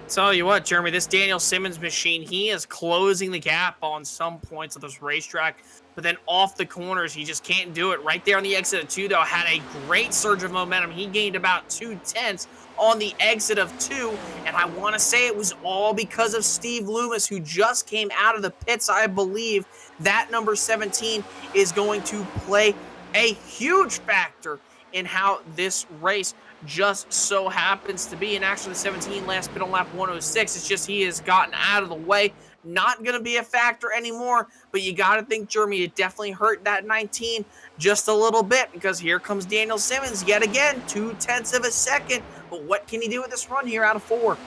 Speaker 2: Tell you what, Jeremy, this Daniel Simmons machine, he is closing the gap on some points of this racetrack, but then off the corners, he just can't do it. Right there on the exit of 2, though, had a great surge of momentum. He gained about 2/10 on the exit of 2, and I want to say it was all because of Steve Loomis, who just came out of the pits. I believe that number 17 is going to play a huge factor in how this race just so happens to be. And actually, the 17 last pit on lap 106. It's just he has gotten out of the way. Not going to be a factor anymore. But you got to think, Jeremy, it definitely hurt that 19 just a little bit, because here comes Daniel Simmons yet again, 0.2 of a second. But what can he do with this run here out of 4?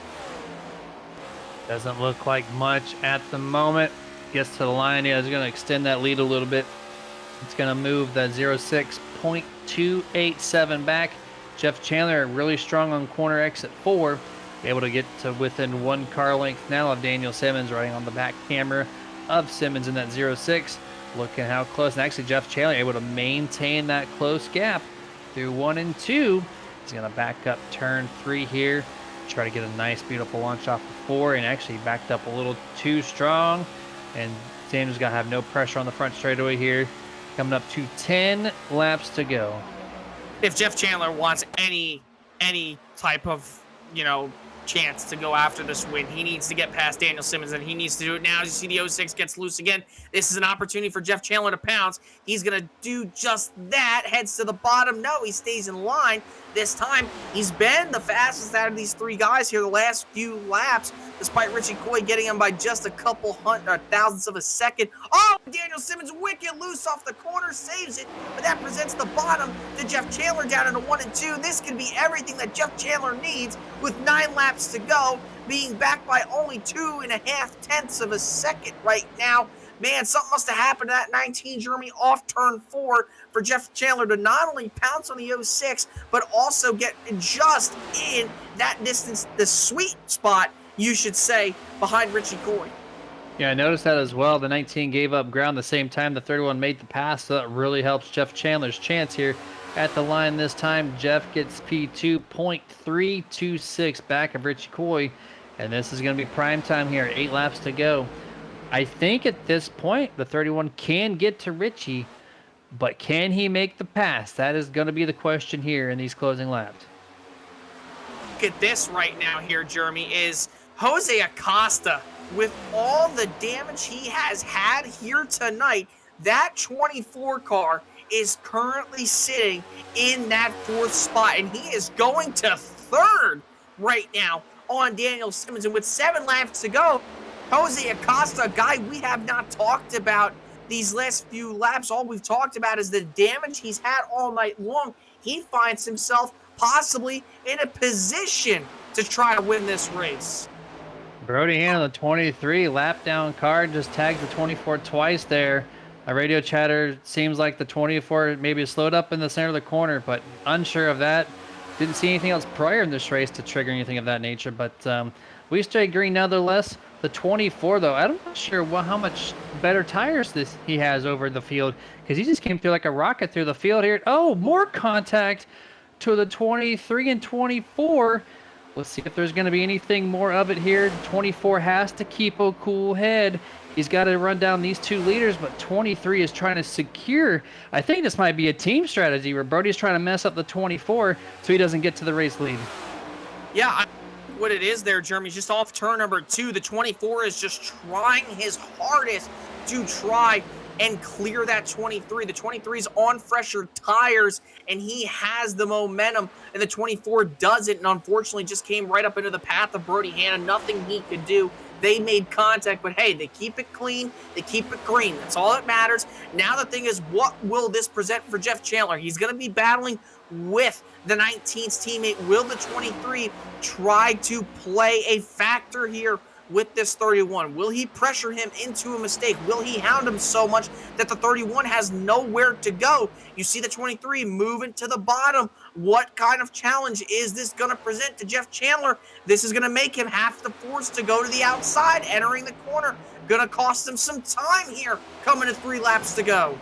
Speaker 1: Doesn't look like much at the moment. Gets to the line. Yeah, he's going to extend that lead a little bit. It's going to move that 06.287 back. Jeff Chandler really strong on corner exit 4, able to get to within 1 car length now of Daniel Simmons, riding on the back camera of Simmons in that 06. Look at how close, and actually Jeff Chandler able to maintain that close gap through 1 and 2. He's going to back up turn 3 here, try to get a nice beautiful launch off of 4, and actually backed up a little too strong, and Daniel's going to have no pressure on the front straightaway here. Coming up to 10 laps to go.
Speaker 2: If Jeff Chandler wants any type of, chance to go after this win, he needs to get past Daniel Simmons, and he needs to do it now. As you see, the 06 gets loose again. This is an opportunity for Jeff Chandler to pounce. He's going to do just that. Heads to the bottom. No, he stays in line. This time, he's been the fastest out of these 3 guys here the last few laps, despite Richie Coy getting him by just a couple thousandths of a second. Oh, Daniel Simmons wicked loose off the corner, saves it, but that presents the bottom to Jeff Chandler down into 1 and 2. This could be everything that Jeff Chandler needs with 9 laps to go, being back by only 2.5 of a second right now. Man, something must have happened to that 19 Jeremy off turn 4 for Jeff Chandler to not only pounce on the 06, but also get just in that distance, the sweet spot, you should say, behind Richie Coy.
Speaker 1: Yeah, I noticed that as well. The 19 gave up ground the same time the 31 made the pass, so that really helps Jeff Chandler's chance here at the line this time. Jeff gets P2.326 back of Richie Coy, and this is going to be prime time here. 8 laps to go. I think at this point, the 31 can get to Richie, but can he make the pass? That is going to be the question here in these closing laps.
Speaker 2: Look at this right now here, Jeremy, is Jose Acosta, with all the damage he has had here tonight, that 24 car is currently sitting in that 4th spot, and he is going to 3rd right now on Daniel Simmons. And with 7 laps to go, Jose Acosta, a guy we have not talked about these last few laps, all we've talked about is the damage he's had all night long. He finds himself possibly in a position to try to win this race.
Speaker 1: Brody Hand on the 23 lap down car just tagged the 24 twice there. A radio chatter seems like the 24 maybe slowed up in the center of the corner, but unsure of that. Didn't see anything else prior in this race to trigger anything of that nature, but we stay green nonetheless. The 24 though, I'm not sure how much better tires he has over the field, because he just came through like a rocket through the field here. Oh, more contact to the 23 and 24. Let's see if there's going to be anything more of it here. 24 has to keep a cool head. He's got to run down these 2 leaders, but 23 is trying to secure. I think this might be a team strategy where Brody's trying to mess up the 24 so he doesn't get to the race lead.
Speaker 2: Yeah, what it is there, Jeremy, just off turn number 2, the 24 is just trying his hardest to try and clear that 23. The 23 is on fresher tires, and he has the momentum, and the 24 doesn't, and unfortunately just came right up into the path of Brody Hanna. Nothing he could do. They made contact, but hey, they keep it clean, they keep it green. That's all that matters. Now the thing is, what will this present for Jeff Chandler? He's going to be battling with the 19's teammate. Will the 23 try to play a factor here with this 31? Will he pressure him into a mistake? Will he hound him so much that the 31 has nowhere to go? You see the 23 moving to the bottom. What kind of challenge is this going to present to Jeff Chandler? This is going to make him have to force to go to the outside, entering the corner. Going to cost him some time here, coming to 3 laps to go.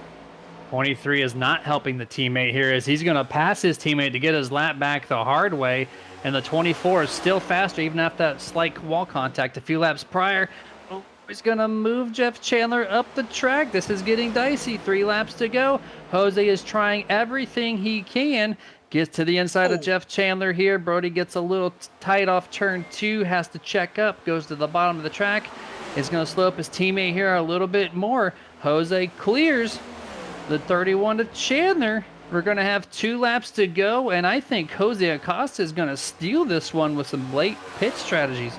Speaker 1: 23 is not helping the teammate here, as he's going to pass his teammate to get his lap back the hard way. And the 24 is still faster, even after that slight wall contact a few laps prior. Oh, he's going to move Jeff Chandler up the track. This is getting dicey. 3 laps to go. Jose is trying everything he can. Gets to the inside of Jeff Chandler here. Brody gets a little tight off turn 2, has to check up, goes to the bottom of the track. Is going to slow up his teammate here a little bit more. Jose clears the 31 to Chandler. We're going to have 2 laps to go, and I think Jose Acosta is going to steal this one with some late pit strategies.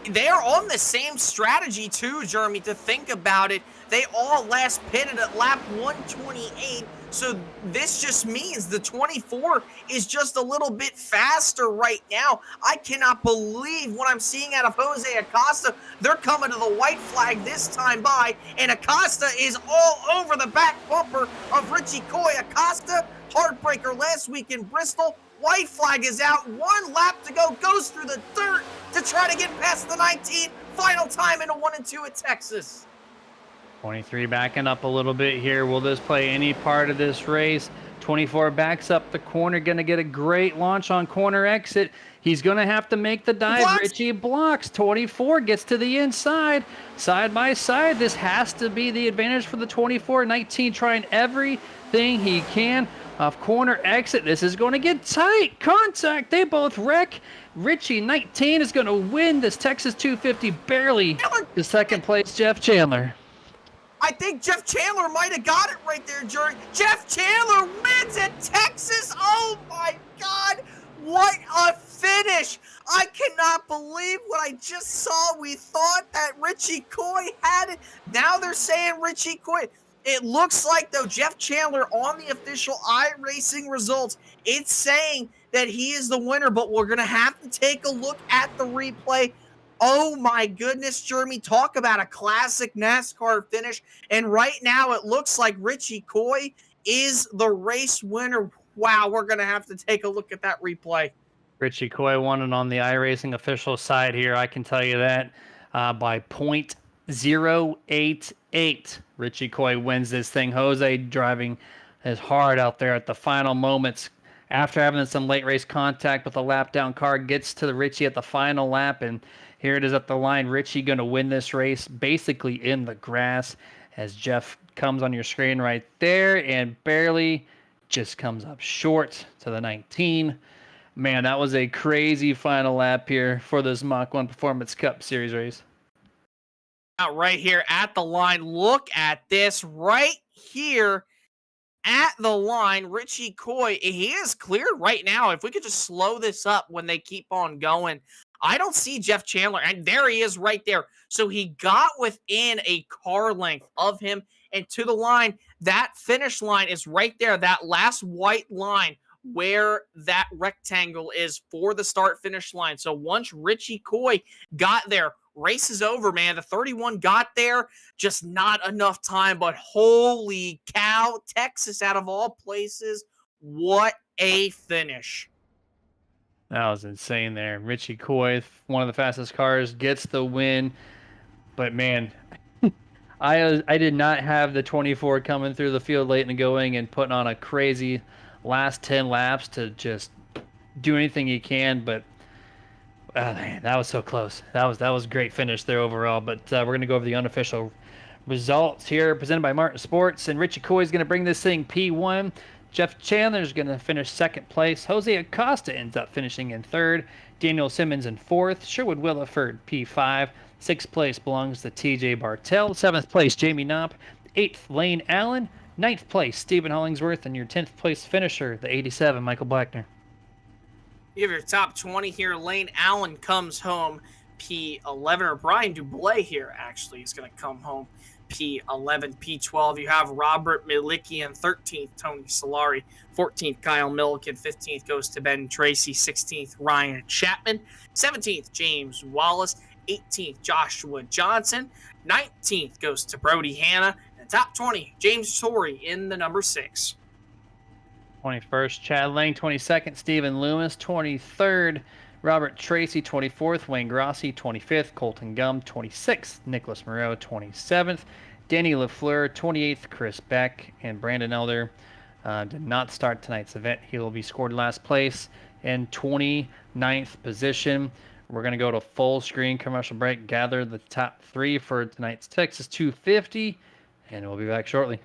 Speaker 2: They are on the same strategy too, Jeremy, to think about it. They all last pitted at lap 128, so this just means the 24 is just a little bit faster right now. I cannot believe what I'm seeing out of Jose Acosta. They're coming to the white flag this time by, and Acosta is all over the back bumper of Richie Coy. Acosta, heartbreaker last week in Bristol. White flag is out, 1 lap to go, goes through the dirt to try to get past the 19. Final time into 1 and 2 at Texas.
Speaker 1: 23 backing up a little bit here. Will this play any part of this race? 24 backs up the corner, going to get a great launch on corner exit. He's going to have to make the dive.
Speaker 2: Blocks.
Speaker 1: Richie blocks. 24 gets to the inside. Side by side, this has to be the advantage for the 24. 19 trying everything he can. Off corner exit, this is going to get tight. Contact, they both wreck. Richie, 19, is going to win this Texas 250 barely. The second place, Jeff Chandler.
Speaker 2: I think Jeff Chandler might have got it right there, Jerry. Jeff Chandler wins at Texas. Oh my God, what a finish. I cannot believe what I just saw. We thought that Richie Coy had it. Now they're saying Richie Coy. It looks like, though, Jeff Chandler on the official iRacing results, it's saying that he is the winner, but we're going to have to take a look at the replay. Oh, my goodness, Jeremy, talk about a classic NASCAR finish. And right now it looks like Richie Coy is the race winner. Wow, we're going to have to take a look at that replay.
Speaker 1: Richie Coy won it on the iRacing official side here. I can tell you that by 0.088. Richie Coy wins this thing. Jose driving his hard out there at the final moments after having some late race contact with a lap down car, gets to the Richie at the final lap, and here it is at the line. Richie going to win this race basically in the grass, as Jeff comes on your screen right there and barely just comes up short to the 19. Man, that was a crazy final lap here for this Mach-1 Performance Cup Series race.
Speaker 2: Out right here at the line. Look at this right here at the line. Richie Coy, he is cleared right now. If we could just slow this up when they keep on going. I don't see Jeff Chandler, and there he is right there. So he got within a car length of him and to the line. That finish line is right there, that last white line where that rectangle is for the start finish line. So once Richie Coy got there, race is over, man. The 31 got there, just not enough time, but holy cow, Texas out of all places, what a finish.
Speaker 1: That was insane there. Richie Coy, one of the fastest cars, gets the win. But man, I did not have the 24 coming through the field late in the going and putting on a crazy last 10 laps to just do anything he can. But man, that was so close. That was a great finish there overall. But we're gonna go over the unofficial results here, presented by Martin Sports. And Richie Coy is gonna bring this thing P1. Jeff Chandler's going to finish second place. Jose Acosta ends up finishing in third. Daniel Simmons in fourth. Sherwood Williford, P5. Sixth place belongs to TJ Bartell. Seventh place, Jamie Knopp. Eighth, Lane Allen. Ninth place, Stephen Hollingsworth. And your 10th place finisher, the 87, Michael Blackner.
Speaker 2: You have your top 20 here. Lane Allen comes home P11, or Brian Dublé here actually is going to come home P11. P12, you have Robert Milicki in 13th, Tony Solari. 14th, Kyle Milliken. 15th goes to Ben Tracy. 16th, Ryan Chapman. 17th, James Wallace. 18th, Joshua Johnson. 19th goes to Brody Hanna. And top 20, James Torrey in the number 6.
Speaker 1: 21st, Chad Lang. 22nd, Stephen Loomis. 23rd, Robert Tracy. 24th, Wayne Grossi. 25th, Colton Gum. 26th, Nicholas Moreau. 27th, Danny LaFleur. 28th, Chris Beck. And Brandon Elder did not start tonight's event. He will be scored last place in 29th position. We're going to go to full screen commercial break, gather the top 3 for tonight's Texas 250, and we'll be back shortly.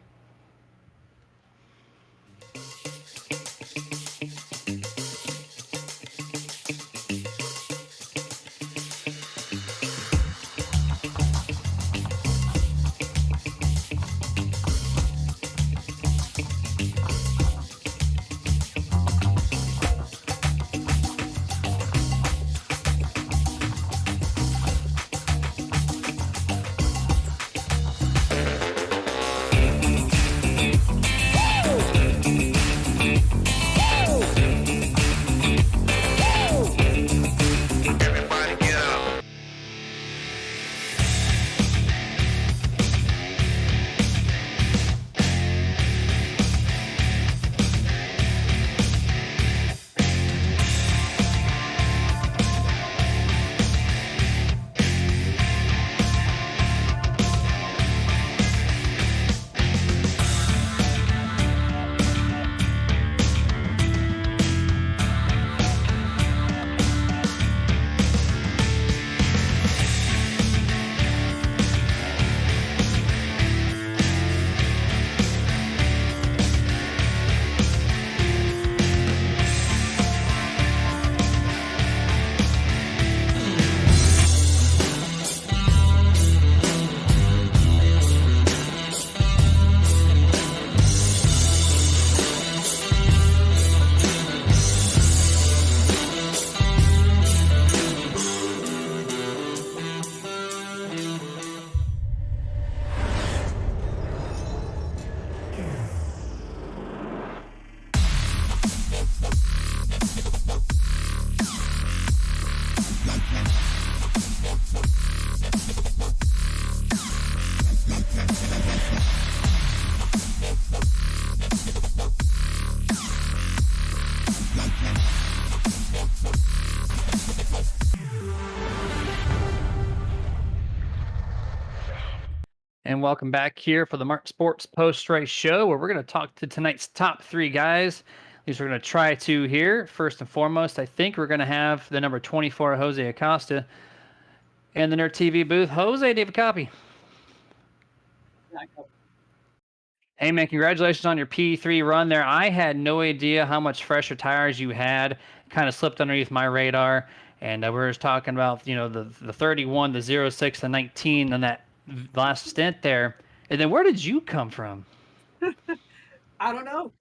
Speaker 1: And welcome back here for the Mark Sports post-race show, where we're going to talk to tonight's top 3 guys. At least we're going to try to here. First and foremost, I think we're going to have the number 24, Jose Acosta, and the Nerd TV booth. Jose, David Copy. Hey, man, congratulations on your P3 run there. I had no idea how much fresher tires you had. Kind of slipped underneath my radar. And we were just talking about, you know, the 31, the 06, the 19, and that last stint there. And then where did you come from?
Speaker 4: I don't know.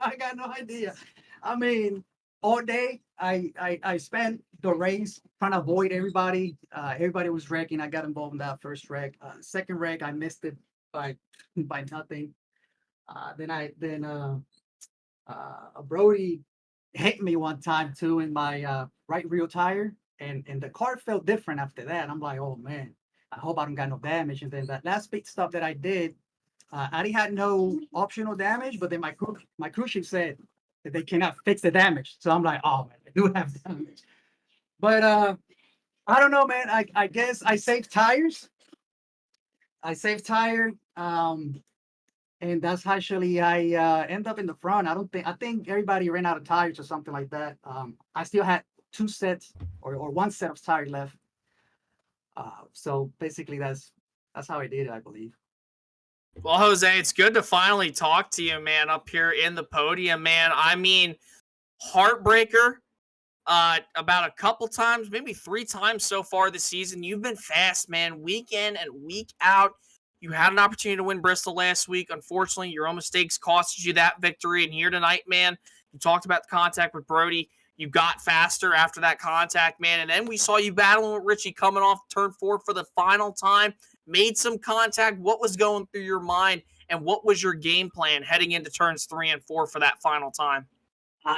Speaker 4: I got no idea. I mean, all day I spent the race trying to avoid everybody. Everybody was wrecking. I got involved in that first wreck. Second wreck, I missed it by nothing. Brody hit me one time too in my right rear tire, and the car felt different after that. I'm like, oh man, I hope I don't got no damage. And then that last pit stop that I did, I didn't had no optional damage, but then my crew chief said that they cannot fix the damage. So I'm like, oh man, I do have damage. But I don't know, man. I guess I saved tires. I saved tire. And that's actually I end up in the front. I think everybody ran out of tires or something like that. I still had two sets or one set of tires left. So basically that's how I did it, I believe.
Speaker 2: Well, Jose, it's good to finally talk to you, man, up here in the podium, man. I mean, heartbreaker. About a couple times, maybe 3 times so far this season. You've been fast, man, week in and week out. You had an opportunity to win Bristol last week. Unfortunately, your own mistakes costed you that victory. And here tonight, man, you talked about the contact with Brody. You got faster after that contact, man. And then we saw you battling with Richie coming off turn 4 for the final time. Made some contact. What was going through your mind? And what was your game plan heading into turns 3 and 4 for that final time?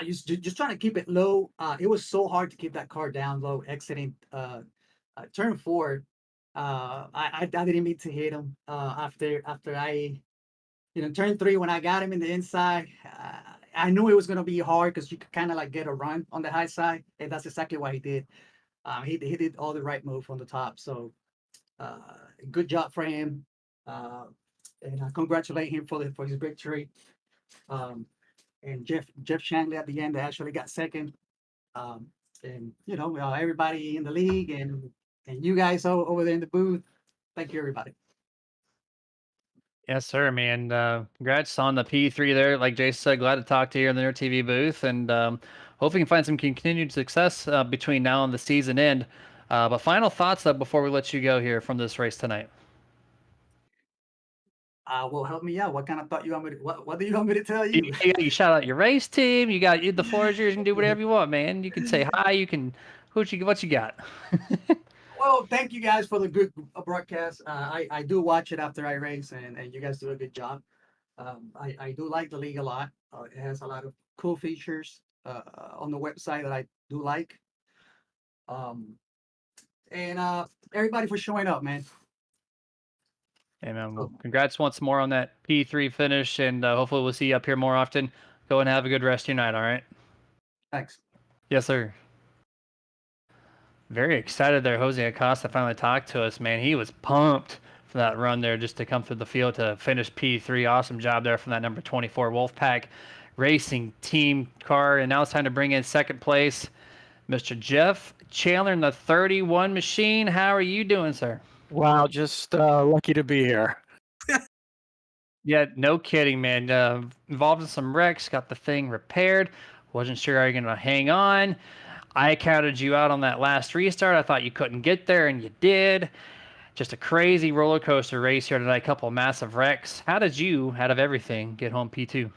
Speaker 4: Just trying to keep it low. It was so hard to keep that car down low exiting turn 4. I didn't mean to hit him after I, turn 3 when I got him in the inside. I knew it was gonna be hard because you could kind of like get a run on the high side, and that's exactly what he did. He did all the right move on the top. So good job for him, and I congratulate him for his victory. And Jeff Shanley at the end actually got second. And everybody in the league and you guys over there in the booth, thank you everybody.
Speaker 1: Yes, sir, man. Congrats on the P3 there. Like Jason said, glad to talk to you in the Nerd TV booth, and hope we can find some continued success between now and the season end. But final thoughts though before we let you go here from this race tonight.
Speaker 4: Well, help me out. What kind of thought you want me to, what do you want me to tell you?
Speaker 1: You shout out your race team. You got the floor is yours. You can do whatever you want, man. You can say hi. You can what you got.
Speaker 4: Well, thank you guys for the good broadcast. I do watch it after I race, and you guys do a good job. I do like the league a lot. It has a lot of cool features on the website that I do like. And everybody for showing up, man.
Speaker 1: Hey, man. Well, congrats once more on that P3 finish, and hopefully we'll see you up here more often. Go and have a good rest of your night, all right?
Speaker 4: Thanks.
Speaker 1: Yes, sir. Very excited there. Jose Acosta finally talked to us, man. He was pumped for that run there just to come through the field to finish P3. Awesome job there from that number 24 Wolfpack Racing team car. And now it's time to bring in second place, Mr. Jeff Chandler in the 31 machine. How are you doing, sir?
Speaker 5: Wow, just lucky to be here.
Speaker 1: Yeah, no kidding, man. Involved in some wrecks, got the thing repaired. Wasn't sure how you're going to hang on. I counted you out on that last restart. I thought you couldn't get there, and you did. Just a crazy roller coaster race here tonight. A couple of massive wrecks. How did you, out of everything, get home P2?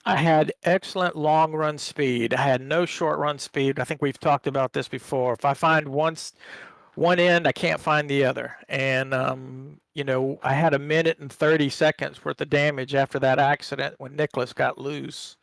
Speaker 5: I had excellent long run speed. I had no short run speed. I think we've talked about this before. If I find one end, I can't find the other. And, I had 1 minute and 30 seconds worth of damage after that accident when Nicholas got loose.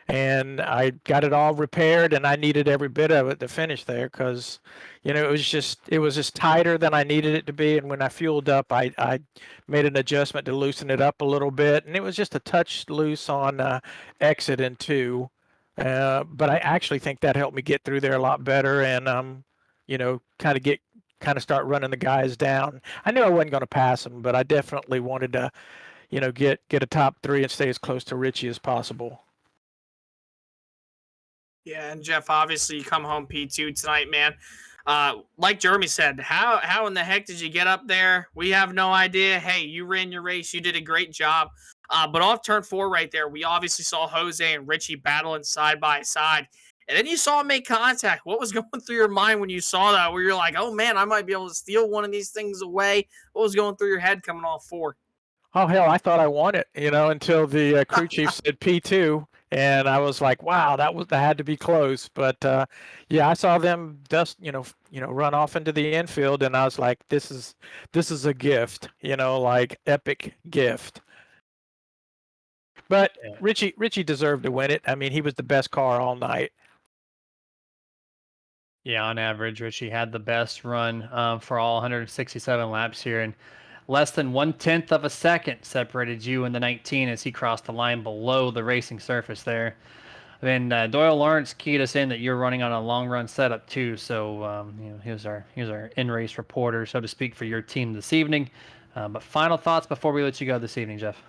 Speaker 5: And I got it all repaired, and I needed every bit of it to finish there because, it was just tighter than I needed it to be. And when I fueled up, I made an adjustment to loosen it up a little bit, and it was just a touch loose on exit and 2. But I actually think that helped me get through there a lot better, and kind of start running the guys down. I knew I wasn't going to pass them, but I definitely wanted to, get a top 3 and stay as close to Richie as possible.
Speaker 2: Yeah, and Jeff, obviously you come home P2 tonight, man. Like Jeremy said, how in the heck did you get up there? We have no idea. Hey, you ran your race. You did a great job. But off turn 4 right there, we obviously saw Jose and Richie battling side by side. And then you saw him make contact. What was going through your mind when you saw that? Where you're like, oh, man, I might be able to steal one of these things away. What was going through your head coming off 4?
Speaker 5: Oh, hell, I thought I won it, until the crew chief said P2. And I was like, wow, that had to be close. But yeah, I saw them run off into the infield, and I was like, this is a gift, like epic gift. But
Speaker 1: Yeah.
Speaker 5: Richie deserved to win it. I mean, he was the best car all night.
Speaker 1: Yeah, on average, Richie had the best run for all 167 laps here, and less than 1/10 of a second separated you and the 19 as he crossed the line below the racing surface there. Then Doyle Lawrence keyed us in that you're running on a long run setup too. So he was our in race reporter, so to speak, for your team this evening. But final thoughts before we let you go this evening, Jeff.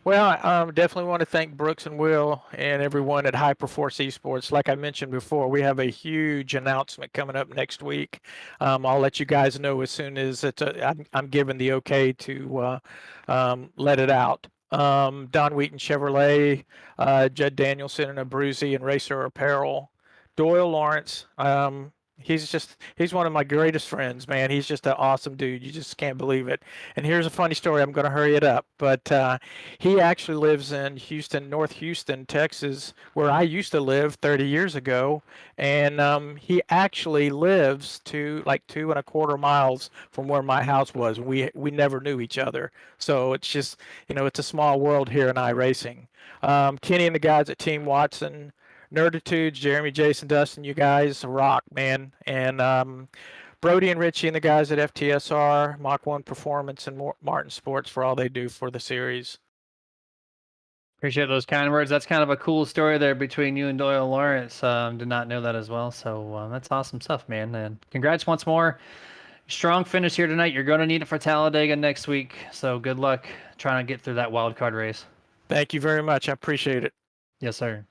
Speaker 5: Well, I definitely want to thank Brooks and Will and everyone at Hyperforce Esports. Like I mentioned before, we have a huge announcement coming up next week. I'll let you guys know as soon as I'm given the okay to let it out. Don Wheaton Chevrolet, Judd Danielson and Abruzzi and Racer Apparel, Doyle Lawrence. He's one of my greatest friends, man. He's just an awesome dude. You just can't believe it. And here's a funny story. I'm going to hurry it up, but he actually lives in Houston, North Houston, Texas, where I used to live 30 years ago. And he actually lives like 2.25 miles from where my house was. We never knew each other. So it's just, it's a small world here in iRacing. Kenny and the guys at Team Watson, Nerditudes, Jeremy, Jason, Dustin, you guys rock, man. And Brody and Richie and the guys at FTSR, Mach-1 Performance, and Martin Sports for all they do for the series.
Speaker 1: Appreciate those kind words. That's kind of a cool story there between you and Doyle Lawrence. Did not know that as well. So that's awesome stuff, man. And congrats once more. Strong finish here tonight. You're going to need it for Talladega next week. So good luck trying to get through that wild card race.
Speaker 5: Thank you very much. I appreciate it.
Speaker 1: Yes, sir.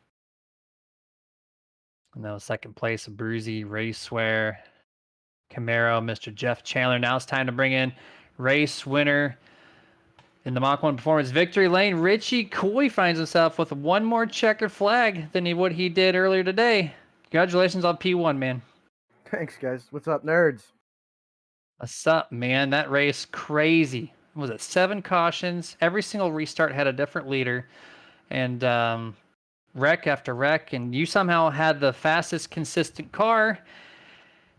Speaker 1: And that was second place, Abruzzi, Raceware, Camaro, Mr. Jeff Chandler. Now it's time to bring in race winner in the Mach-1 Performance Victory Lane. Richie Coy finds himself with one more checkered flag than what he did earlier today. Congratulations on P1, man.
Speaker 6: Thanks, guys. What's up, nerds?
Speaker 1: What's up, man? That race, crazy. Was it 7 cautions? Every single restart had a different leader. And wreck after wreck, and you somehow had the fastest consistent car.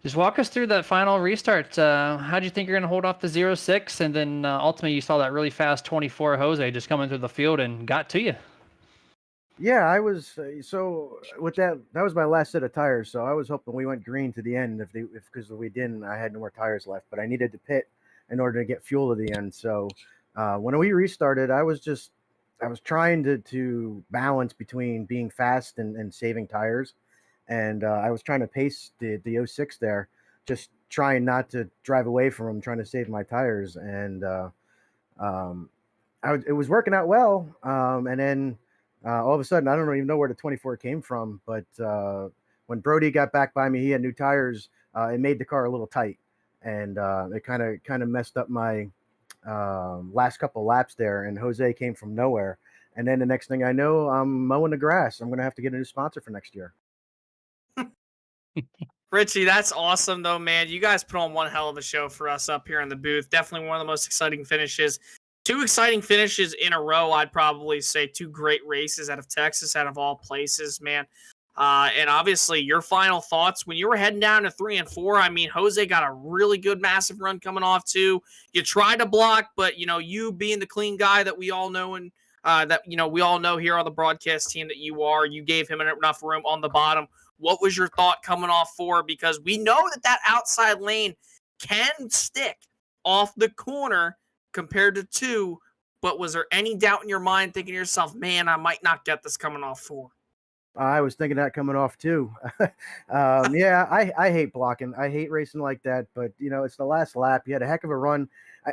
Speaker 1: Just walk us through that final restart. How do you think you're going to hold off the 0-6? And then ultimately you saw that really fast 24 Jose just coming through the field and got to you.
Speaker 6: Yeah, I was so with that was my last set of tires, so I was hoping we went green to the end. If because we didn't, I had no more tires left, but I needed to pit in order to get fuel to the end. So when we restarted, I was trying to balance between being fast and saving tires. And I was trying to pace the 06 there, just trying not to drive away from him, trying to save my tires. And it was working out well. And then all of a sudden, I don't even know where the 24 came from, but when Brody got back by me, he had new tires. It made the car a little tight, and it kind of messed up my last couple laps there. And Jose came from nowhere. And then the next thing I know, I'm mowing the grass. I'm going to have to get a new sponsor for next year.
Speaker 2: Richie, that's awesome, though, man. You guys put on one hell of a show for us up here in the booth. Definitely one of the most exciting finishes. 2 exciting finishes in a row, I'd probably say. 2 great races out of Texas, out of all places, man. And obviously, your final thoughts when you were heading down to 3 and 4. I mean, Jose got a really good, massive run coming off, too. You tried to block, but, you being the clean guy that we all know and we all know here on the broadcast team that you gave him enough room on the bottom. What was your thought coming off 4? Because we know that outside lane can stick off the corner compared to 2. But was there any doubt in your mind thinking to yourself, man, I might not get this coming off 4?
Speaker 6: I was thinking that coming off too. Yeah, I hate blocking. I hate racing like that. But, it's the last lap. He had a heck of a run.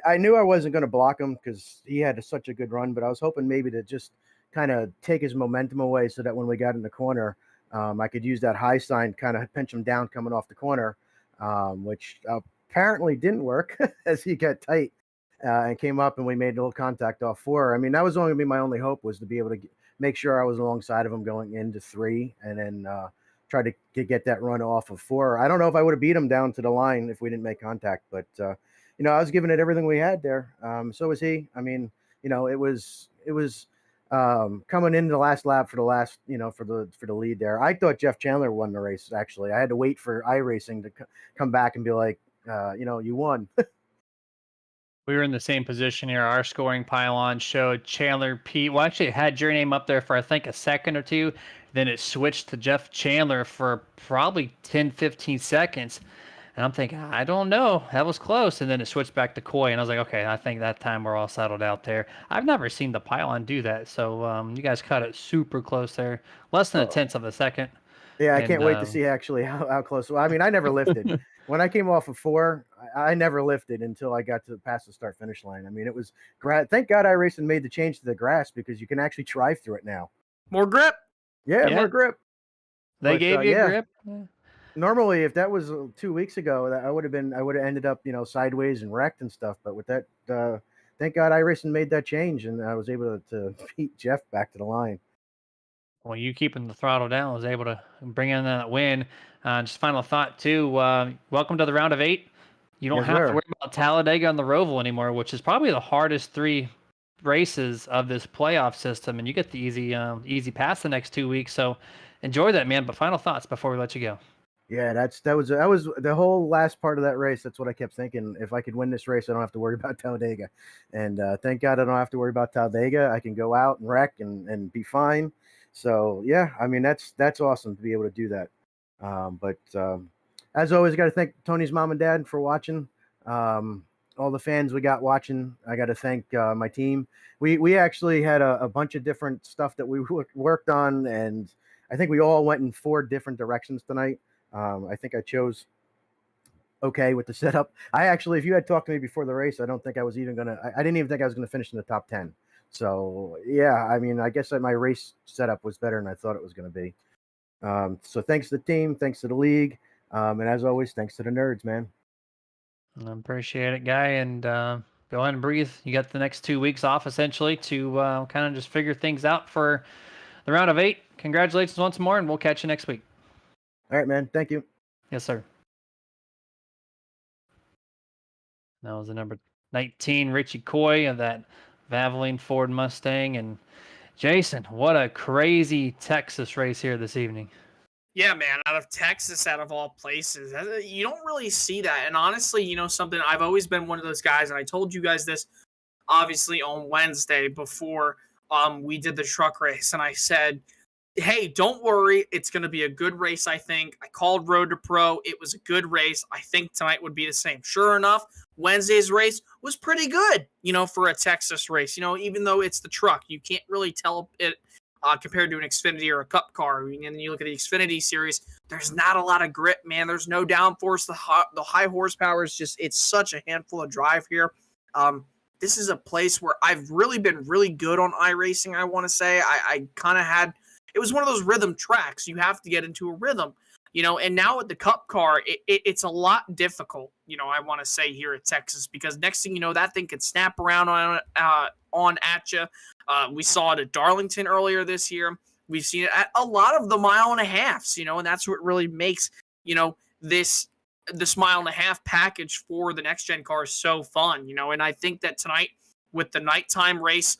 Speaker 6: I knew I wasn't going to block him because he had such a good run. But I was hoping maybe to just kind of take his momentum away so that when we got in the corner, I could use that high sign, kind of pinch him down coming off the corner, which apparently didn't work as he got tight and came up and we made a little contact off 4. I mean, that was only going to be my only hope, was to be able to make sure I was alongside of him going into 3 and then try to get that run off of 4. I don't know if I would have beat him down to the line if we didn't make contact, but, I was giving it everything we had there. So was he. I mean, it was coming into the last lap for the last, for the lead there. I thought Jeff Chandler won the race. Actually, I had to wait for iRacing to come back and be like, you won.
Speaker 1: We were in the same position here. Our scoring pylon showed Chandler Pete. Well, actually, it had your name up there for, I think, a second or two. Then it switched to Jeff Chandler for probably 10, 15 seconds. And I'm thinking, I don't know. That was close. And then it switched back to Coy. And I was like, okay, I think that time we're all settled out there. I've never seen the pylon do that. So you guys cut it super close there. Less than a tenth of a second.
Speaker 6: Yeah, I
Speaker 1: And
Speaker 6: can't wait to see actually how close. Well, I mean, I never lifted. When I came off of 4, I never lifted until I got to past the start finish line. I mean, it was thank God iRacing made the change to the grass, because you can actually drive through it now.
Speaker 2: More grip.
Speaker 6: Yeah,
Speaker 1: Yeah.
Speaker 6: more grip.
Speaker 1: They
Speaker 6: But,
Speaker 1: gave you a grip. Yeah.
Speaker 6: Normally, if that was 2 weeks ago, I would have ended up, sideways and wrecked and stuff. But with that, thank God iRacing made that change, and I was able to beat Jeff back to the line.
Speaker 1: Well, you keeping the throttle down was able to bring in that win. Just final thought too. Welcome to the round of 8. You don't
Speaker 6: Yes,
Speaker 1: have to
Speaker 6: sir.
Speaker 1: worry about Talladega on the Roval anymore, which is probably the hardest 3 races of this playoff system, and you get the easy pass the next 2 weeks. So enjoy that, man. But final thoughts before we let you go.
Speaker 6: Yeah, that was the whole last part of that race. That's what I kept thinking. If I could win this race, I don't have to worry about Talladega. And thank God I don't have to worry about Talladega. I can go out and wreck and be fine. So yeah, I mean that's awesome to be able to do that. But as always, I got to thank Tony's mom and dad for watching. All the fans we got watching. I got to thank my team. We actually had a bunch of different stuff that we worked on, and I think we all went in 4 different directions tonight. I think I chose okay with the setup. I actually, if you had talked to me before the race, I don't think I was even I didn't even think I was gonna finish in the top 10. So yeah, I mean, I guess that my race setup was better than I thought it was gonna be. So thanks to the team, thanks to the league, and as always, thanks to the nerds, man.
Speaker 1: I appreciate it, guy. And go ahead and breathe. You got the next 2 weeks off essentially to kind of just figure things out for the round of 8. Congratulations once more, and we'll catch you next week.
Speaker 6: All right, man. Thank you.
Speaker 1: Yes, sir. That was the number 19, Richie Coy of that Valvoline Ford Mustang. And Jason, what a crazy Texas race here this evening.
Speaker 2: Yeah, man, out of Texas, out of all places. You don't really see that. And honestly, something, I've always been one of those guys, and I told you guys this obviously on Wednesday before we did the truck race, and I said, hey, don't worry. It's going to be a good race, I think. I called Road to Pro. It was a good race. I think tonight would be the same. Sure enough, Wednesday's race was pretty good, for a Texas race. Even though it's the truck, you can't really tell it compared to an Xfinity or a Cup car. And then you look at the Xfinity series, there's not a lot of grip, man. There's no downforce. The high horsepower is just, it's such a handful of drive here. This is a place where I've really been really good on iRacing, I want to say. I kind of had, it was one of those rhythm tracks. You have to get into a rhythm, and now with the Cup car, it's a lot difficult, I want to say here at Texas, because next thing you know, that thing could snap around on at you. We saw it at Darlington earlier this year. We've seen it at a lot of the mile and a halves, and that's what really makes, this mile and a half package for the next gen cars so fun, and I think that tonight with the nighttime race,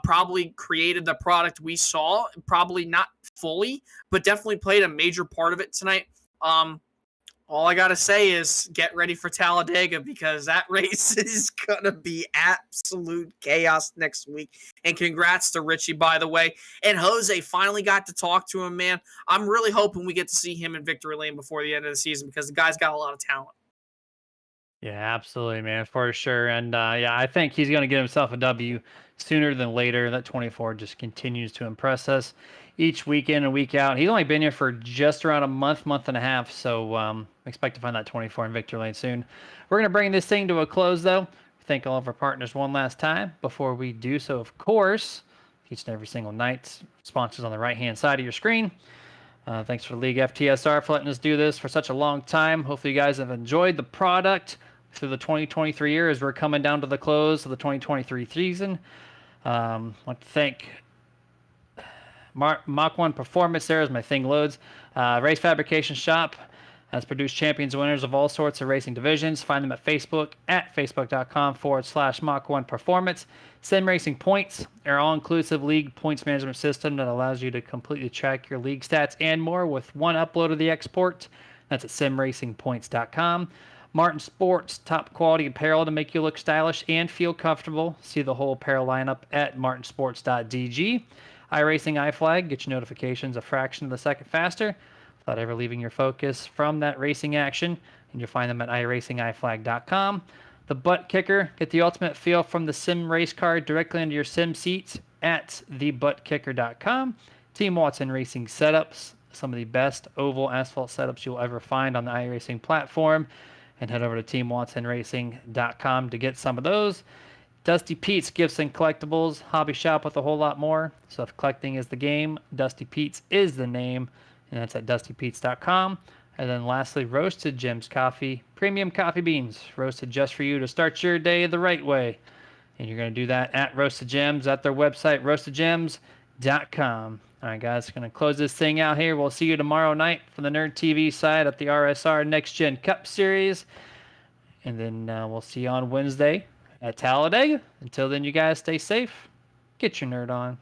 Speaker 2: probably created the product we saw, probably not fully, but definitely played a major part of it tonight. All I got to say is get ready for Talladega, because that race is going to be absolute chaos next week. And congrats to Richie, by the way. And Jose, finally got to talk to him, man. I'm really hoping we get to see him in victory lane before the end of the season, because the guy's got a lot of talent.
Speaker 1: Yeah, absolutely, man, for sure. And yeah, I think he's going to get himself a W sooner than later. That 24 just continues to impress us each week in and week out. He's only been here for just around a month and a half. So expect to find that 24 in victory lane soon. We're going to bring this thing to a close, though. Thank all of our partners one last time. Before we do so, of course, each and every single night, sponsors on the right-hand side of your screen. Thanks for League FTSR for letting us do this for such a long time. Hopefully you guys have enjoyed the product through the 2023 year as we're coming down to the close of the 2023 season. I want to thank Mach-1 Performance there as my thing loads. Race Fabrication Shop. Has produced champions and winners of all sorts of racing divisions. Find them at Facebook at facebook.com/Mach-1 Performance. Sim Racing Points, our all-inclusive league points management system that allows you to completely track your league stats and more with one upload of the export. That's at simracingpoints.com. Martin Sports, top quality apparel to make you look stylish and feel comfortable. See the whole apparel lineup at martinsports.dg. iRacing iFlag, get your notifications a fraction of a second faster without ever leaving your focus from that racing action. And you'll find them at iracingiflag.com. The Butt Kicker, get the ultimate feel from the sim race car directly into your sim seats at thebuttkicker.com. Team Watson Racing Setups, some of the best oval asphalt setups you'll ever find on the iRacing platform. And head over to teamwatsonracing.com to get some of those. Dusty Pete's Gifts and Collectibles, hobby shop with a whole lot more. So if collecting is the game, Dusty Pete's is the name, and that's at dustypete's.com. And then lastly, Roasted Gems Coffee, premium coffee beans, roasted just for you to start your day the right way. And you're going to do that at Roasted Gems at their website, roastedgems.com. All right, guys, going to close this thing out here. We'll see you tomorrow night for the Nerd TV side at the RSR Next Gen Cup Series. And then we'll see you on Wednesday at Talladega. Until then, you guys stay safe. Get your nerd on.